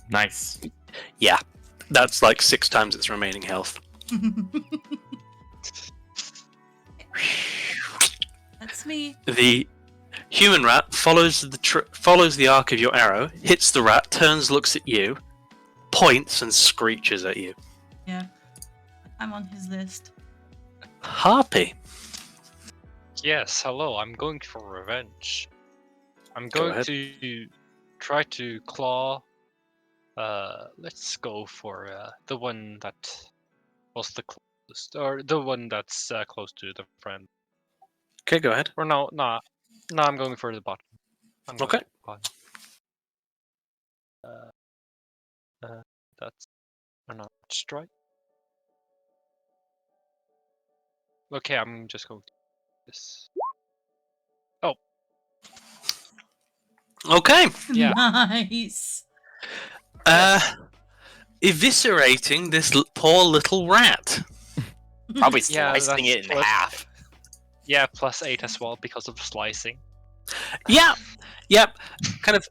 Nice. Yeah. That's like 6 times its remaining health. That's me. The human rat follows the arc of your arrow, hits the rat, turns, looks at you, points, and screeches at you. Yeah. I'm on his list. Harpy. Yes, hello, I'm going for revenge. I'm Go going ahead. to try to claw. Let's go for the one that was the closest, or the one that's close to the friend. Okay, go ahead. Or no, I'm going for the bottom. I'm going Okay. for the bottom. That's another strike. Okay, I'm just going to do this. Okay. Yeah. Nice. Eviscerating this poor little rat. Probably Yeah, slicing that's it in what- half. Yeah, +8 as well because of slicing. Yep. Kind of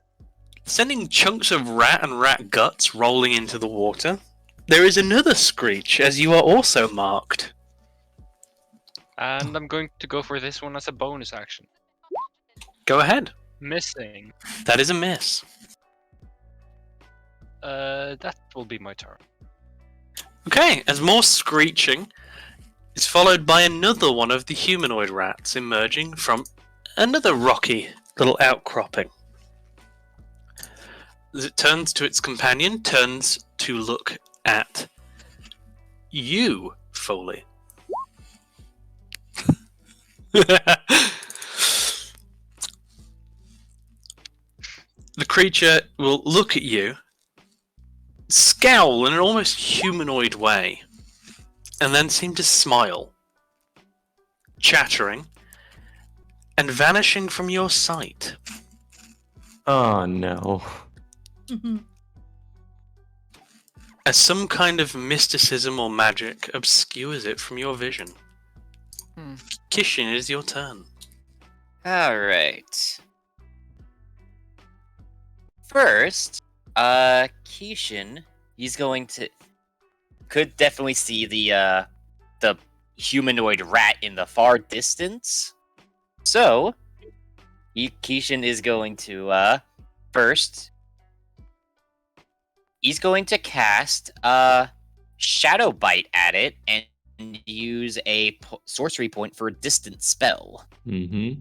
sending chunks of rat and rat guts rolling into the water. There is another screech as you are also marked. And I'm going to go for this one as a bonus action. Go ahead. Missing. That is a miss. That will be my turn. Okay, as more screeching is followed by another one of the humanoid rats emerging from another rocky little outcropping. As it turns to its companion, turns to look at you, Foley. The creature will look at you, scowl in an almost humanoid way, and then seem to smile, chattering, and vanishing from your sight. Oh no. As some kind of mysticism or magic obscures it from your vision. Kishin, it is your turn. Alright. First, Kishin, he's going to could definitely see the humanoid rat in the far distance. So Kishin is going to first he's going to cast Shadow Bite at it and use a sorcery point for a distant spell. Mm-hmm.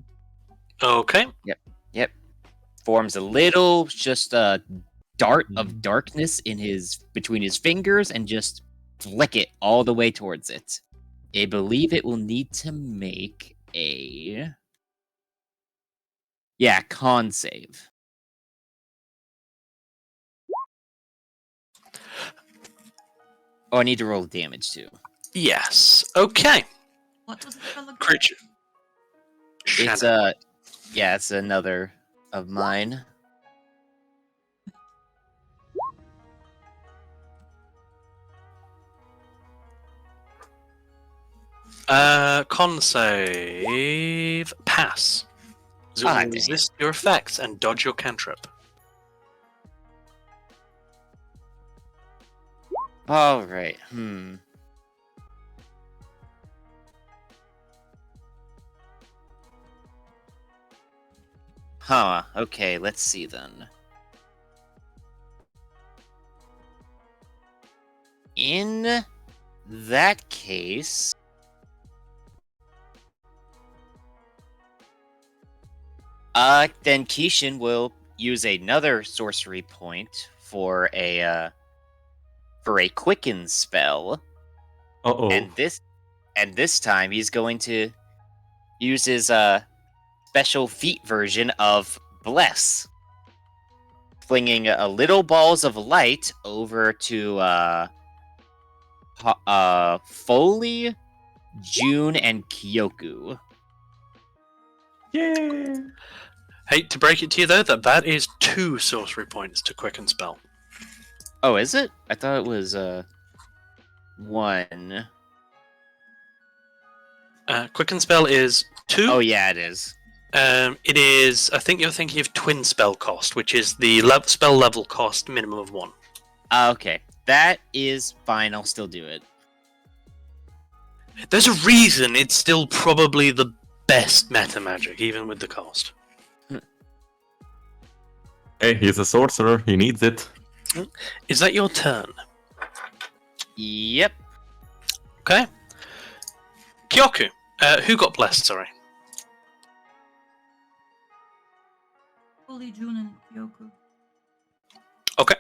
Okay. Yep. Forms a little just a dart of darkness in between his fingers and just flick it all the way towards it. I believe it will need to make a con save. Oh, I need to roll damage too. Yes. Okay. What was it called again? Creature. It's Shadow. yeah, it's another of mine. Con save. Pass. So Ah, it dang will it. resist your effects and dodge your cantrip. All right. Huh. Okay, let's see then. In that case, then Kishin will use another sorcery point for a quicken spell, Uh-oh. and this time he's going to use his special feat version of Bless, flinging a little balls of light over to Foley, June, and Kyoku. Yeah. Hate to break it to you though, that is 2 sorcery points to quicken spell. Oh, is it? I thought it was 1. Quicken spell is 2. Oh yeah, it is. It is. I think you're thinking of twin spell cost, which is the spell level cost minimum of 1. Okay, that is fine. I'll still do it. There's a reason it's still probably the best meta magic, even with the cost. Hey, he's a sorcerer. He needs it. Is that your turn? Yep. Okay. Kyoku, who got blessed? Sorry. Holy June and Kyoku. Okay.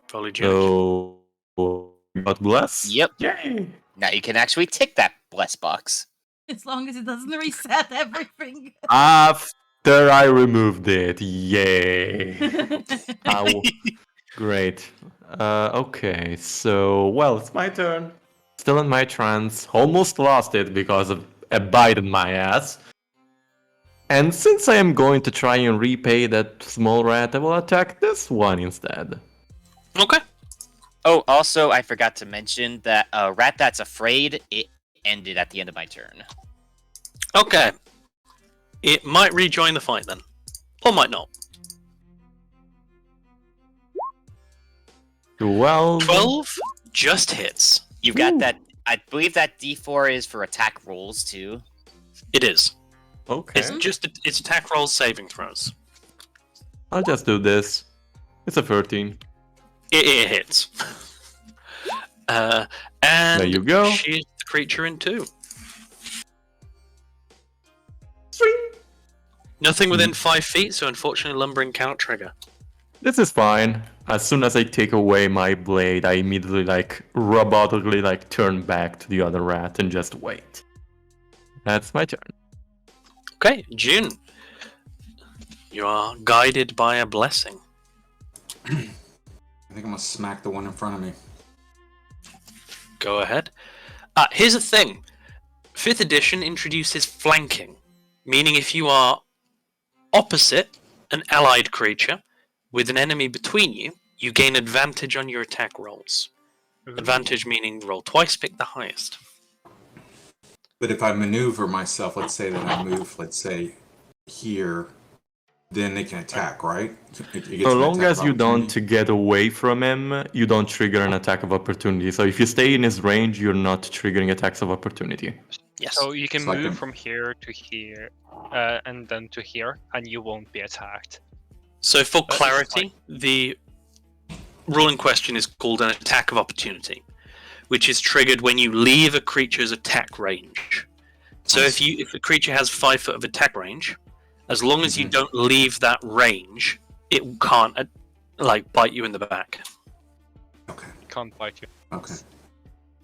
Probably June. So, God bless. Yep. Yay. Now you can actually tick that bless box. As long as it doesn't reset everything. After I removed it. Yay. Ow. Great. Okay, so, well, it's my turn. Still in my trance. Almost lost it because of a bite in my ass. And since I am going to try and repay that small rat, I will attack this one instead. Okay. Oh, also, I forgot to mention that rat that's afraid, it ended at the end of my turn. Okay. It might rejoin the fight then. Or might not. 12 just hits. You've got that. I believe that D4 is for attack rolls too. It is. Okay. It's attack rolls, saving throws. I'll just do this. It's a 13. It hits. And There you go. she's the creature in 2. Nothing within 5 feet, so unfortunately lumbering cannot trigger. This is fine. As soon as I take away my blade, I immediately, robotically, turn back to the other rat and just wait. That's my turn. Okay, June. You are guided by a blessing. I think I'm gonna smack the one in front of me. Go ahead. Here's the thing. 5th edition introduces flanking, meaning if you are opposite an allied creature with an enemy between you, you gain advantage on your attack rolls. Advantage meaning roll twice, pick the highest. But if I maneuver myself, let's say that I move, let's say, here, then they can attack, right? It gets So an long attack as of you don't opportunity. get away from him, you don't trigger an attack of opportunity. So if you stay in his range, you're not triggering attacks of opportunity. Yes. So you can So I move can- from here to here, and then to here, and you won't be attacked. So for is clarity, the rule in question is called an attack of opportunity, which is triggered when you leave a creature's attack range. So if a creature has 5 foot of attack range, as long as you don't leave that range, it can't bite you in the back. Okay. Can't bite you. Okay.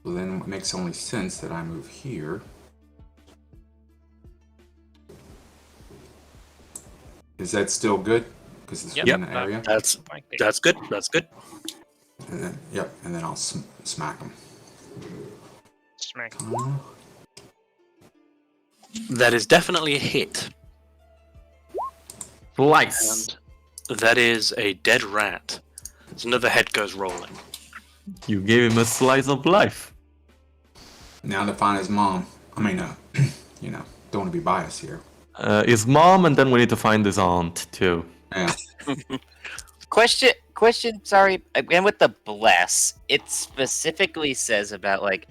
Well, then it makes only sense that I move here. Is that still good? Because it's Yep. within the area. That's Flanking. good. That's good. And then, yep. And then I'll smack him. against me. That is definitely a hit. Slice. And that is a dead rat. So another head goes rolling. You gave him a slice of life. Now to find his mom. I mean, don't want to be biased here. His mom, and then we need to find his aunt too. Yeah. Question. Sorry, again with the bless. It specifically says about like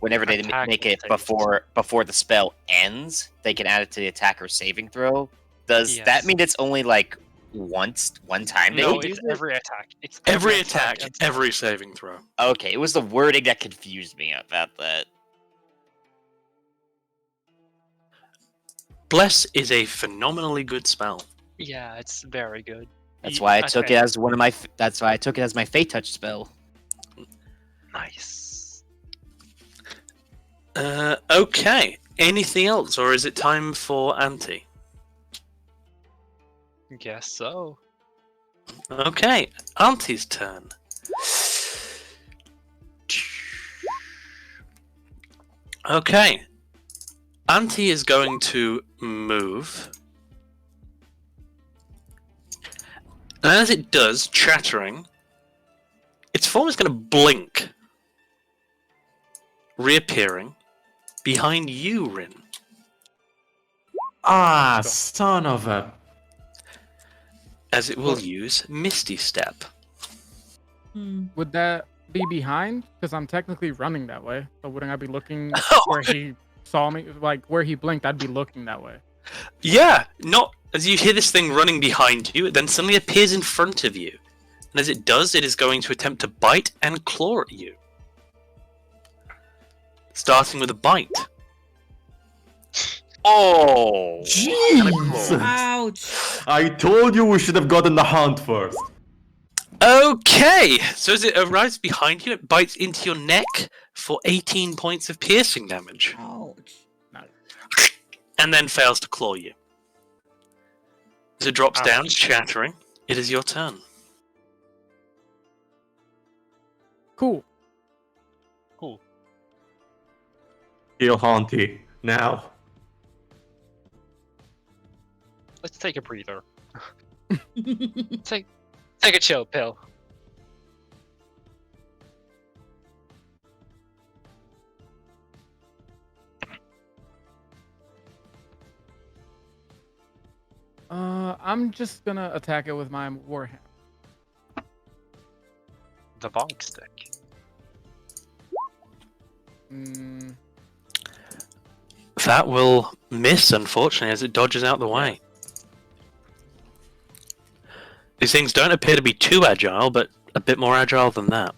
whenever they Attack make it saves. before the spell ends, they can add it to the attacker's saving throw. Does that Yes. mean it's only like one time they No, can it's use it? every attack. It's Every attack, and- every saving throw. Okay, it was the wording that confused me about that. Bless is a phenomenally good spell. Yeah, it's very good. That's why I took it as one of my. That's why I took it as my Fate Touch spell. Nice. Okay. Anything else, or is it time for Auntie? Guess so. Okay, Auntie's turn. Okay. Auntie is going to move. And as it does, chattering, its form is going to blink, reappearing behind you, Rin. Ah, son of a. As it will use Misty Step. Hmm. Would that be behind? Because I'm technically running that way. So wouldn't I be looking where he saw me? Like where he blinked, I'd be looking that way. Yeah, not as you hear this thing running behind you, it then suddenly appears in front of you. And as it does, it is going to attempt to bite and claw at you. Starting with a bite. Oh, Jeez! Ouch. I told you we should have gotten the hunt first. Okay, so as it arrives behind you, it bites into your neck for 18 points of piercing damage, Ouch. and then fails to claw you. As it drops down, Ouch. chattering, it is your turn. Cool. Heal Haunty now. Let's take a breather. Take a chill pill. I'm just gonna attack it with my warhammer. The bonk stick. Mm, That will miss, unfortunately, as it dodges out the way. These things don't appear to be too agile, but a bit more agile than that.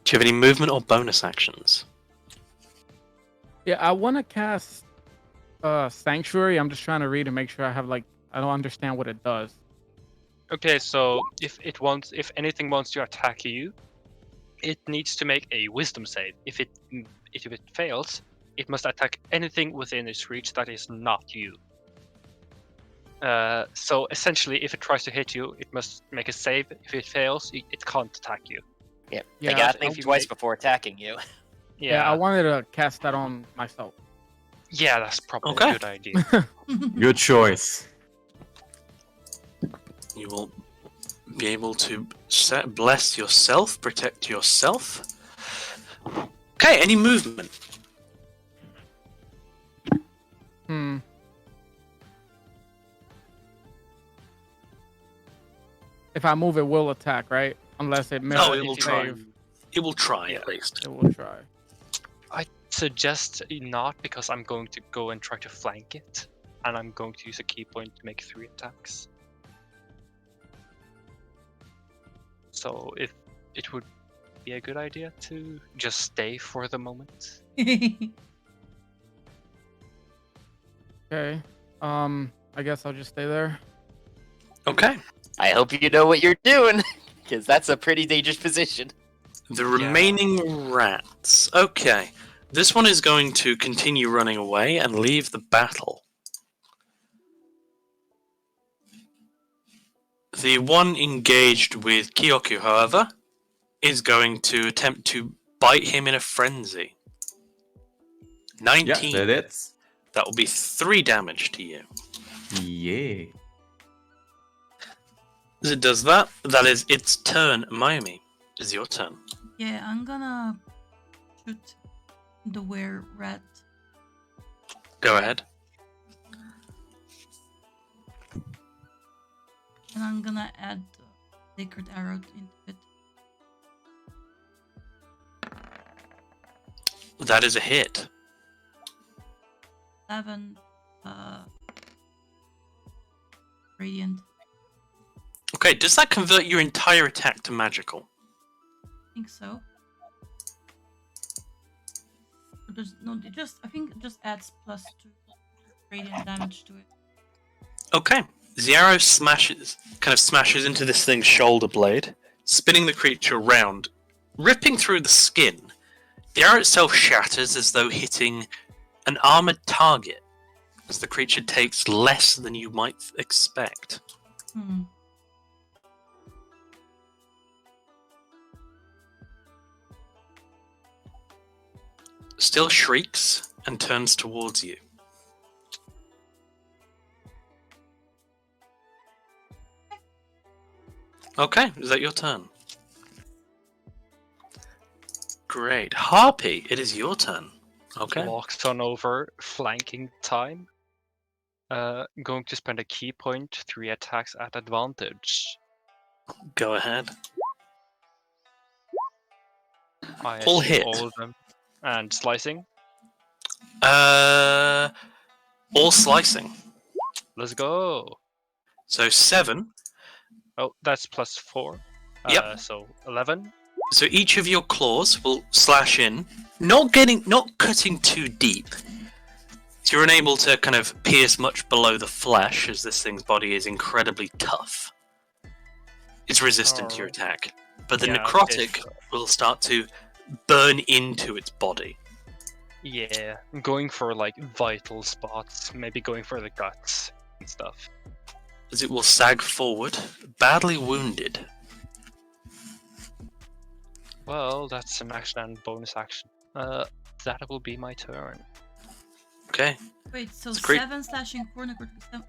Do you have any movement or bonus actions? yeah, I want to cast Sanctuary. I'm just trying to read and make sure I have like I don't understand what it does. Okay, so if anything wants to attack you, it needs to make a Wisdom save. If it fails, it must attack anything within its reach that is not you. So essentially, if it tries to hit you, it must make a save. If it fails, it can't attack you. yeah. Yeah, They gotta I think think twice we- before attacking you. Yeah, I wanted to cast that on myself. Yeah, that's probably Okay. a good idea. Good choice. You will be able to bless yourself, protect yourself. Okay, any movement? Hmm. If I move, it will attack, right? Unless it misses No, it its will try. save, It will try, Yeah. at least. it will try. Suggest not, because I'm going to go and try to flank it, and I'm going to use a key point to make 3 attacks. So if it would be a good idea to just stay for the moment. Okay. I guess I'll just stay there. Okay. I hope you know what you're doing, because that's a pretty dangerous position. The remaining rats. Okay. This one is going to continue running away and leave the battle. The one engaged with Kyoku, however, is going to attempt to bite him in a frenzy. 19. Yeah, that is. That will be 3 damage to you. Yeah. As it does that, that is its turn. Mayumi, it's your turn. Yeah, I'm gonna shoot the were-rat. Go ahead. And I'm gonna add the sacred arrow into it. That is a hit. 7 radiant. Okay, does that convert your entire attack to magical? I think so. But there's no, I think it just adds +2 radiant damage to it. Okay. The arrow kind of smashes into this thing's shoulder blade, spinning the creature around, ripping through the skin. The arrow itself shatters as though hitting an armored target, as the creature takes less than you might expect. Hmm. Still shrieks and turns towards you. Okay, is that your turn? Great. Harpy, it is your turn. Okay. Walks on over, flanking time. Going to spend a key point, 3 attacks at advantage. Go ahead. I All achieve hit. all of them. And slicing. All slicing. Let's go. So 7. Oh, that's +4. Yep. So 11. So each of your claws will slash in, not cutting too deep. So you're unable to kind of pierce much below the flesh, as this thing's body is incredibly tough. It's resistant to your attack. But the Yeah, necrotic will start to burn into its body. Yeah, going for like vital spots, maybe going for the guts and stuff. As it will sag forward, badly wounded. Well, that's an action and bonus action. That will be my turn. Okay. Wait, so It's great. 7 slashing, 4 necrotic.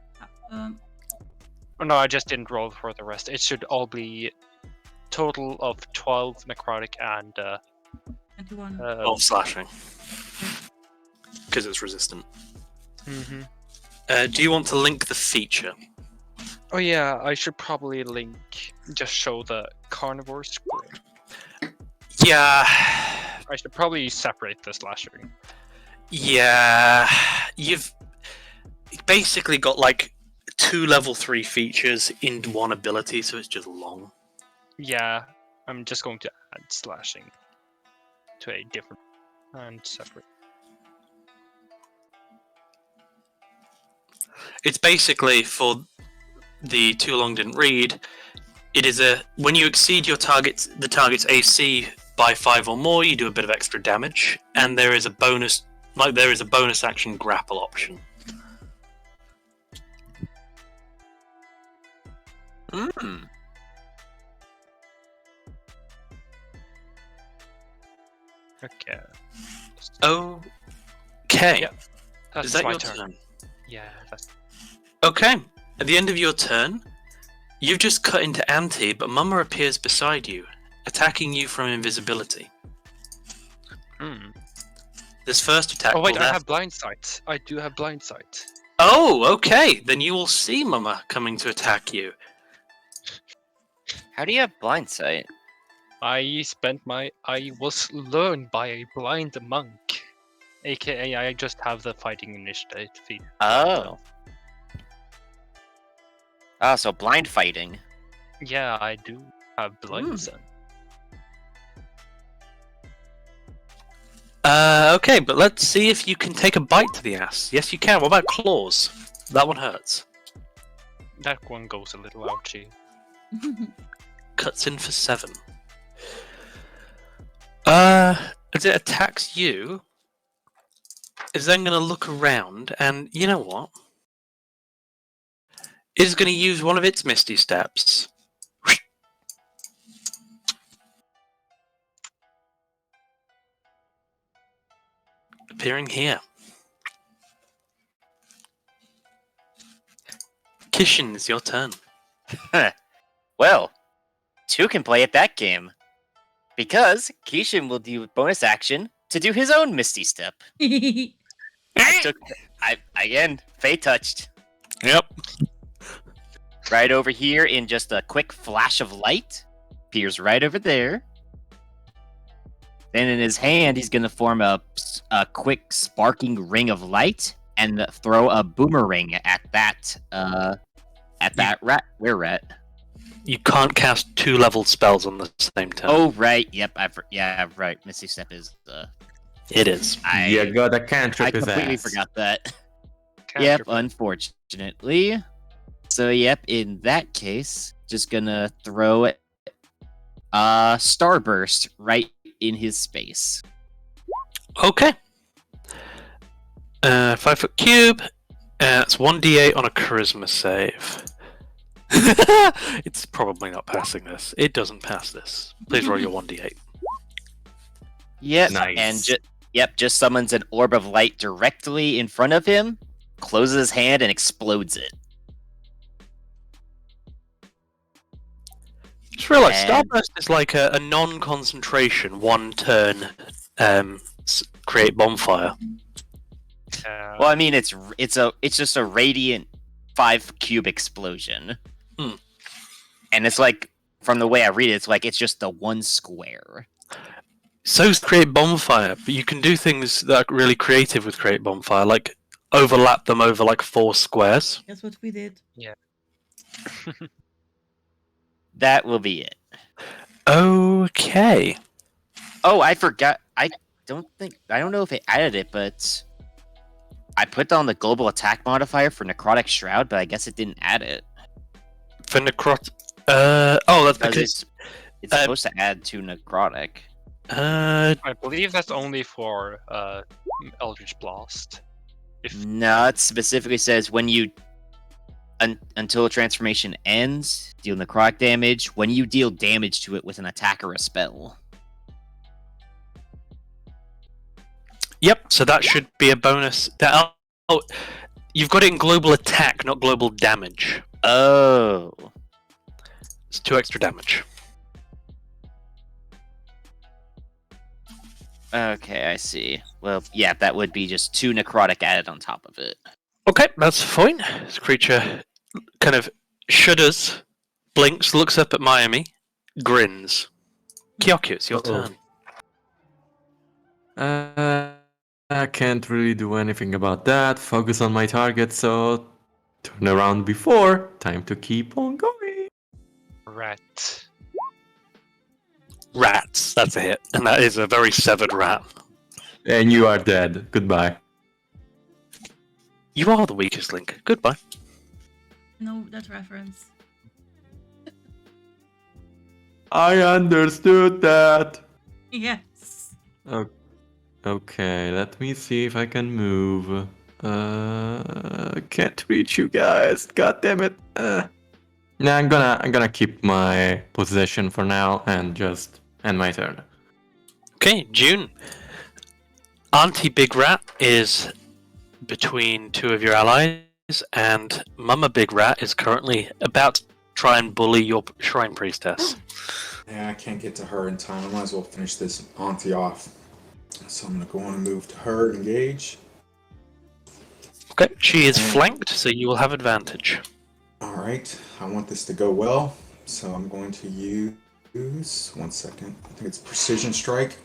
Oh, no, I just didn't roll for the rest. It should all be total of 12 necrotic and 21. 12 slashing. Because it's resistant. mhm. Do you want to link the feature? Oh yeah, I should probably link, just show the carnivore squid. Yeah. I should probably separate the slashing. Yeah. You've basically got like 2 level 3 features in one ability, so it's just long. Yeah, I'm just going to add slashing to a different and separate. It's basically for the too long didn't read. It is when you exceed the target's AC by 5 or more, you do a bit of extra damage, and there is a bonus action grapple option. Okay. Okay. Yeah, that's Is that my your turn. turn? Yeah, that's Okay. At the end of your turn, you've just cut into Auntie, but Mama appears beside you, attacking you from invisibility. This first attack. Oh wait, will I have- have blind sight. I do have blind sight. Oh, okay. Then you will see Mama coming to attack you. How do you have blind sight? I was learned by a blind monk. AKA I just have the fighting initiative feat. Oh. Oh, so blind fighting. Yeah, I do have blind sight. Okay, but let's see if you can take a bite to the ass. Yes, you can. What about claws? That one hurts. That one goes a little ouchy. Cuts in for 7. As it attacks you, is then going to look around, and you know what? It is going to use one of its Misty Steps. Appearing here. Kishin, it's your turn. Well, two can play at that game. Because Kishin will do bonus action to do his own Misty Step. Again, Fey touched. Yep. Right over here in just a quick flash of light. Appears right over there. Then in his hand, he's going to form a quick sparking ring of light and throw a boomerang at that rat. Where rat? You can't cast 2-level spells on the same turn. Oh, right. Yep. Right. Misty Step is It is. You got a I cantrip his completely ass. forgot that. Cantrip. Yep, unfortunately. So, yep, in that case, just gonna throw Starburst right in his space. Okay. 5-foot cube. It's 1d8 on a charisma save. It's probably not passing this. It doesn't pass this. Please roll your 1d8. Yep, Nice. and just summons an orb of light directly in front of him, closes his hand, and explodes it. Just realised And- Starburst is like a non-concentration, one-turn create bonfire. Well, I mean, it's just a radiant 5-cube explosion, Hmm. and it's like, from the way I read it, it's just the one square. So's create bonfire, but you can do things that are really creative with create bonfire, like overlap them over like 4 squares. That's what we did. That will be it. Okay. Oh, I forgot. I don't know if it added it, but I put down the global attack modifier for Necrotic Shroud, but I guess it didn't add it. For Necrot... that's Because because... it's supposed to add to Necrotic. I believe that's only for Eldritch Blast. No, it specifically says when you... until a transformation ends, deal necrotic damage. When you deal damage to it with an attack or a spell. Yep, so that should be a bonus. You've got it in global attack, not global damage. Oh. It's 2 extra damage. Okay, I see. Well, yeah, that would be just 2 necrotic added on top of it. Okay, that's fine. This creature kind of shudders, blinks, looks up at Miami, grins. Kyoku, it's your Uh-oh. turn. I can't really do anything about that. Focus on my target, so turn around before. Time to keep on going. Rat. Rats, that's a hit. And that is a very severed rat. And you are dead. Goodbye. You are the weakest link. Goodbye. No, that reference. I understood that. Yes. Okay, let me see if I can move. Can't reach you guys. God damn it. Nah, I'm gonna keep my position for now and just end my turn. Okay, June. Auntie Big Rat is between 2 of your allies, and Mama Big Rat is currently about to try and bully your Shrine Priestess. Yeah, I can't get to her in time. I might as well finish this auntie off. So I'm gonna go on and move to her, engage. Okay, she is flanked, so you will have advantage. Alright, I want this to go well, so I'm going to use, 1 second, I think it's Precision Strike.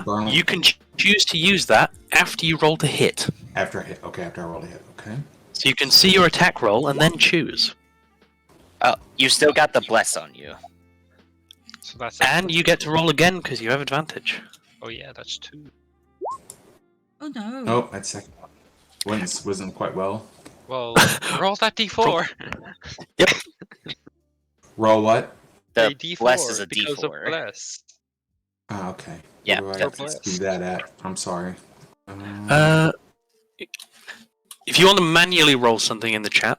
Burn. You can choose to use that after you roll to hit. After I hit, okay, after I roll a hit, okay. So you can see your attack roll and then choose. Oh, you still got the bless on you. So that's And you get to roll again because you have advantage. Oh yeah, that's 2. Oh no. Oh, that second one wasn't quite well. Well, roll that d4. Roll what? The A d4 bless is a because of D4. bless. Oh, okay. Yeah, What do I that's- do that at? I'm sorry. If you want to manually roll something in the chat,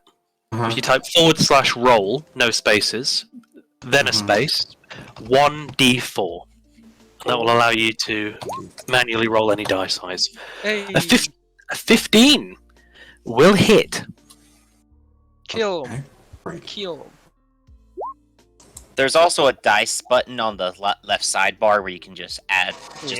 Uh-huh. If you type /roll, no spaces, then a space, 1d4. And that will allow you to manually roll any die size. Hey, A 15 will hit. kill Okay. him. Great. Kill him. There's also a dice button on the left sidebar where you can just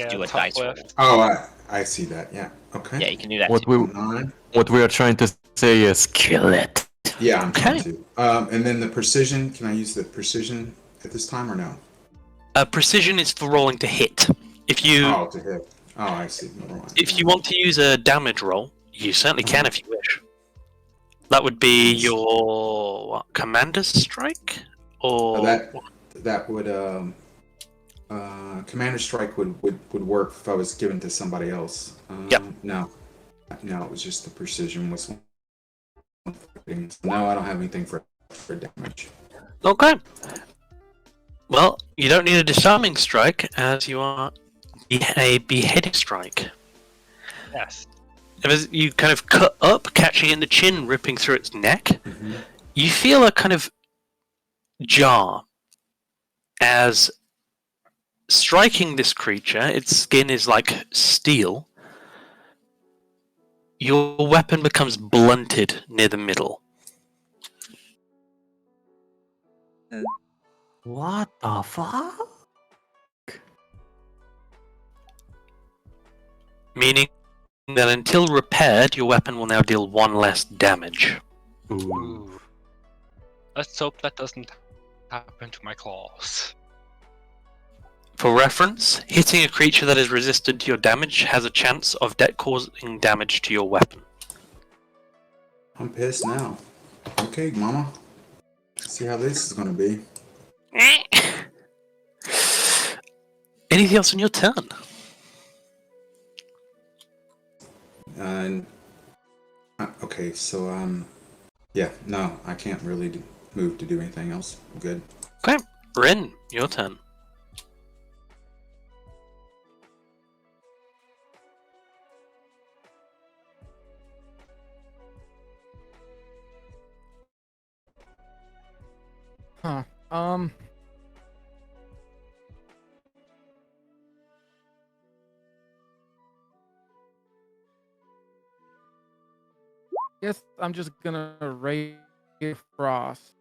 do a top dice roll. left. Oh, I see that. Yeah. Okay. Yeah, you can do that. What too. we 9. what we are trying to say is kill it. Yeah, I'm trying Okay. to. And then the precision. Can I use the precision at this time or no? Precision is for rolling to hit. If you Oh, to hit. Oh, I see. Never mind. if you want to use a damage roll, you certainly can if you wish. That would be your commander's strike, or that would Commander Strike would work if I was given to somebody else. Yep. No, it was just the precision was. No, I don't have anything for damage. Okay. Well, you don't need a disarming strike, as you are a beheading strike. Yes. As you kind of cut up, catching it in the chin, ripping through its neck, Mm-hmm. you feel a kind of jar as striking this creature, its skin is like steel. Your weapon becomes blunted near the middle. What the fuck? Meaning that until repaired, your weapon will now deal 1 less damage. Ooh. Ooh. Let's hope that doesn't happen to my claws. For reference, hitting a creature that is resistant to your damage has a chance of causing damage to your weapon. I'm pissed now. Okay, Mama. Let's see how this is gonna be. Anything else on your turn? Okay, so yeah, no, I can't really move to do anything else. I'm good. Okay, Rin, your turn. Huh. Guess I'm just gonna Ray of Frost.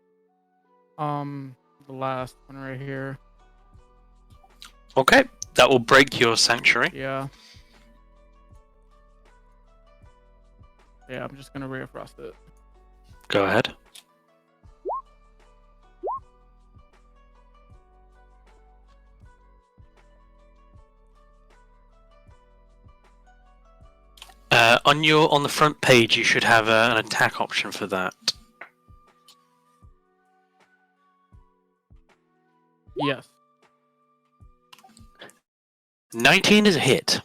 The last one right here. Okay, that will break your sanctuary. Yeah. Yeah, I'm just gonna Ray of Frost it. Go ahead. On the front page, you should have an attack option for that. Yes. 19 is a hit.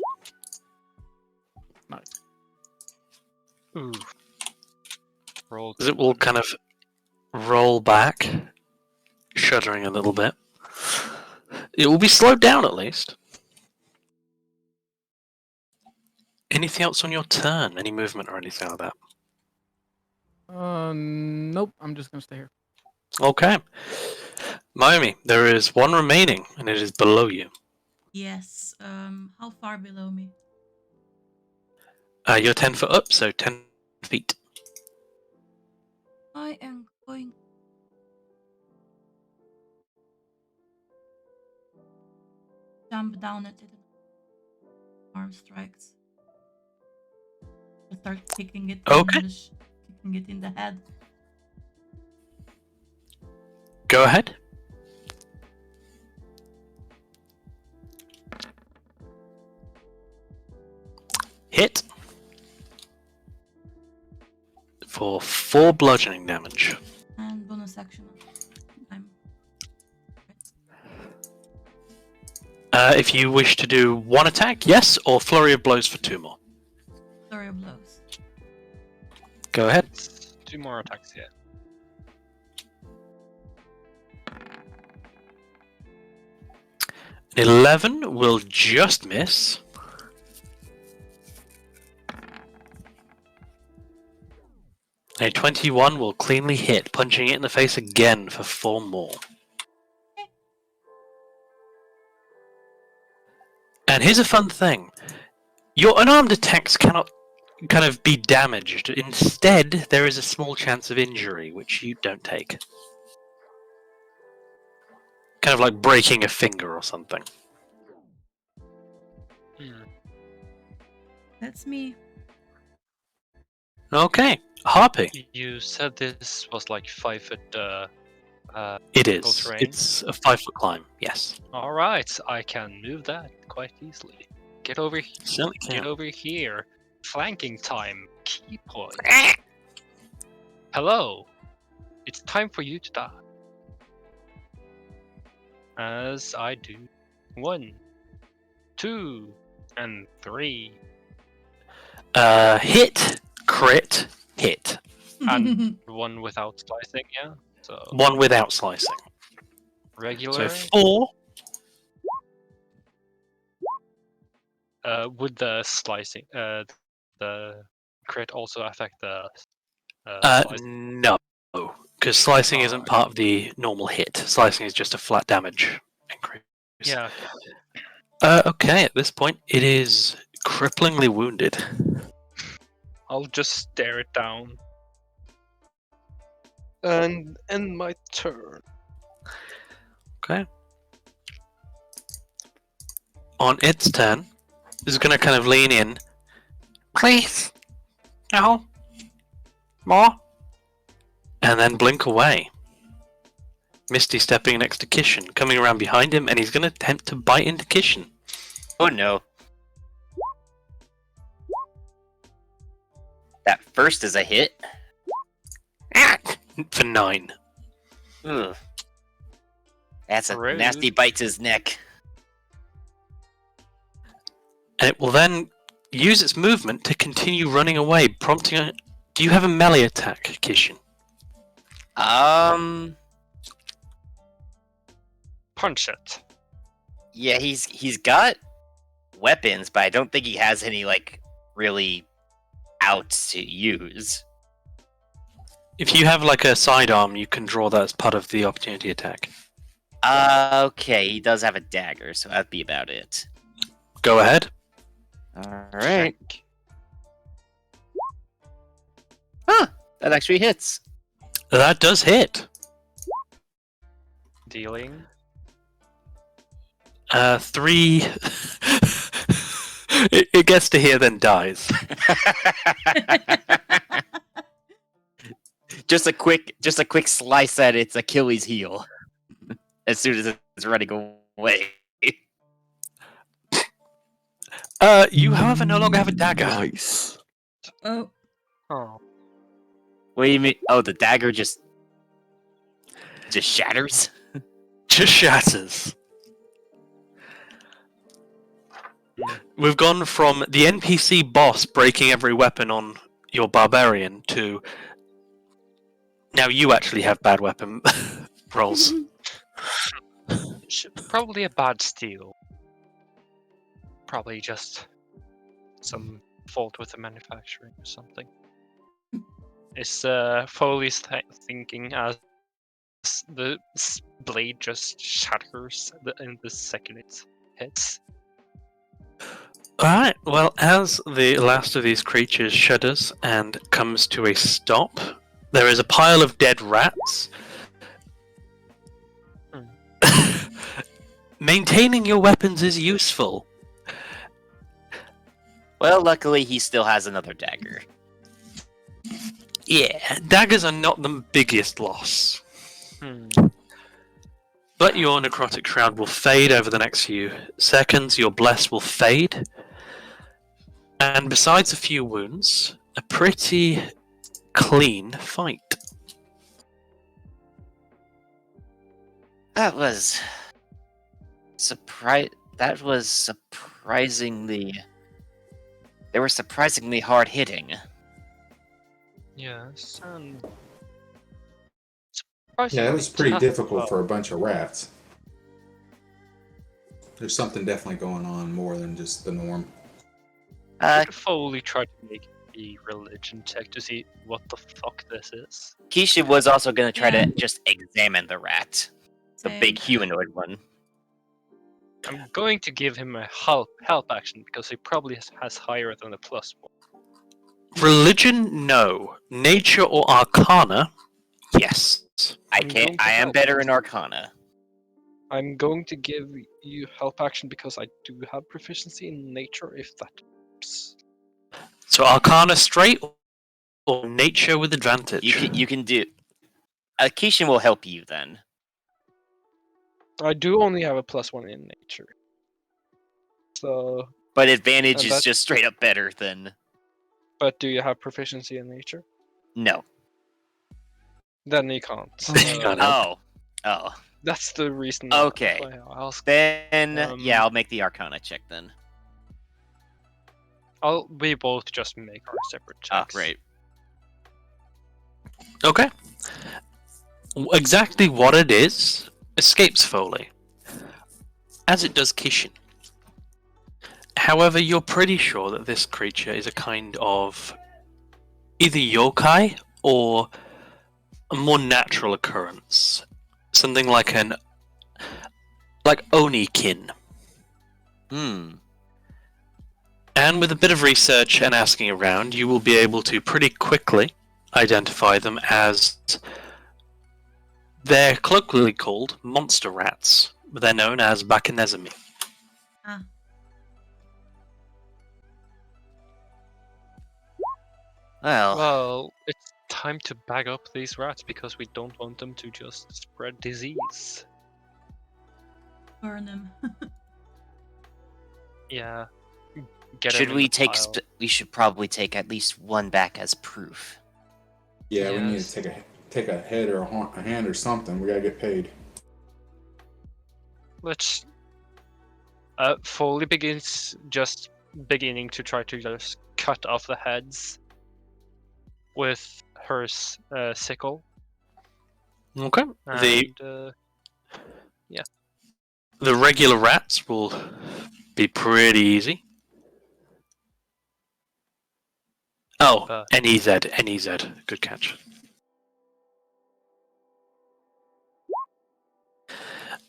Nice. Ooh. Roll. It will kind of roll back, shuddering a little bit. It will be slowed down at least. Anything else on your turn? Any movement or anything like that? Nope. I'm just gonna stay here. Okay. Miami, there is one remaining, and it is below you. Yes. How far below me? You're 10 foot up, so 10 feet. I am going. Jump down at it. Arm strikes. I start kicking it. Okay. Kicking it in the head. Go ahead. Hit. For 4 bludgeoning damage. And bonus action. I'm If you wish to do 1 attack, yes, or flurry of blows for 2 more. flurry of blows. Go ahead. 2 more attacks yet. An 11 will just miss. A 21 will cleanly hit, punching it in the face again for 4 more. And here's a fun thing. Your unarmed attacks cannot kind of be damaged. Instead, there is a small chance of injury, which you don't take. Kind of like breaking a finger or something. That's me. Okay, Harpy. You said this was like 5 foot. It Difficult is. terrain? It's a 5-foot climb, yes. All right, I can move that quite easily. Get over here. Certainly Get can. over here. Flanking time. Key point. Hello. It's time for you to die. As I do. 1, 2, and 3. Hit, crit, hit. And 1 without slicing, yeah? So, 1 without slicing. regular. So 4. Would the slicing, the crit also affect the slicing? No. Because slicing isn't okay. part of the normal hit. Slicing is just a flat damage increase. Yeah. Okay, at this point, it is cripplingly wounded. I'll just stare it down. And end my turn. Okay. On its turn, it's going to kind of lean in. Please. No. More. And then blink away. Misty stepping next to Kishin, coming around behind him, and he's going to attempt to bite into Kishin. Oh no. That first is a hit. For 9. Ugh. That's a Rude. nasty bite to his neck. And it will then use its movement to continue running away, prompting a... Do you have a melee attack, Kishin? Punch it. Yeah, he's got weapons, but I don't think he has any like really outs to use. If you have like a sidearm, you can draw that as part of the opportunity attack. Okay, he does have a dagger, so that'd be about it. Go ahead. Alright. Huh, that actually hits. That does hit. Dealing. 3. It gets to here, then dies. just a quick slice at its Achilles heel. As soon as it's running away. You, however, no longer have a dagger. Nice. Oh, Oh. What do you mean? Oh, the dagger just shatters? Just shatters. We've gone from the NPC boss breaking every weapon on your barbarian to now you actually have bad weapon rolls. Probably a bad steal. Probably just some fault with the manufacturing or something. Is Foley's thinking as the blade just shatters in the second it hits? Alright, well, as the last of these creatures shudders and comes to a stop, there is a pile of dead rats. Maintaining your weapons is useful. Well, luckily he still has another dagger. Yeah, daggers are not the biggest loss. Hmm. But your necrotic shroud will fade over the next few seconds, your bless will fade. And besides a few wounds, a pretty clean fight. That was surprisingly. They were surprisingly hard hitting. Yes, and Yeah, it was pretty tough. difficult for a bunch of rats. There's something definitely going on more than just the norm. What did Foley tried to make a religion check to see what the fuck this is. Keisha was also gonna try Yeah. to just examine the rat, the big Same. humanoid one. I'm going to give him a help action because he probably has higher than a +1. Religion, no. Nature or Arcana, yes. I'm going to I am help. better in Arcana. I'm going to give you help action because I do have proficiency in nature. If that helps. So Arcana straight or Nature with advantage. You can do. Keisha will help you then. I do only have a +1 in nature. So, But advantage And is that- just straight up better than but do you have proficiency in nature? no. Then you can't. Got it. Oh. That's the reason. Okay. why I asked. Then Yeah, I'll make the Arcana check then. We both just make our separate Ah, checks. right. Okay. Exactly what it is escapes Foley, as it does Kishin. However, you're pretty sure that this creature is a kind of either yokai or a more natural occurrence. Something like Onikin. Hmm. And with a bit of research and asking around, you will be able to pretty quickly identify them as they're colloquially called monster rats, but they're known as Bakanezami. Ah. Well, it's time to bag up these rats because we don't want them to just spread disease. Burn them. Yeah. Get 'em Should in we the take? pile. We should probably take at least one back as proof. Yeah, we need Yes. to take a head or a hand or something. We gotta get paid. Let's. Foley begins just beginning to try to just cut off the heads with her sickle. Okay. And, The regular rats will be pretty easy. Oh, NEZ. Good catch.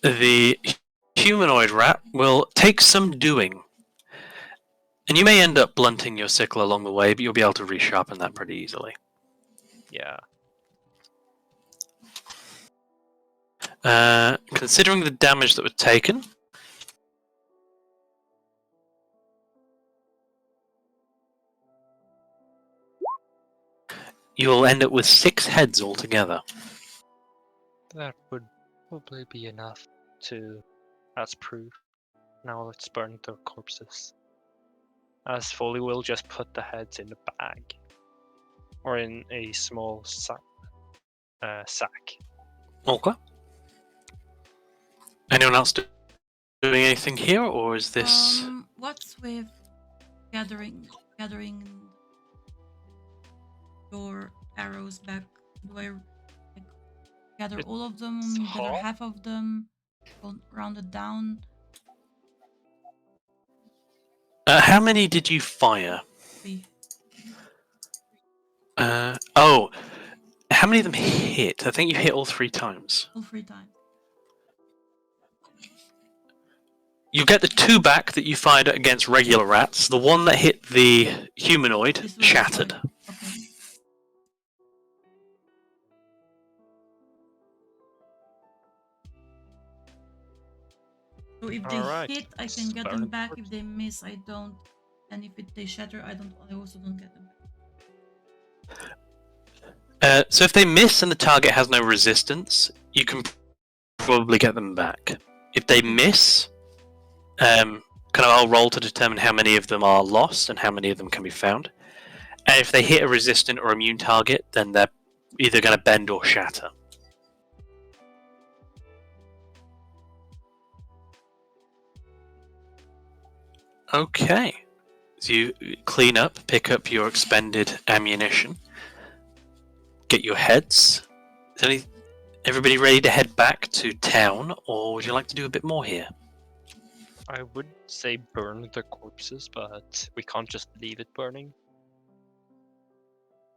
The humanoid rat will take some doing. And you may end up blunting your sickle along the way, but you'll be able to resharpen that pretty easily. yeah. Considering the damage that was taken, you'll end up with 6 heads altogether. That would probably be enough as proof. Now let's burn the corpses. As Foley will just put the heads in a bag. Or in a small sack. Okay. Anyone else doing anything here, or is this... What's with gathering your arrows back? Do I gather all of them? Gather half of them? Round it down? how many did you fire? 3. Oh, how many of them hit? I think you hit all 3 times. All 3 times. You get the 2 back that you fired against regular rats. The one that hit the humanoid This was shattered. one. Okay. So if they Alright, hit, I can let's get burn them the back. If corpse. they miss, I don't. And if they shatter, I don't. I also don't get them back. So if they miss and the target has no resistance, you can probably get them back. If they miss, I'll roll to determine how many of them are lost and how many of them can be found. And if they hit a resistant or immune target, then they're either going to bend or shatter. Okay. So you clean up, pick up your expended ammunition, get your heads. Is everybody ready to head back to town, or would you like to do a bit more here? I would say burn the corpses, but we can't just leave it burning.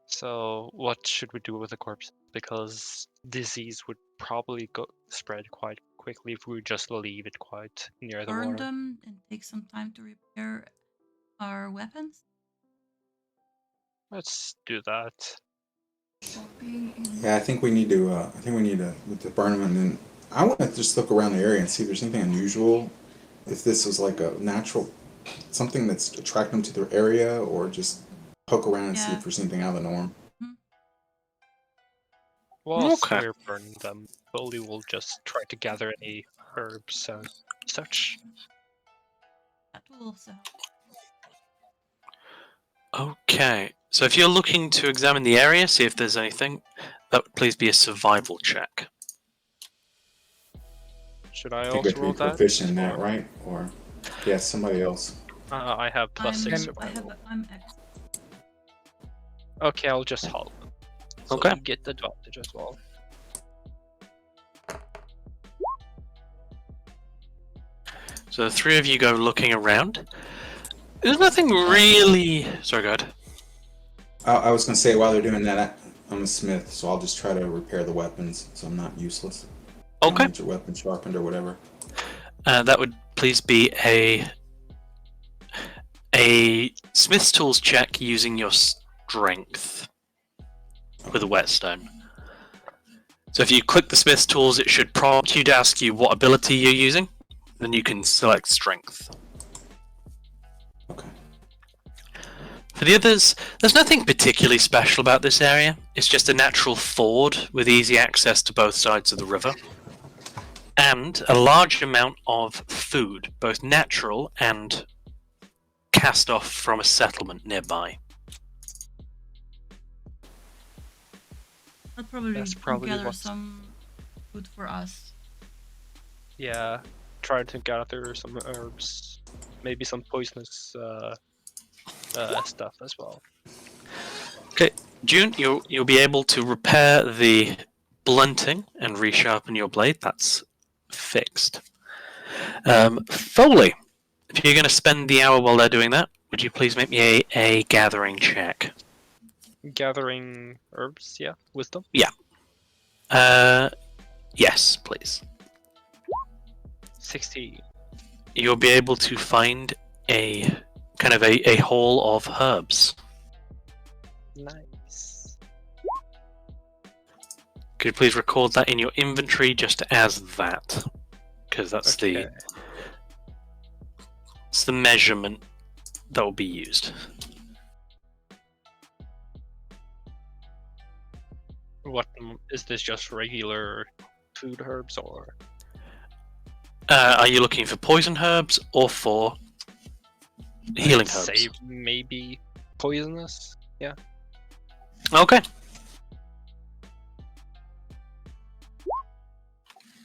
So, what should we do with the corpse? Because disease would probably spread quite quickly if we just leave it quite near the Burn water. them and take some time to repair our weapons. Let's do that. Yeah, I think we need to. With the burn 'em, and then I want to just look around the area and see if there's anything unusual. If this was like a natural, something that's attracting them to their area, or just poke around and see Yeah. if there's anything out of the norm. Whilst Okay. we're burning them, slowly we'll just try to gather any herbs and such. That will also help. Okay. So if you're looking to examine the area, see if there's anything, that would please be a survival check. Should I I think we also have to roll be that? proficient in that, Or- right? Or yeah, somebody else. I have +6 I survival. have. I'm X. Okay, I'll just help. So Okay. you get the advantage as well. So the three of you go looking around. There's nothing really. Sorry, go ahead. I was gonna say while they're doing that, I'm a smith, so I'll just try to repair the weapons, so I'm not useless. Okay. Get your weapon sharpened or whatever. That would please be a smith's tools check using your strength with a whetstone. So if you click the smith's tools, it should prompt you to ask you what ability you're using. Then you can select strength. Okay. For the others, there's nothing particularly special about this area. It's just a natural ford with easy access to both sides of the river. And a large amount of food, both natural and cast off from a settlement nearby. I'll probably, That's probably gather what- some food for us. Yeah, try to gather some herbs, maybe some poisonous stuff as well. June, you'll be able to repair the blunting and resharpen your blade. That's fixed. Foley, if you're going to spend the hour while they're doing that, would you please make me a gathering check? Gathering herbs, yeah, wisdom. Yes, please. 16. You'll be able to find a kind of a haul of herbs. Nice. Could you please record that in your inventory just as that? Because that's Okay. it's the measurement that will be used. What is this? Just regular food herbs, or Are you looking for poison herbs or for healing herbs? say maybe poisonous? Yeah. Okay.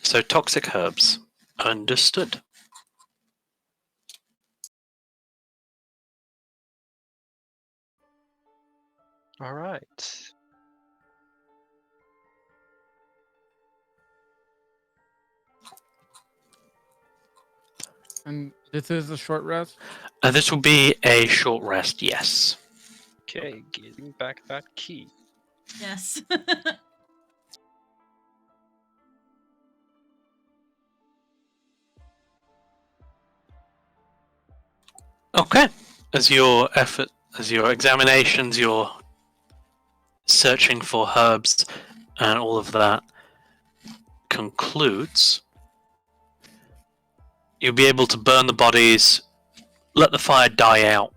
So toxic herbs. Understood. All right. And this is a short rest. This will be a short rest, yes. Okay, getting back that key. Yes. Okay. As your examinations, your searching for herbs and all of that concludes, you'll be able to burn the bodies, let the fire die out,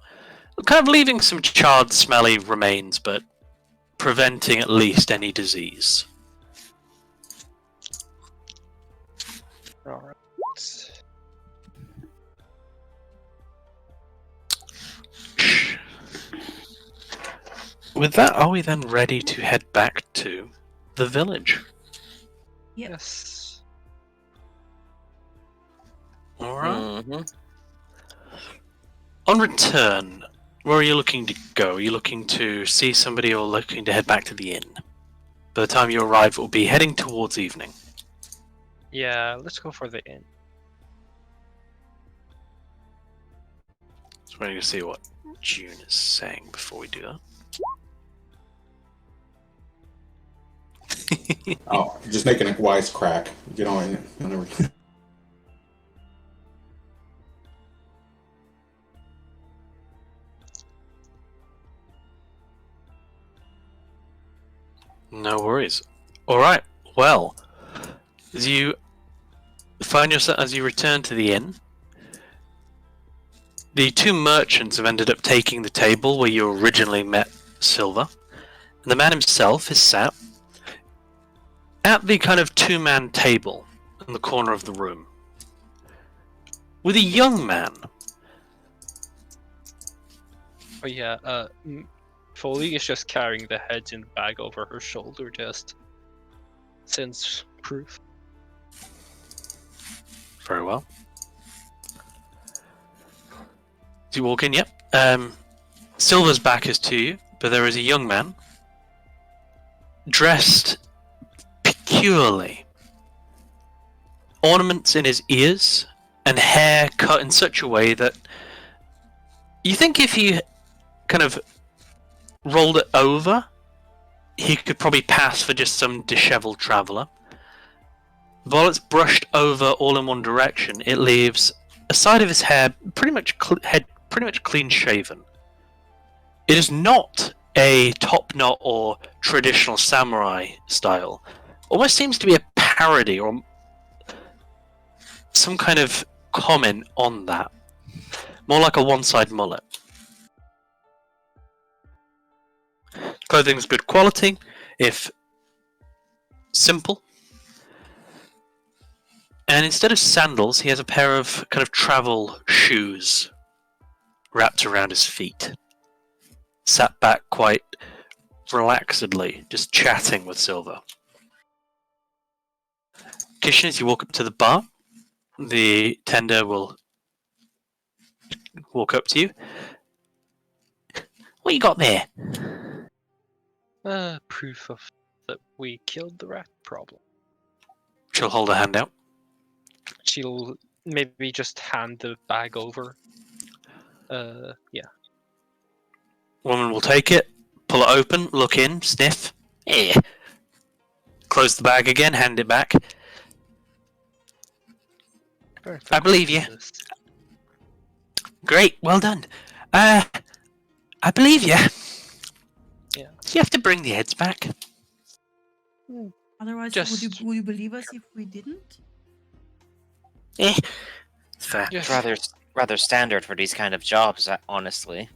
kind of leaving some charred, smelly remains, but preventing at least any disease. All right. With that, are we then ready to head back to the village? Yep. Yes. Alright. Mhm. On return, where are you looking to go? Are you looking to see somebody or looking to head back to the inn? By the time you arrive, it will be heading towards evening. Yeah, let's go for the inn. So we're going to see what June is saying before we do that. Oh, just making a wise crack. You know, I never. No worries. All right. Well, as you find yourself as you return to the inn, the two merchants have ended up taking the table where you originally met Silver, and the man himself is sat at the kind of two-man table in the corner of the room with a young man. Oh yeah, Foley is just carrying the heads in the bag over her shoulder, just since proof. Very well. As you walk in, yep. Silver's back is to you, but there is a young man dressed peculiarly. Ornaments in his ears and hair cut in such a way that you think if he kind of rolled it over, he could probably pass for just some disheveled traveller. While it's brushed over all in one direction, it leaves a side of his hair pretty much clean shaven. It is not a top knot or traditional samurai style. Almost seems to be a parody or some kind of comment on that. More like a one-side mullet. Clothing's good quality, if simple. And instead of sandals, he has a pair of kind of travel shoes wrapped around his feet. Sat back quite relaxedly, just chatting with Silver. Kishin, as you walk up to the bar, the tender will walk up to you. What you got there? Proof of that we killed the rat problem. She'll hold her hand out. She'll maybe just hand the bag over. Yeah. Woman will take it, pull it open, look in, sniff. Eh. Close the bag again, hand it back. I believe you. Great, well done. I believe you. Yeah. You have to bring the heads back. Otherwise, Just- would you believe us if we didn't? Eh. It's fair. Yes. Rather standard for these kind of jobs, honestly.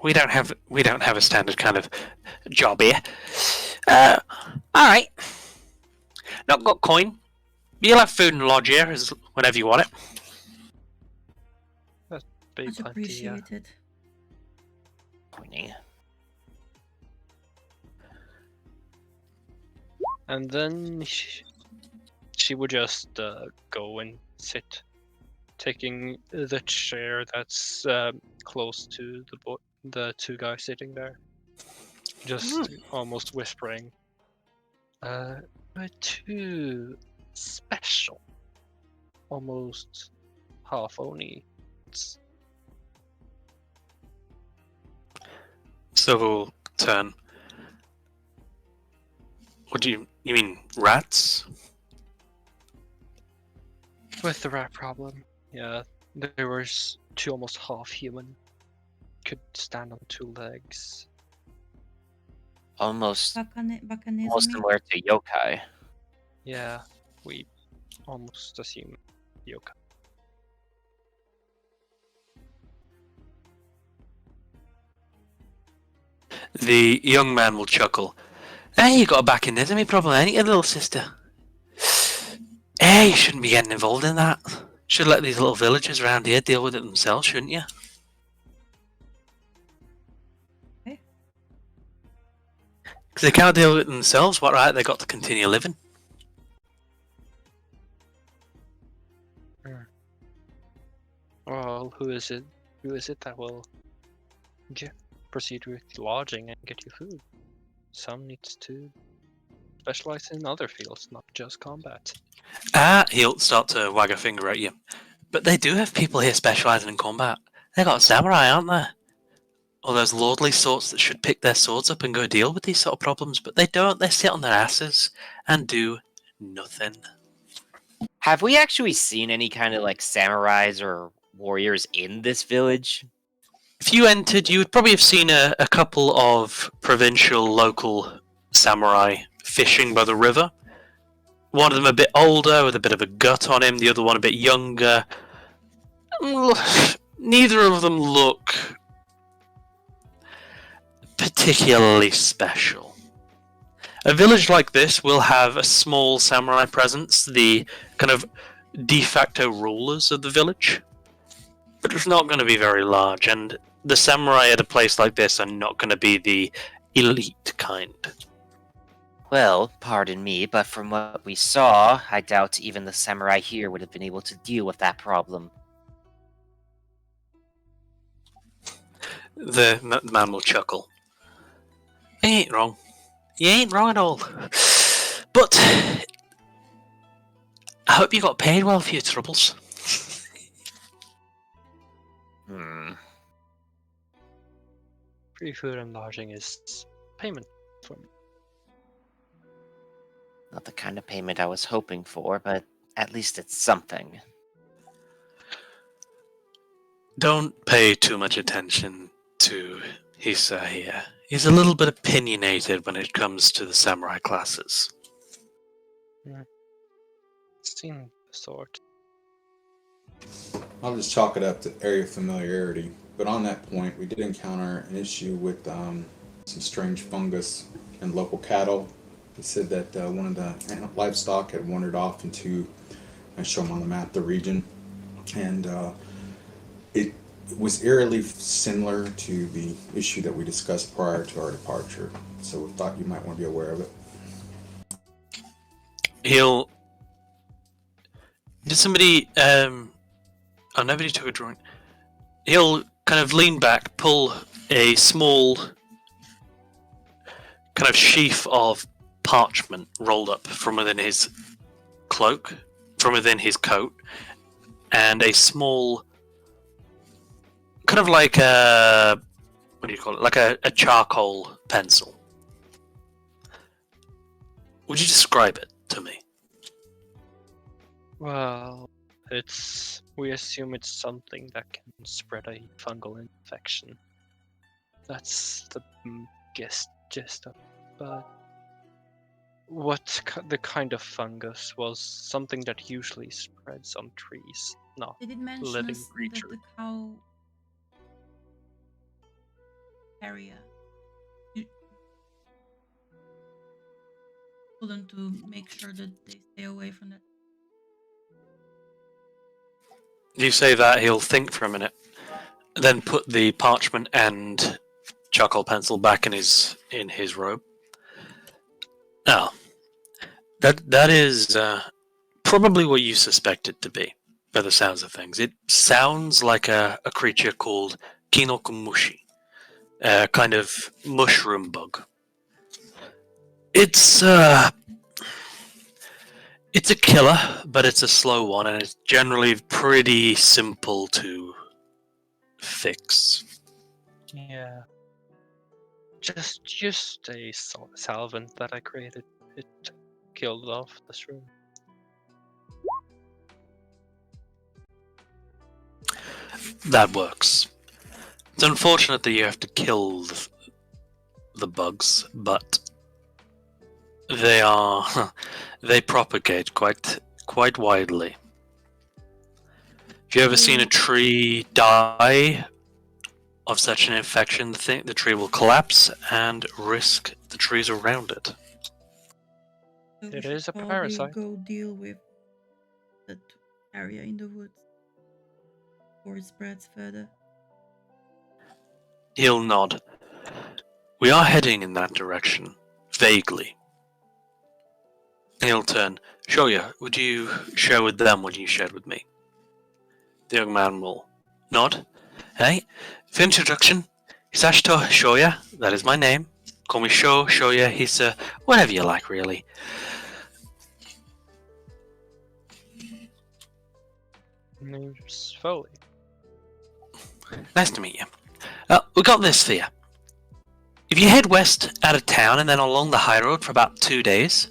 We don't have a standard kind of job here. Alright. Not got coin. You'll have food and lodge here whenever you want it. Be Much plenty, yeah. appreciated. Pointing. And then she would just go and sit, taking the chair that's close to the two guys sitting there, just almost whispering, "We're too special, almost half Oni." Silver will turn. What do you mean rats? With the rat problem, yeah, there was two almost half human, could stand on two legs. Almost Bacanism. similar to yokai. Yeah, we almost assume yokai. The young man will chuckle. Hey, you got a back in this, any problem, ain't you, little sister? Hey, you shouldn't be getting involved in that. Should let these little villagers around here deal with it themselves, shouldn't you? Okay. Because they can't deal with it themselves, what right they got to continue living? Well, who is it? Who is it that will proceed with lodging and get you food? Some needs to specialize in other fields, not just combat. He'll start to wag a finger at you. But they do have people here specialising in combat. They got samurai, aren't they? All those lordly sorts that should pick their swords up and go deal with these sort of problems, but they don't. They sit on their asses and do nothing. Have we actually seen any kind of like samurais or warriors in this village? If you entered, you would probably have seen a couple of provincial local samurai fishing by the river. One of them a bit older with a bit of a gut on him, the other one a bit younger. Neither of them look particularly special. A village like this will have a small samurai presence, the kind of de facto rulers of the village, but it's not going to be very large, and the samurai at a place like this are not going to be the elite kind. Well, pardon me, but from what we saw, I doubt even the samurai here would have been able to deal with that problem. The man will chuckle. He ain't wrong. You ain't wrong at all. But I hope you got paid well for your troubles. Free food and lodging is payment for me. Not the kind of payment I was hoping for, but at least it's something. Don't pay too much attention to Hisa here. He's a little bit opinionated when it comes to the samurai classes. Seen the sort. I'll just chalk it up to area familiarity. But on that point, we did encounter an issue with some strange fungus in local cattle. They said that one of the livestock had wandered off into, I show them on the map, the region. And it was eerily similar to the issue that we discussed prior to our departure. So we thought you might want to be aware of it. Did somebody... Oh, nobody took a drawing. He'll kind of lean back, pull a small kind of sheaf of parchment rolled up from within his cloak, from within his coat, and a small, kind of like a, what do you call it? Like a charcoal pencil. Would you describe it to me? Well, we assume it's something that can spread a fungal infection. That's the gist of it. But the kind of fungus was something that usually spreads on trees, not They did mention living us that creature. the cow area. You told them to make sure that they stay away from that. You say that, he'll think for a minute, then put the parchment and charcoal pencil back in his robe. Now, that is probably what you suspect it to be, by the sounds of things. It sounds like a creature called Kinokumushi, a kind of mushroom bug. It's a killer, but it's a slow one, and it's generally pretty simple to fix. Yeah. Just a solvent that I created. It killed off the shroom. That works. It's unfortunate that you have to kill the bugs, but they propagate quite widely. Have you ever seen a tree die of such an infection? The tree will collapse and risk the trees around it. So we It should is a probably parasite. Go deal with that area in the woods before it spreads further. He'll nod. We are heading in that direction, vaguely. He'll turn. Shoya, would you share with them what you shared with me? The young man will nod. Hey, for introduction, Hisashito Shoya, that is my name. Call me Sho, Shoya, Hisa, whatever you like, really. Name's Foley. Nice to meet you. We got this for you. If you head west out of town and then along the high road for about 2 days,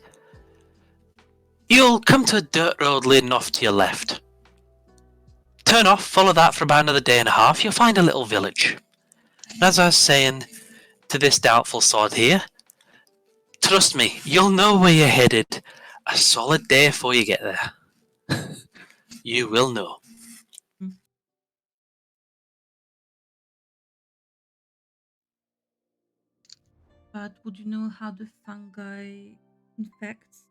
you'll come to a dirt road leading off to your left. Turn off, follow that for about another day and a half, you'll find a little village. And as I was saying to this doubtful sod here, trust me, you'll know where you're headed a solid day before you get there. You will know. But would you know how the fungi infects?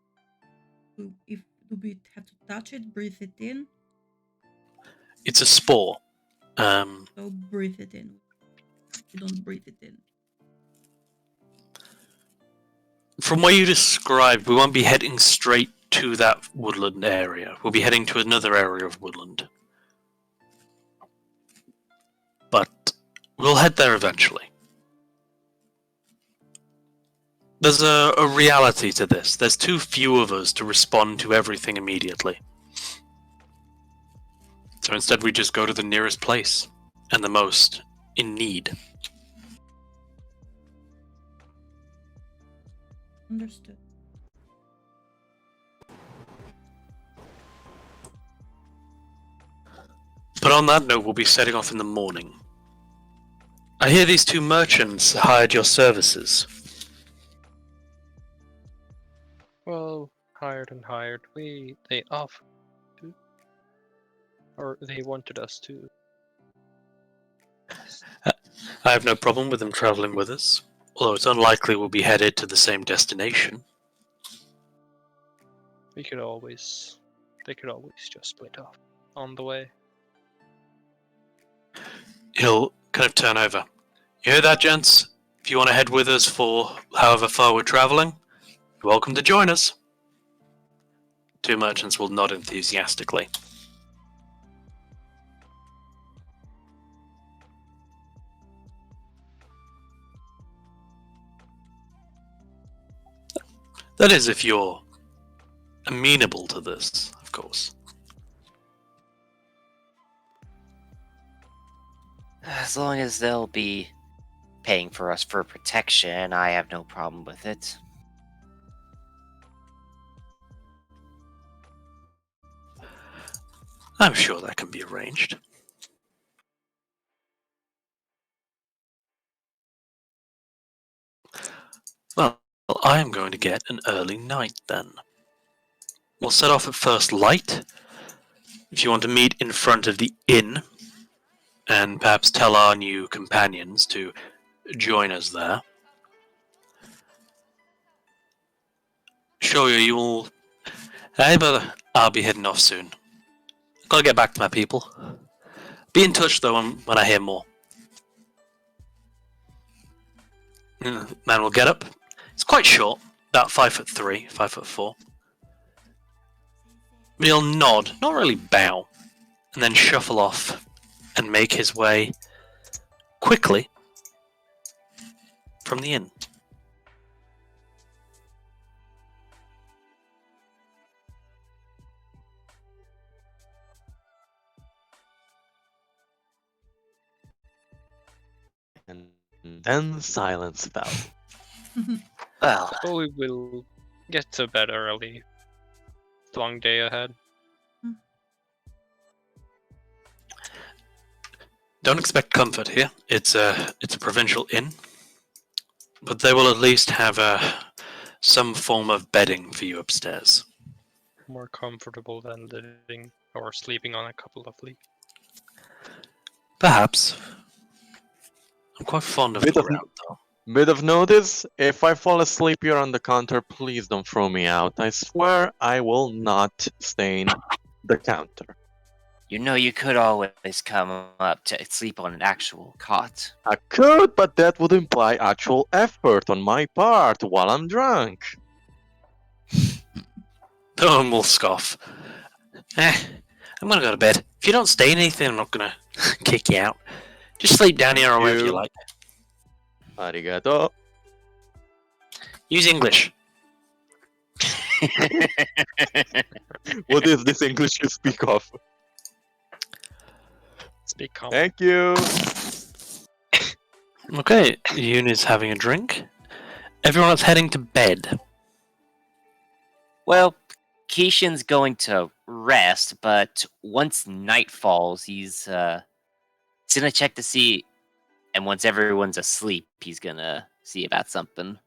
Do we have to touch it, breathe it in? It's a spore. So breathe it in. You don't breathe it in. From what you described, we won't be heading straight to that woodland area. We'll be heading to another area of woodland. But we'll head there eventually. There's a reality to this. There's too few of us to respond to everything immediately. So instead we just go to the nearest place, and the most in need. Understood. But on that note, we'll be setting off in the morning. I hear these two merchants hired your services. Well, hired and hired. They offered to, or they wanted us to. I have no problem with them traveling with us, although it's unlikely we'll be headed to the same destination. They could always just split off on the way. He'll kind of turn over. You hear that, gents? If you want to head with us for however far we're traveling, you're welcome to join us. Two merchants will nod enthusiastically. That is, if you're amenable to this, of course. As long as they'll be paying for us for protection, I have no problem with it. I'm sure that can be arranged. Well, I am going to get an early night then. We'll set off at first light. If you want to meet in front of the inn, and perhaps tell our new companions to join us there. Sure, you will. Hey, brother, I'll be heading off soon. Gotta get back to my people. Be in touch though when I hear more. Man will get up. It's quite short, about 5'3", 5'4". But he'll nod, not really bow, and then shuffle off and make his way quickly from the inn. And then silence fell. Well, But we will get to bed early. It's a long day ahead. Don't expect comfort here. It's a provincial inn, but they will at least have some form of bedding for you upstairs. More comfortable than living or sleeping on a couple of leaves. Perhaps. I'm quite fond of the Bit of- ground, though. Bit of notice, if I fall asleep here on the counter, please don't throw me out. I swear I will not stain the counter. you know you could always come up to sleep on an actual cot. I could, but that would imply actual effort on my part while I'm drunk. No one will scoff. I'm gonna go to bed. If you don't stain anything, I'm not gonna kick you out. Just sleep down here or wherever you You- like. Arigato. Use English. What is this English you speak of? Speak calm. Thank you. Okay, Yoon is having a drink. Everyone else heading to bed. Well, Keishan's going to rest, but once night falls, he's gonna check to see, and once everyone's asleep, he's gonna see about something.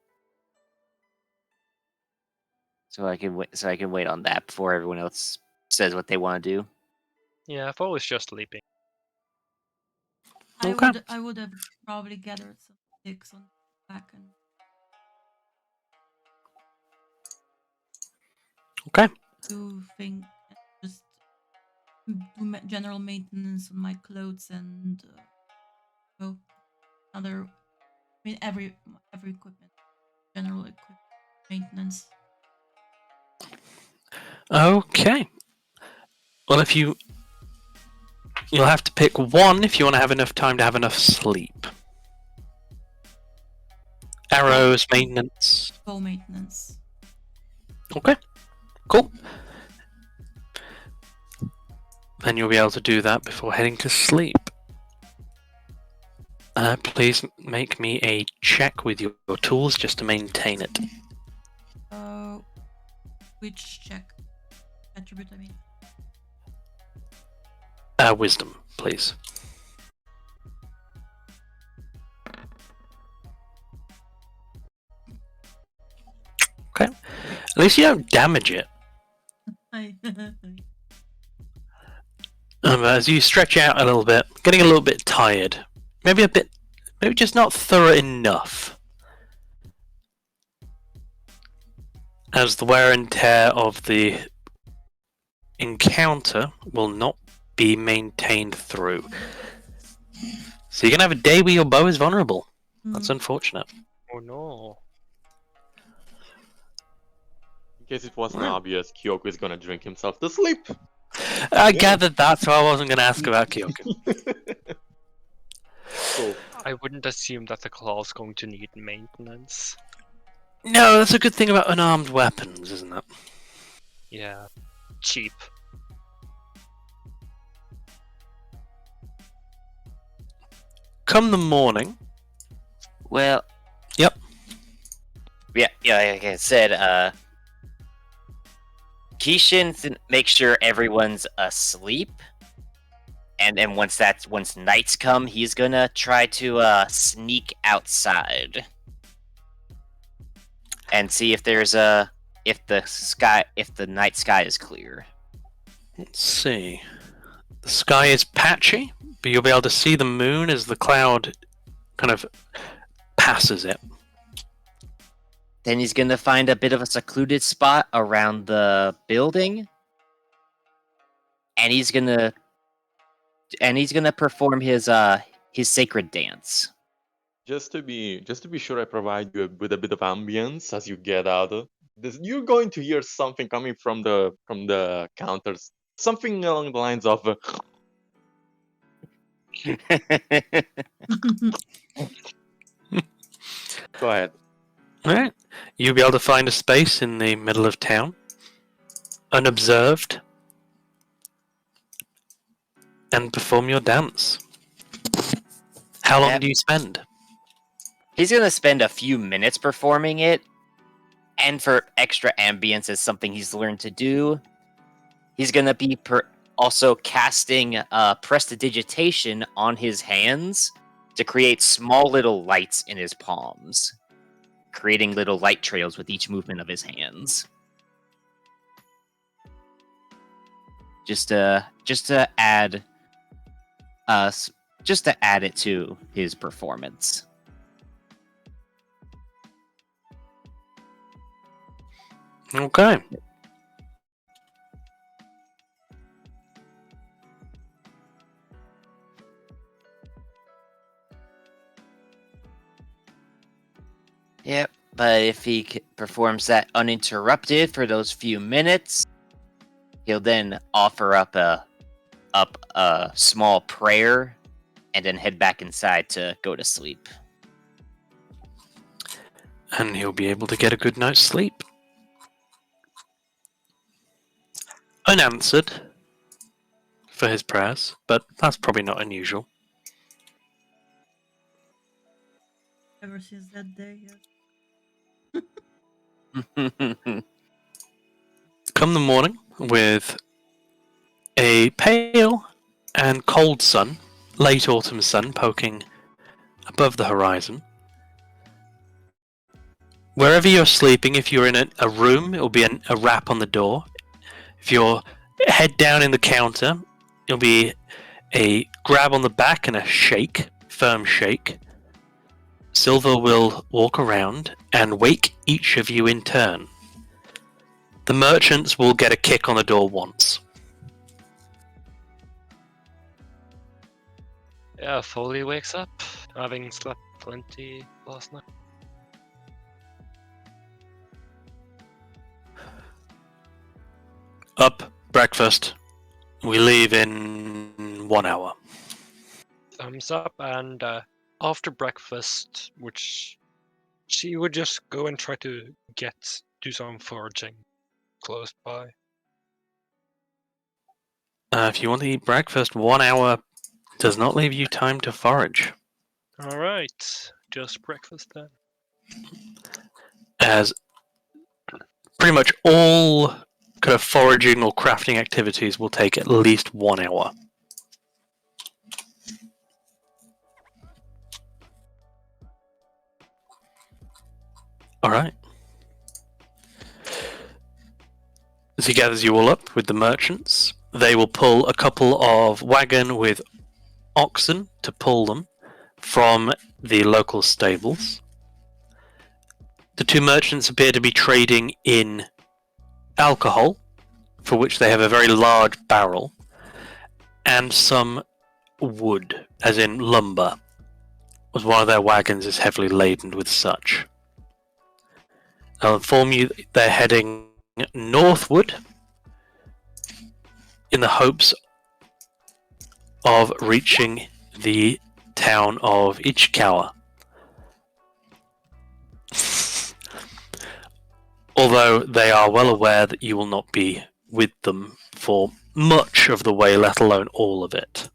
So I can wait. So I can wait on that before everyone else says what they want to do. Yeah, Fo is just sleeping. Okay. I would have probably gathered some sticks on the back and Okay. do thing, just general maintenance on my clothes and other. I mean, every equipment, general equipment maintenance. Okay. Well, you'll have to pick one if you want to have enough time to have enough sleep. Arrows, maintenance. Bow maintenance. Okay. Cool. Then you'll be able to do that before heading to sleep. Please make me a check with your tools just to maintain it. Which check? Attribute, I mean. Wisdom, please. Okay. At least you don't damage it. As you stretch out a little bit, getting a little bit tired. Maybe just not thorough enough. As the wear and tear of the encounter will not be maintained through. So you're going to have a day where your bow is vulnerable. That's unfortunate. Oh no. In case it wasn't obvious, Kyoko is gonna drink himself to sleep. I gathered that, so I wasn't going to ask about Kyoko. Cool. I wouldn't assume that the claw's going to need maintenance. No, that's a good thing about unarmed weapons, isn't it? Yeah. Cheap. Come the morning. Well. Yep. Yeah. Like I said, Keishan make sure everyone's asleep, and then once nights come, he's gonna try to sneak outside and see if there's if the night sky is clear. Let's see. The sky is patchy, but you'll be able to see the moon as the cloud kind of passes it. Then he's gonna find a bit of a secluded spot around the building, and he's gonna perform his sacred dance. Just to be sure, I provide you with a bit of ambience as you get out. You're going to hear something coming from the counters, something along the lines of. Go ahead. Alright. You'll be able to find a space in the middle of town, unobserved, and perform your dance. How long Yep. do you spend? He's gonna spend a few minutes performing it, and for extra ambience as something he's learned to do, he's gonna be also casting prestidigitation on his hands to create small little lights in his palms, creating little light trails with each movement of his hands. Just to add it to his performance. Okay. Yep, but if he performs that uninterrupted for those few minutes, he'll then offer up a small prayer and then head back inside to go to sleep. And he'll be able to get a good night's sleep. Unanswered for his prayers, but that's probably not unusual. ever since that day. Come the morning, with a pale and cold sun, late autumn sun poking above the horizon. Wherever you're sleeping, if you're in a room, it'll be a rap on the door. If you're head down in the counter, it'll be a grab on the back and a shake, firm shake. Silver will walk around and wake each of you in turn. The merchants will get a kick on the door once. Yeah, Foley wakes up, having slept plenty last night. Up, breakfast. We leave in 1 hour. Thumbs up, and after breakfast, which she would just go and try to do some foraging close by. If you want to eat breakfast, 1 hour does not leave you time to forage. All right, just breakfast then. As pretty much all kind of foraging or crafting activities will take at least 1 hour. Alright. As he gathers you all up with the merchants, they will pull a couple of wagon with oxen to pull them from the local stables. The two merchants appear to be trading in alcohol, for which they have a very large barrel, and some wood, as in lumber, as one of their wagons is heavily laden with such. I'll inform you they're heading northward in the hopes of reaching the town of Ichikawa. Although they are well aware that you will not be with them for much of the way, let alone all of it.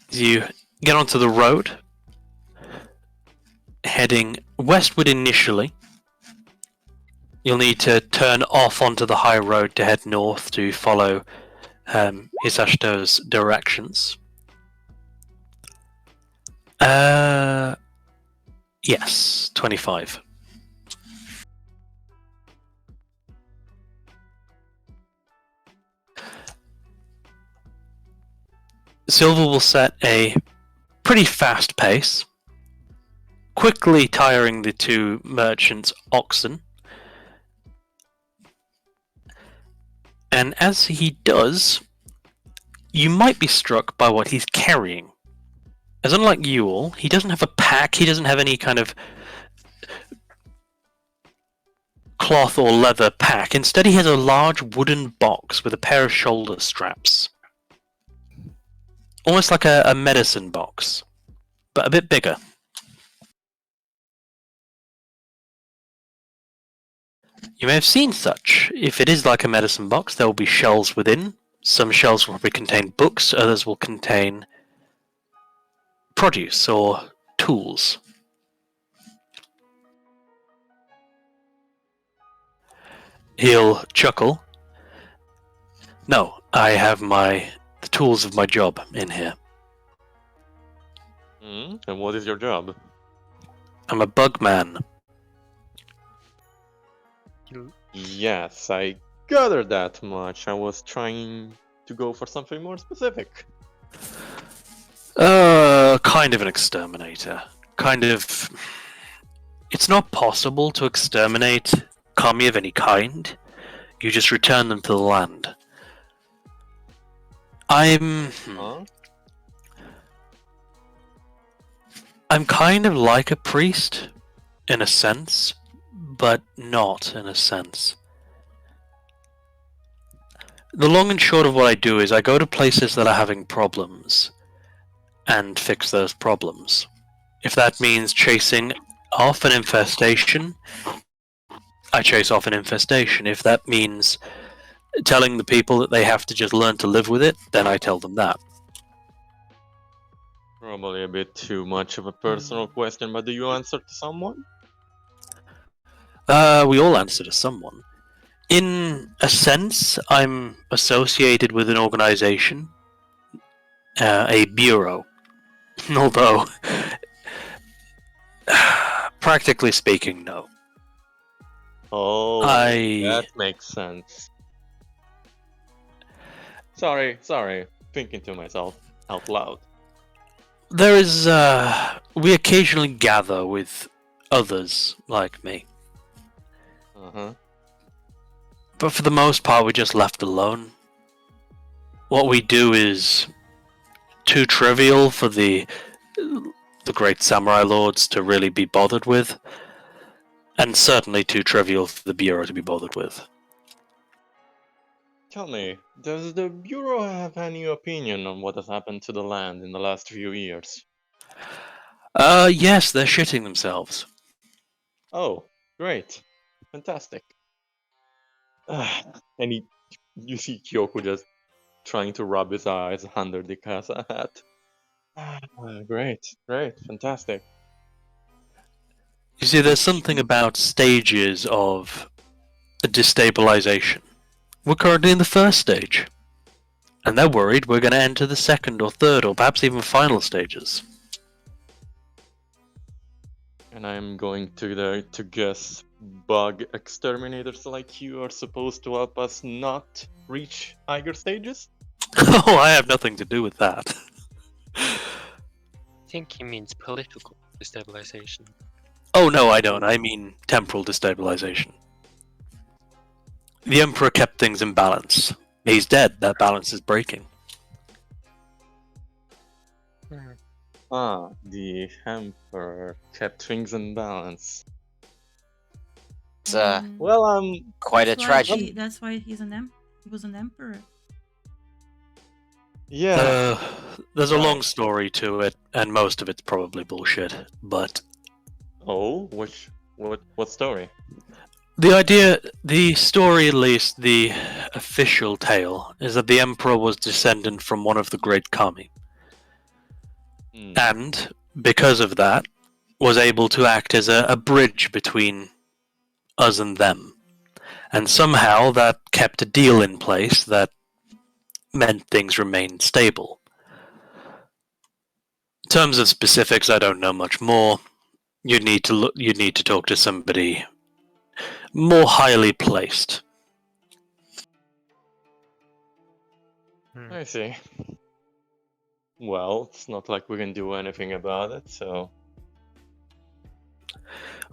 As you get onto the road, heading westward initially, you'll need to turn off onto the high road to head north to follow Hisashito's directions. Yes, 25. Silver will set a pretty fast pace, quickly tiring the two merchants' oxen. And as he does, you might be struck by what he's carrying. As unlike you all, he doesn't have a pack, he doesn't have any kind of cloth or leather pack. Instead, he has a large wooden box with a pair of shoulder straps. Almost like a medicine box, but a bit bigger. You may have seen such. If it is like a medicine box, there will be shelves within. Some shelves will probably contain books, others will contain produce or tools. He'll chuckle. No, I have the tools of my job in here. And what is your job? I'm a bug man. Yes, I gathered that much. I was trying to go for something more specific. Kind of an exterminator. It's not possible to exterminate kami of any kind. You just return them to the land. I'm kind of like a priest, in a sense, but not in a sense. The long and short of what I do is I go to places that are having problems and fix those problems. If that means chasing off an infestation, I chase off an infestation. If that means telling the people that they have to just learn to live with it, then I tell them that. Probably a bit too much of a personal question, but do you answer to someone? We all answer to someone. In a sense, I'm associated with an organization, a bureau. Although, practically speaking, no. Oh, I- that makes sense. Sorry, thinking to myself out loud. There is, we occasionally gather with others like me. Uh-huh. But for the most part, we're just left alone. What we do is too trivial for the great samurai lords to really be bothered with, and certainly too trivial for the Bureau to be bothered with. Tell me, does the Bureau have any opinion on what has happened to the land in the last few years? Yes, they're shitting themselves. Oh, great. Fantastic. And you see Kyoku just trying to rub his eyes under the casa hat. Great, fantastic. You see, there's something about stages of destabilization. We're currently in the first stage, and they're worried we're going to enter the second or third or perhaps even final stages. And I'm going to guess bug exterminators like you are supposed to help us not reach higher stages? Oh, I have nothing to do with that. I think he means political destabilization. Oh no, I don't. I mean temporal destabilization. The Emperor kept things in balance. He's dead. That balance is breaking. Ah, the Emperor kept things in balance. It's And Well, quite a that's why tragedy. that's why he was an emperor. yeah. There's a Right. long story to it, and most of it's probably bullshit. But Oh, what story? the story, at least the official tale, is that the Emperor was descendant from one of the great kami, Hmm. and because of that, was able to act as a bridge between us and them. And somehow that kept a deal in place that meant things remained stable. In terms of specifics, I don't know much more. You'd need to talk to somebody more highly placed. I see. Well, it's not like we can do anything about it, so.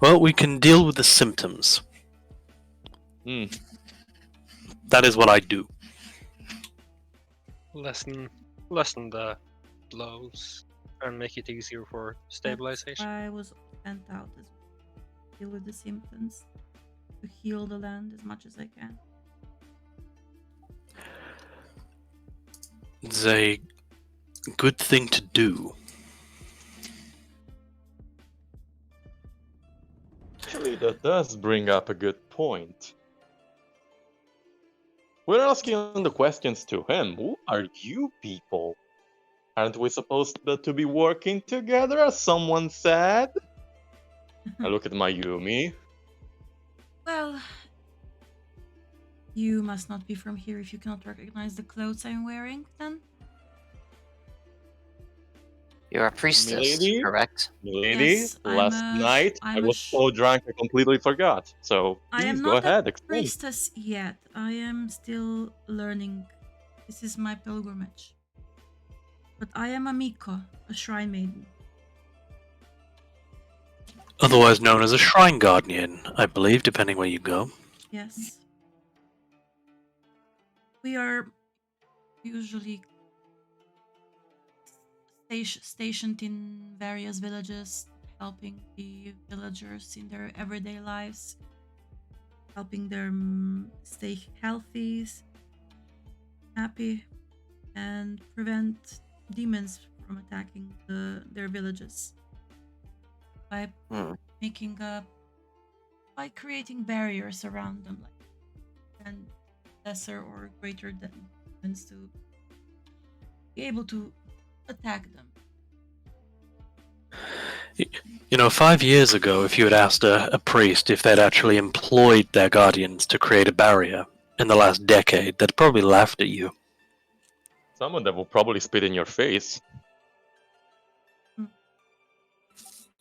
Well, we can deal with the symptoms. Hmm. That is what I do. Lessen the blows and make it easier for stabilization. I was sent out as well. Deal with the symptoms to heal the land as much as I can. It's a good thing to do. Actually, that does bring up a good point. We're asking the questions to him. Who are you people? Aren't we supposed to be working together, as someone said? I look at my Yumi. Well, you must not be from here if you cannot recognize the clothes I'm wearing, then. You're a priestess, Milady? correct? Milady, Yes, I'm last night I I'm a was sh- so drunk I completely forgot. So I please am go not ahead, a explain. priestess yet. I am still learning. This is my pilgrimage. But I am a Miko, a shrine maiden. Otherwise known as a shrine guardian, I believe, depending where you go. Yes. We are usually stationed in various villages, helping the villagers in their everyday lives, helping them stay healthy, happy, and prevent demons from attacking their villages by Hmm. by creating barriers around them, and lesser or greater demons to be able to attack them. You know, 5 years ago, if you had asked a priest if they'd actually employed their guardians to create a barrier in the last decade, they'd probably laughed at you. Some of them will probably spit in your face.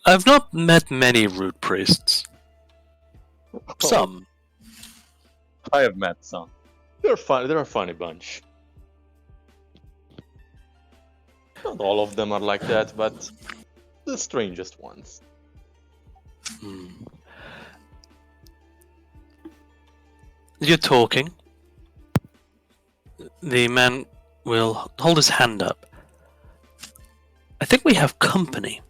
I've not met many rude priests. Some. I have met some. They're fun. They're a funny bunch. Not all of them are like that, but the strangest ones. Hmm. You're talking. The man will hold his hand up. I think we have company.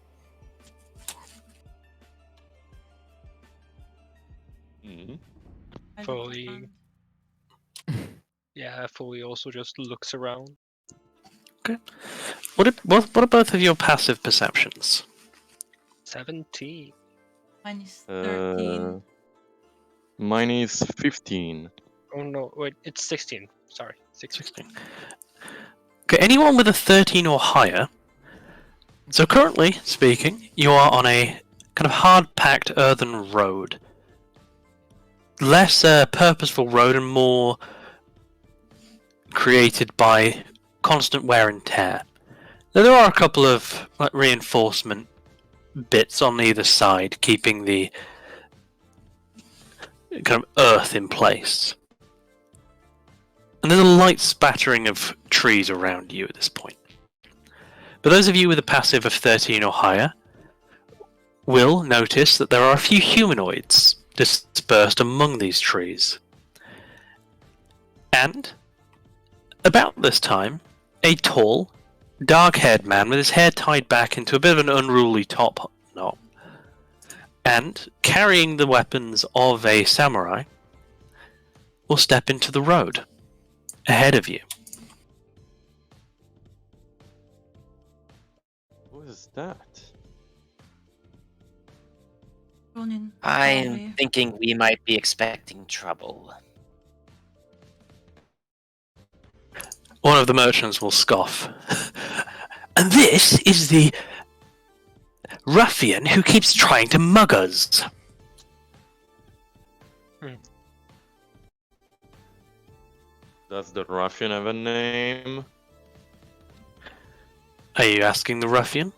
Mhm. I look Fully. around. Yeah, Foley also just looks around. What are both of your passive perceptions? 17. Mine is 13. Mine is 15. Oh no, wait, it's 16. Sorry, 16. 16. Okay, anyone with a 13 or higher. So currently speaking, you are on a kind of hard-packed earthen road. Less purposeful road and more created by constant wear and tear. Now, there are a couple of reinforcement bits on either side, keeping the kind of earth in place. And there's a light spattering of trees around you at this point. But those of you with a passive of 13 or higher will notice that there are a few humanoids dispersed among these trees. And about this time, a tall, dark-haired man with his hair tied back into a bit of an unruly top knot, and carrying the weapons of a samurai, will step into the road ahead of you. Who is that? Ronin. I'm probably. thinking we might be expecting trouble. One of the merchants will scoff. And this is the ruffian who keeps trying to mug us. Does the ruffian have a name? Are you asking the ruffian?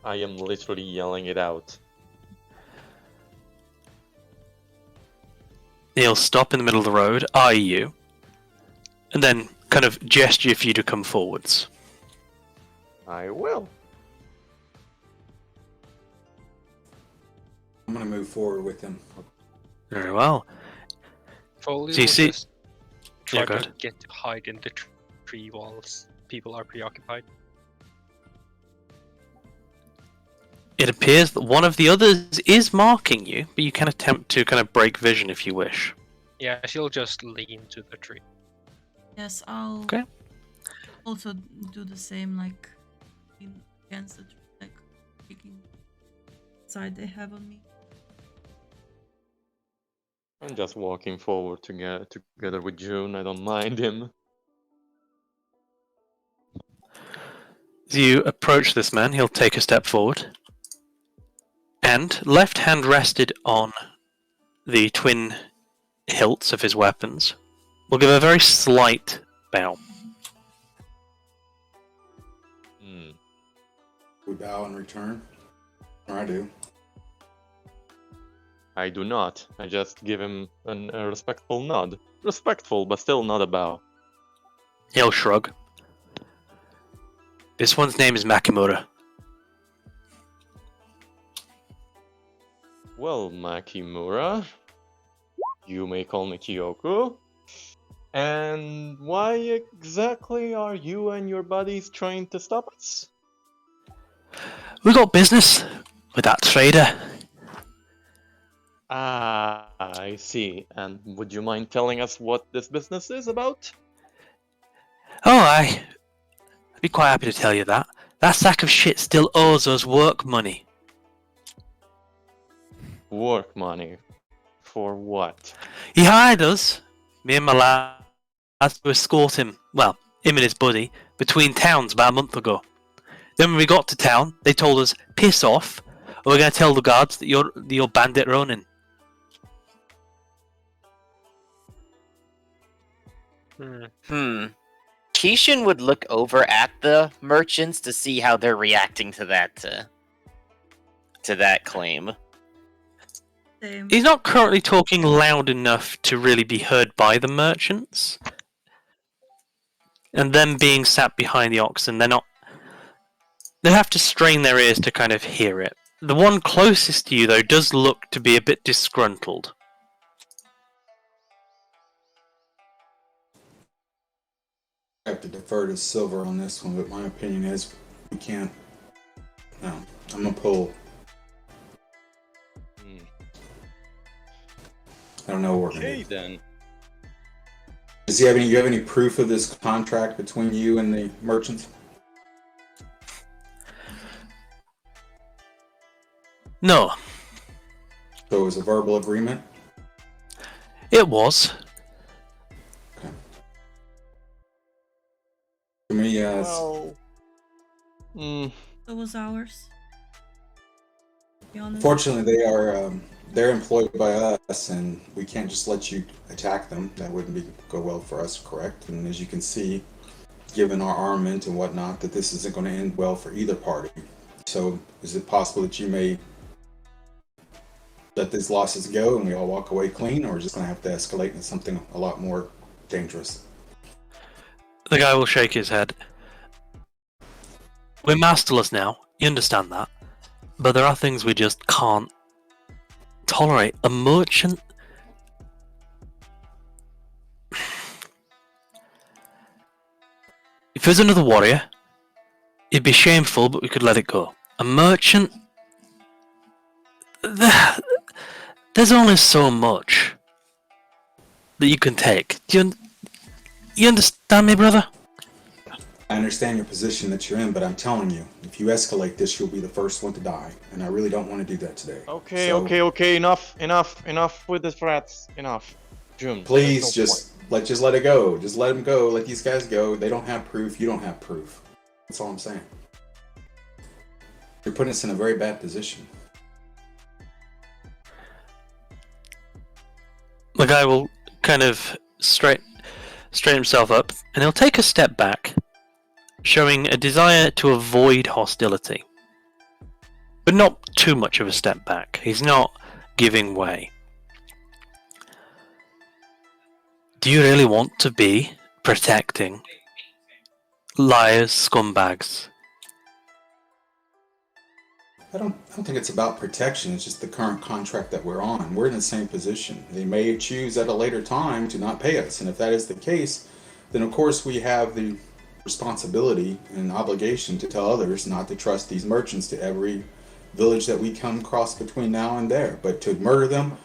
I am literally yelling it out. He'll stop in the middle of the road, eye you, and then kind of gesture for you to come forwards. I will. I'm gonna move forward with him. Very well. Foley So you will see- just try Yeah, go to ahead. get to hide in the tree walls. People are preoccupied. It appears that one of the others is marking you, but you can attempt to kind of break vision if you wish. Yeah, she'll just lean to the tree. Yes, I'll Okay. also do the same, like against the like taking side they have on me. I'm just walking forward together with June. I don't mind him. As you approach this man, he'll take a step forward, and left hand rested on the twin hilts of his weapons, will give a very slight bow. Hmm. We bow in return. Or I do. I do not. I just give him a respectful nod. Respectful, but still not a bow. He'll shrug. This one's name is Makimura. Well, Makimura, you may call me Kyoko. And why exactly are you and your buddies trying to stop us? We got business with that trader. Ah, I see. And would you mind telling us what this business is about? Oh, I'd be quite happy to tell you that. That sack of shit still owes us work money. Work money. For what? He hired us Me and my lads to escort him, well, him and his buddy, between towns about a month ago. Then when we got to town, they told us, piss off, or we're going to tell the guards that you're bandit Ronin. Keishan would look over at the merchants to see how they're reacting to that claim. Same. He's not currently talking loud enough to really be heard by the merchants. And them being sat behind the oxen, they have to strain their ears to kind of hear it. The one closest to you, though, does look to be a bit disgruntled. I have to defer to Silver on this one, but my opinion is we can't. No, I'm gonna pull. I don't know what we're gonna Okay do. then. Does he have any? You have any proof of this contract between you and the merchants? No, So it was a verbal agreement. it was. To me, Well, So was ours. To be honest. fortunately, they're employed by us, and we can't just let you attack them. That wouldn't go well for us, correct? And as you can see, given our armament and whatnot, that this isn't going to end well for either party. So, is it possible that you may let these losses go and we all walk away clean, or is it going to have to escalate into something a lot more dangerous? The guy will shake his head. We're masterless now, you understand that. But there are things we just can't tolerate. A merchant... If there's another warrior, it'd be shameful, but we could let it go. A merchant... There's only so much that you can take. You understand me, brother? I understand your position that you're in, but I'm telling you, if you escalate this, you'll be the first one to die, and I really don't want to do that today. okay, So, okay. Enough with the threats. Enough. June. Please, there's no just let it go. Just let them go. Let these guys go. They don't have proof. You don't have proof. That's all I'm saying. You're putting us in a very bad position. The guy will kind of straighten himself up, and he'll take a step back, showing a desire to avoid hostility. But not too much of a step back. He's not giving way. Do you really want to be protecting liars, scumbags? I don't think it's about protection. It's just the current contract that we're on. We're in the same position. They may choose at a later time to not pay us, and if that is the case, then of course we have the responsibility and obligation to tell others not to trust these merchants to every village that we come across between now and there. But to murder them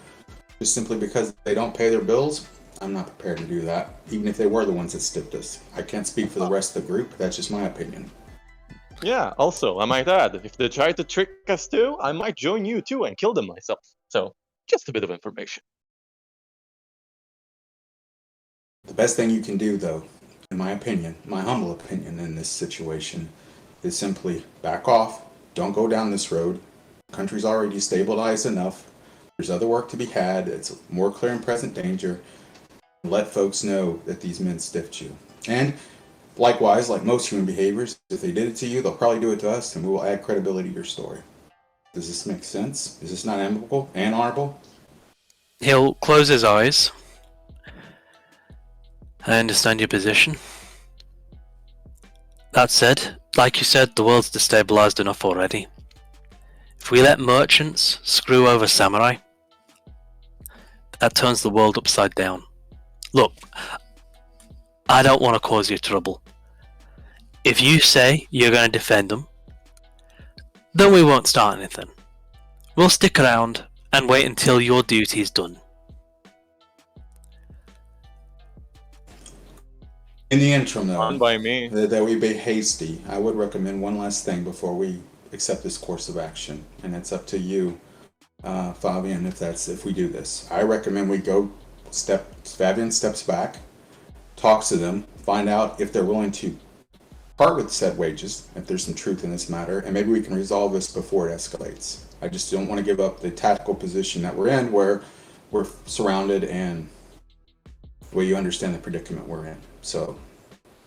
just simply because they don't pay their bills, I'm not prepared to do that, even if they were the ones that stiffed us. I can't speak for the rest of the group. That's just my opinion. Yeah, also, I might add, if they try to trick us too, I might join you too and kill them myself. So, just a bit of information. The best thing you can do, though, in my opinion, my humble opinion in this situation, is simply back off. Don't go down this road. The country's already stabilized enough. There's other work to be had. It's more clear and present danger. Let folks know that these men stiffed you. And likewise, like most human behaviors, if they did it to you, they'll probably do it to us, and we will add credibility to your story. Does this make sense? Is this not amicable and honorable? He'll close his eyes. I understand your position. That said, like you said, the world's destabilized enough already. If we let merchants screw over samurai, that turns the world upside down. Look, I don't want to cause you trouble. If you say you're going to defend them, then we won't start anything. We'll stick around and wait until your duty's done. In the interim, Fine though, by me. that we be hasty, I would recommend one last thing before we accept this course of action, and it's up to you, Fabian, if we do this. I recommend we go Fabian steps back, talks to them, find out if they're willing to part with said wages, if there's some truth in this matter, and maybe we can resolve this before it escalates. I just don't want to give up the tactical position that we're in, where we're surrounded, and the way you understand the predicament we're in. So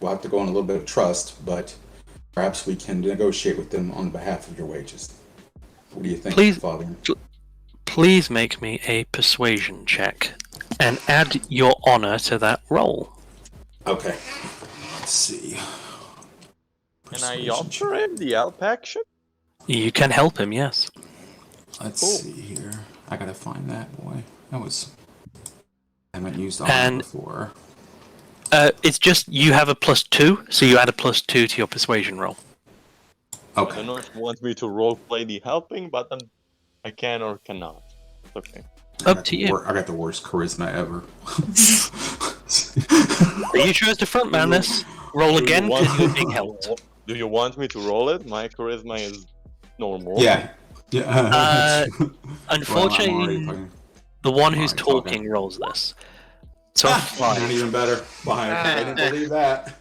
we'll have to go on a little bit of trust, but perhaps we can negotiate with them on behalf of your wages. What do you think, Please- Father? Please make me a persuasion check and add your honor to that roll. Okay. Let's see. Can I Persuasion offer check. him the help action? You can help him, yes. Let's Cool. see here. I gotta find that boy. I haven't used honor And- before. It's just you have a +2, so you add a +2 to your persuasion roll. I Okay. don't know if you want me to role play the helping, but I can or cannot. It's okay. I Up got to the you. I got the worst charisma ever. You chose to frontman this. Roll Do you again want because you're me- being helped. Do you want me to roll it? My charisma is normal. Yeah. Yeah. Unfortunately, Well, I'm already playing. the one who's already talking. talking rolls this. So Not 5. even better. 5. I didn't believe that.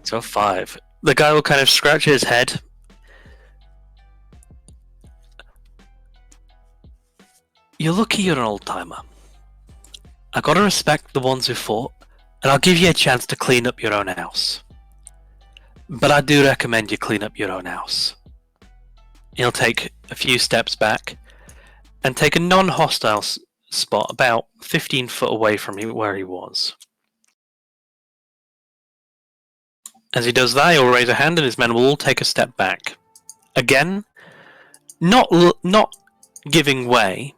So 5. The guy will kind of scratch his head. You're lucky you're an old timer. I gotta respect the ones who fought, and I'll give you a chance to clean up your own house. But I do recommend you clean up your own house. He'll take a few steps back and take a non-hostile spot about 15 foot away from where he was. As he does that, he'll raise a hand and his men will all take a step back. Again, not giving way,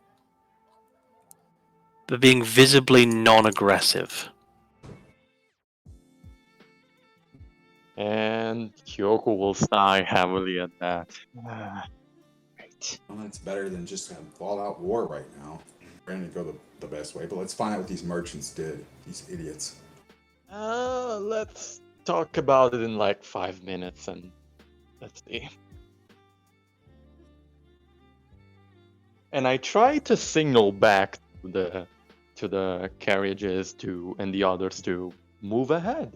but being visibly non-aggressive. And Kyoko will sigh heavily at that. Right. Well, that's better than just a all-out war right now. We're gonna go the best way, but let's find out what these merchants did. These idiots. Let's talk about it in like 5 minutes and let's see. And I try to signal back to the carriages and the others to move ahead.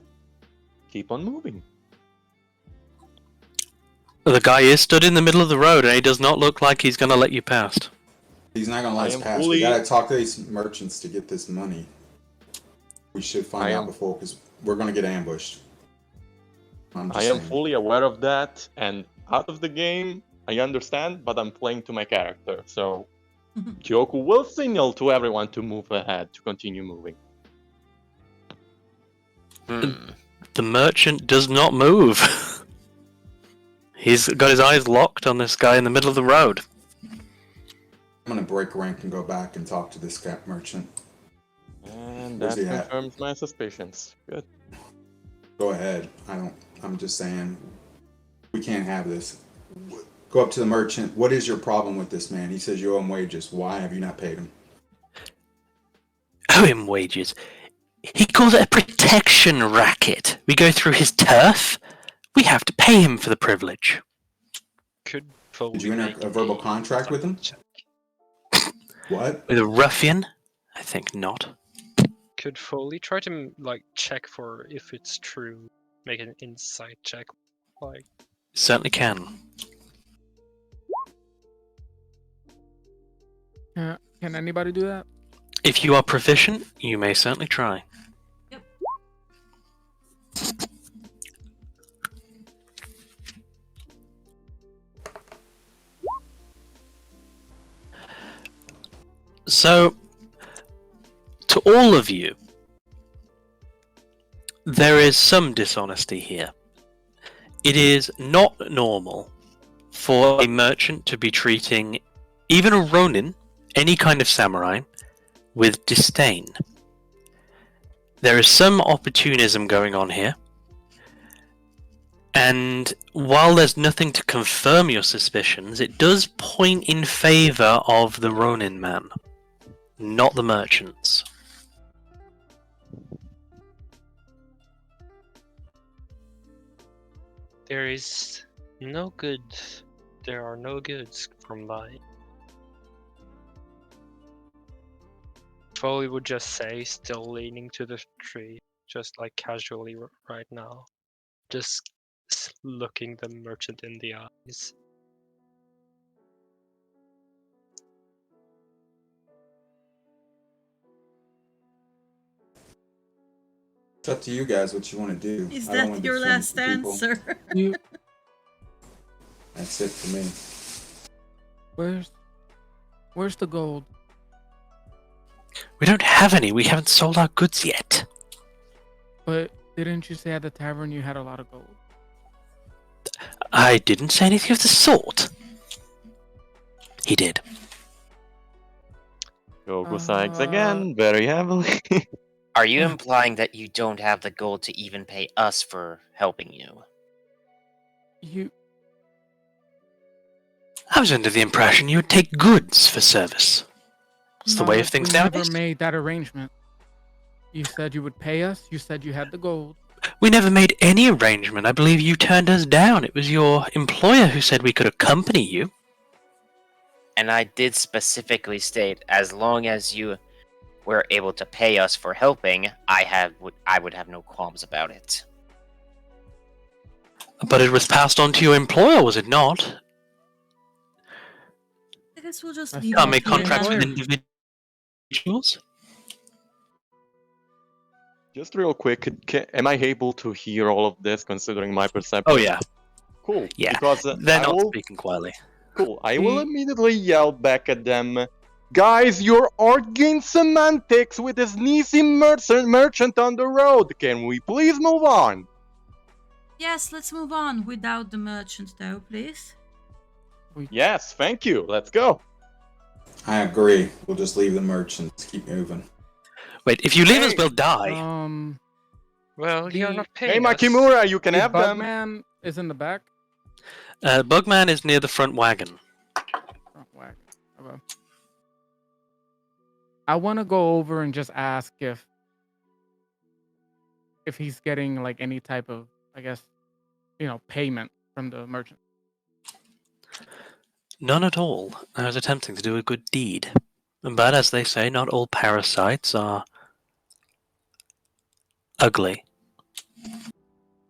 Keep on moving. The guy is stood in the middle of the road and he does not look like he's going to let you past. He's not gonna let I us am pass. fully- We gotta talk to these merchants to get this money. We should find I out am- before, because we're gonna get ambushed. I'm just I am saying. fully aware of that, and out of the game, I understand, but I'm playing to my character, so Kyoku will signal to everyone to move ahead, to continue moving. The merchant does not move. He's got his eyes locked on this guy in the middle of the road. I'm gonna break rank and go back and talk to this cat merchant. And Where's that he at? confirms my suspicions. Good. Go ahead. I'm just saying, we can't have this. Go up to the merchant. What is your problem with this man? He says you owe him wages. Why have you not paid him? Owe him wages. He calls it a protection racket. We go through his turf. We have to pay him for the privilege. Could Foley Did you enter make a verbal contract with him? check? What? With a ruffian? I think not. Could Foley try to like check for if it's true? Make an insight check, like Certainly can. Can anybody do that? If you are proficient, you may certainly try. Yep. So, to all of you, there is some dishonesty here. It is not normal for a merchant to be treating even a ronin, any kind of samurai, with disdain. There is some opportunism going on here. And while there's nothing to confirm your suspicions, it does point in favor of the ronin man, not the merchants. there is no good. There are no goods from lying. Foley would just say, still leaning to the tree, just like casually right now, just looking the merchant in the eyes. It's up to you guys what you want to do. Is I don't that wanna be your friends last with people. answer? You, That's it for me. where's the gold? We don't have any. We haven't sold our goods yet. But didn't you say at the tavern you had a lot of gold? I didn't say anything of the sort. He did. Yoku sighs again, very heavily. Are you implying that you don't have the gold to even pay us for helping you? You, I was under the impression you would take goods for service. It's the way no, of things we never nowadays. made that arrangement. You said you would pay us. You said you had the gold. We never made any arrangement. I believe you turned us down. It was your employer who said we could accompany you. And I did specifically state, as long as you were able to pay us for helping, I would have no qualms about it. But it was passed on to your employer, was it not? I guess we'll just That's leave Can't it make here contracts with then. individuals. Just real quick, am I able to hear all of this considering my perception? Oh yeah, Cool. yeah. Because They're I not will, speaking quietly. cool. I will immediately yell back at them. Guys, you're arguing semantics with this Nisi merchant on the road. Can we please move on? Yes, let's move on without the merchant though, please. Yes, thank you. Let's go. I agree. We'll just leave the merchants. Keep moving. Wait, if you leave us, Hey. we'll die. Well, you're The- not paying Hey, us. Makimura, you can the have them. Bugman is in the back. Bugman is near the front wagon. Front wagon. Okay. I want to go over and just ask if he's getting like any type of, I guess, payment from the merchant. None at all. I was attempting to do a good deed. But as they say, not all parasites are ugly.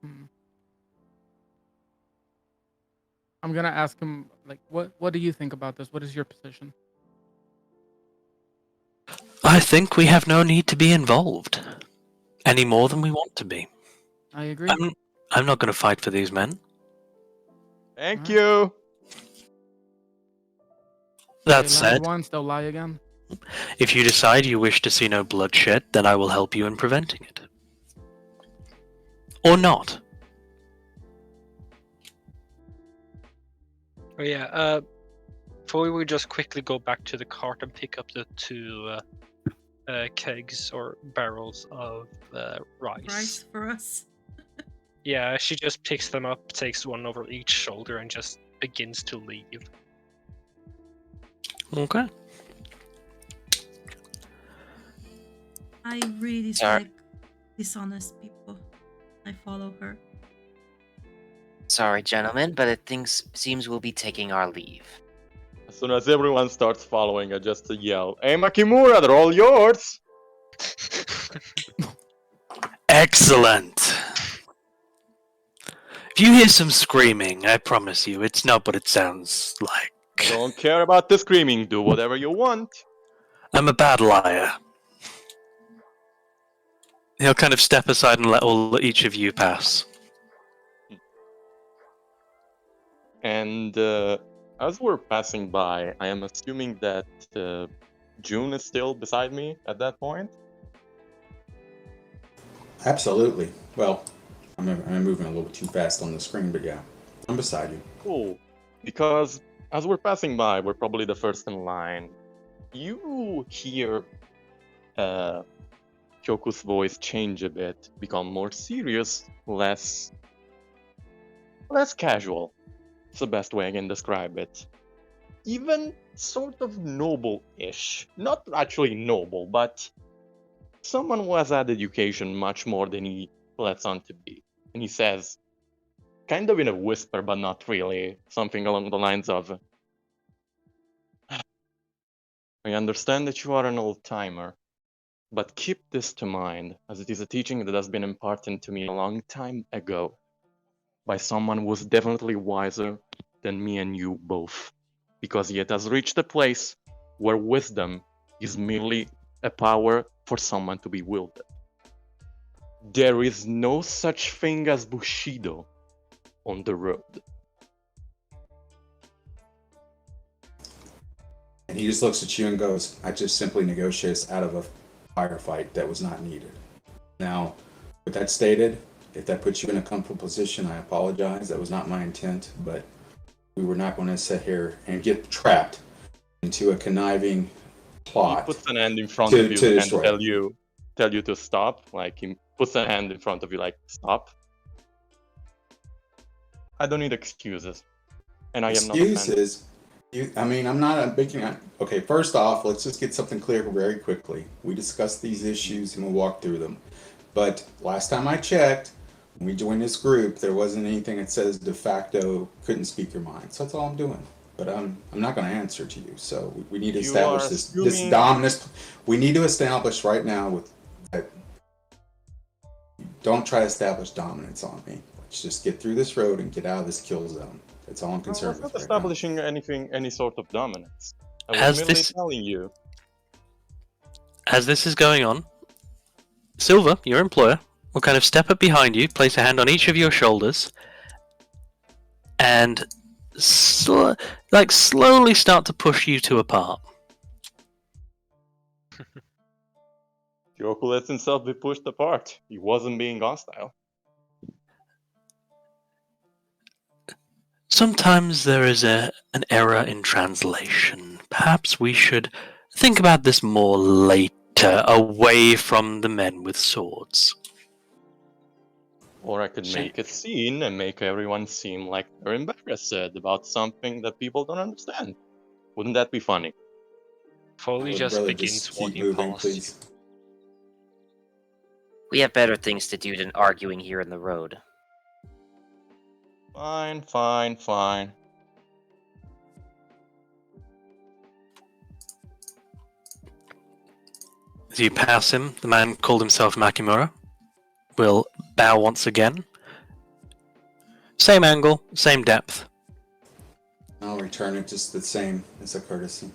Hmm. I'm gonna ask him like, what do you think about this? What is your position? I think we have no need to be involved. Any more than we want to be. I agree. I'm not going to fight for these men. Thank Alright. you. That They lied said, once, they'll lie again. if you decide you wish to see no bloodshed, then I will help you in preventing it. Or not. Oh yeah, before we just quickly go back to the cart and pick up the two kegs or barrels of rice. Rice for us. Yeah, she just picks them up, takes one over each shoulder, and just begins to leave. Okay. I really Sorry. dislike dishonest people. I follow her. Sorry, gentlemen, but it seems we'll be taking our leave. As soon as everyone starts following, I just yell, "Hey, Makimura, they're all yours!" Excellent. If you hear some screaming, I promise you, it's not what it sounds like. Don't care about the screaming, do whatever you want. I'm a bad liar. He'll kind of step aside and let each of you pass. And as we're passing by, I am assuming that June is still beside me at that point. Absolutely. Well, I'm moving a little bit too fast on the screen, but yeah, I'm beside you. Cool. Because as we're passing by, we're probably the first in line. You hear Kyoku's voice change a bit, become more serious, less casual. It's the best way I can describe it. Even sort of noble-ish. Not actually noble, but someone who has had education much more than he lets on to be. And he says, kind of in a whisper, but not really, something along the lines of, I understand that you are an old-timer, But keep this to mind, as it is a teaching that has been imparted to me a long time ago by someone who was definitely wiser than me and you both, because it has reached a place where wisdom is merely a power for someone to be wielded. There is no such thing as Bushido on the road. And he just looks at you and goes, I just simply negotiated us out of a firefight that was not needed. Now, with that stated, if that puts you in a comfortable position, I apologize. That was not my intent, but we were not going to sit here and get trapped into a conniving plot. He puts an hand in front to of you and destroy. tell you to stop. Like, he puts a hand in front of you, like, stop. I don't need excuses. And I am not offended. Excuses. I'm not making. Okay, first off, let's just get something clear very quickly. We discussed these issues and we'll walk through them. But last time I checked, when we joined this group, there wasn't anything that says de facto couldn't speak your mind. So that's all I'm doing. But I'm not going to answer to you. So we need to You establish are this assuming- dominance. We need to establish right now with that. Don't try to establish dominance on me. Let's just get through this road and get out of this kill zone. That's all I'm I concerned was not with. right now. establishing any sort of dominance. I was As merely this- telling you. As this is going on, Silver, your employer, will kind of step up behind you, place a hand on each of your shoulders, and slowly start to push you two apart. Kyoku lets himself be pushed apart. He wasn't being hostile. Sometimes there is an error in translation. Perhaps we should think about this more later, away from the men with swords. Or I could make a scene and make everyone seem like they're embarrassed about something that people don't understand. Wouldn't that be funny? I Foley would just rather begins keep walking moving, past. please. We have better things to do than arguing here in the road. Fine, fine, fine. As you pass him, the man called himself Makimura will bow once again. Same angle, same depth. I'll return it just the same as a courtesy.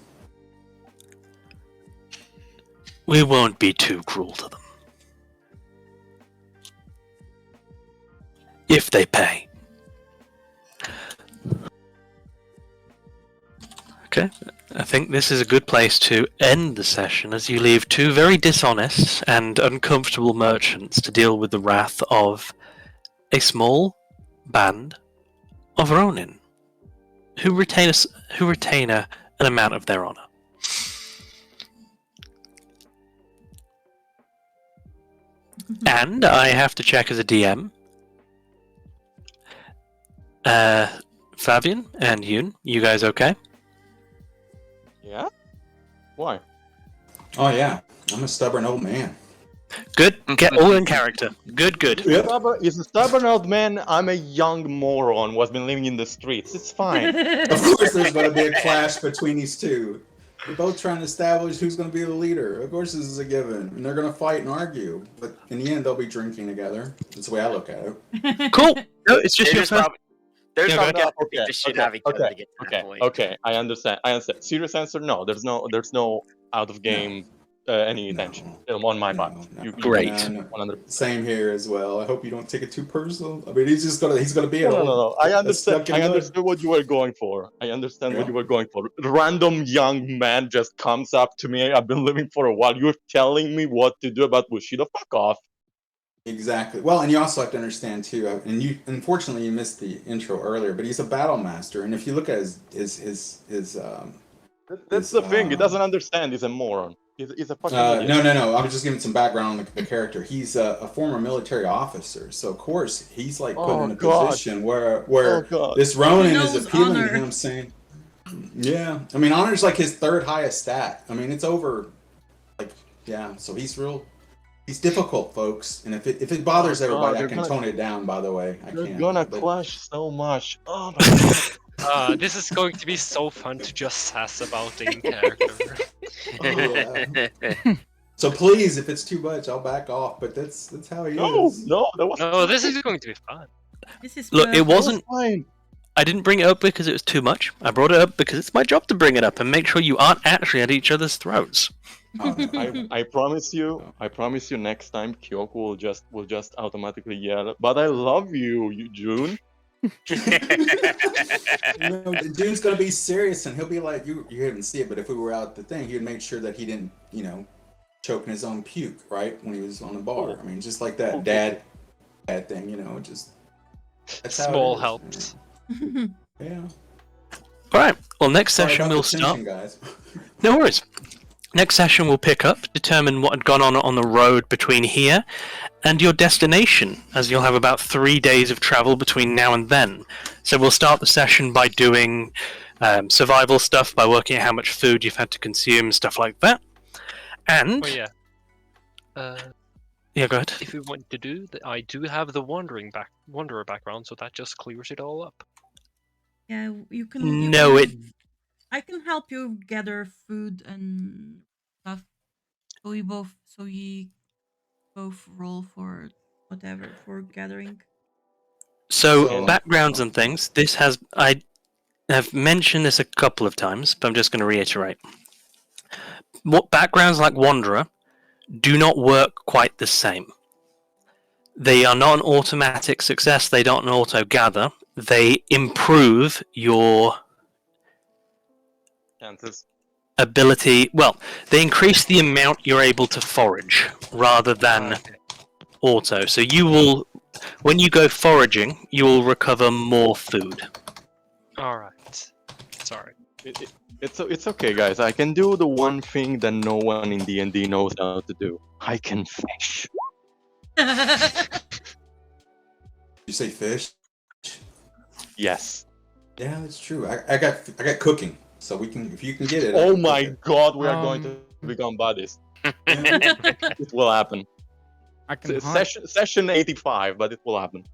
We won't be too cruel to them. If they pay. Okay, I think this is a good place to end the session as you leave two very dishonest and uncomfortable merchants to deal with the wrath of a small band of Ronin who retain an amount of their honor. And I have to check as a DM. Fabian and Yoon, you guys okay? Yeah? Why? Oh yeah, I'm a stubborn old man. Good. Get all in character. Good. He's a stubborn old man. I'm a young moron who has been living in the streets. It's fine. Of course, there's going to be a clash between these two. They're both trying to establish who's going to be the leader. Of course, this is a given, and they're going to fight and argue. But in the end, they'll be drinking together. That's the way I look at it. Cool. No, it's just your There's first. probably, there's Yeah, probably go gonna beat the shit out of each other to get to that point. Okay. I understand. Serious answer? No. There's no out of game any No. tension on my part. No. You- Great. No. 100%. Same here as well. I hope you don't take it too personal. I mean, he's gonna be No. I understand. stuck in I mud. understood what you were going for. I understand what Yeah. you were going for. Random young man just comes up to me. I've been living for a while. You're telling me what to do about Bushido? Fuck off. Exactly. Well, and you also have to understand too. And you, unfortunately, you missed the intro earlier. But he's a battle master, and if you look at his That's the thing. He doesn't understand. He's a moron. He's a fucking idiot. No. I was just giving some background on the character. He's a former military officer, so of course he's like put in a God. position where Oh, God. this Ronin He is knows appealing honor. to him, saying, "Yeah, I mean, honor's like his third highest stat. I mean, it's over, like, yeah. So he's difficult, folks. And if it bothers Oh, God, everybody, I they're can gonna- tone it down. By the way, I You're can't. gonna but- clash so much. Oh my God. This is going to be so fun to just sass about in character. So So please, if it's too much, I'll back off. But that's how he No, is. no, that was No, this is going to be fun. This is Look, it perfect. wasn't. fine. I didn't bring it up because it was too much. I brought it up because it's my job to bring it up and make sure you aren't actually at each other's throats. Oh, no. I promise you, next time Kyoko will just automatically yell, "But I love you, June." No, June's gonna be serious, and he'll be like, "You didn't see it, but if we were out at the thing, he'd make sure that he didn't, choke in his own puke, right, when he was on the bar. I mean, just like that dad thing, just that's how it Small is, helps. Yeah. All right. Well, next Sorry session about we'll the start. tension, guys. No worries. Next session we'll pick up, determine what had gone on the road between here and your destination, as you'll have about 3 days of travel between now and then. So we'll start the session by doing survival stuff, by working out how much food you've had to consume, stuff like that. And Oh yeah. yeah, go ahead. If we want to do that, I do have the wanderer background, so that just clears it all up. Yeah, you can. No, I can help you gather food and stuff. So you both roll for whatever for gathering. So So- backgrounds and things. I have mentioned this a couple of times, but I'm just going to reiterate. What backgrounds like Wanderer do not work quite the same. They are not an automatic success. They don't auto gather. They improve your Chances. ability. Well, they increase the amount you're able to forage rather than Okay. auto. So you will, when you go foraging, you will recover more food. All right. Sorry. It's okay, guys. I can do the one thing that no one in D&D knows how to do. I can fish. You say fish? Yes. Yeah, that's true. I got cooking, so we can, if you can get it. I Oh can my cook it. God, we are going to become buddies. Yeah. It will happen. I can hunt. Session 85, but it will happen.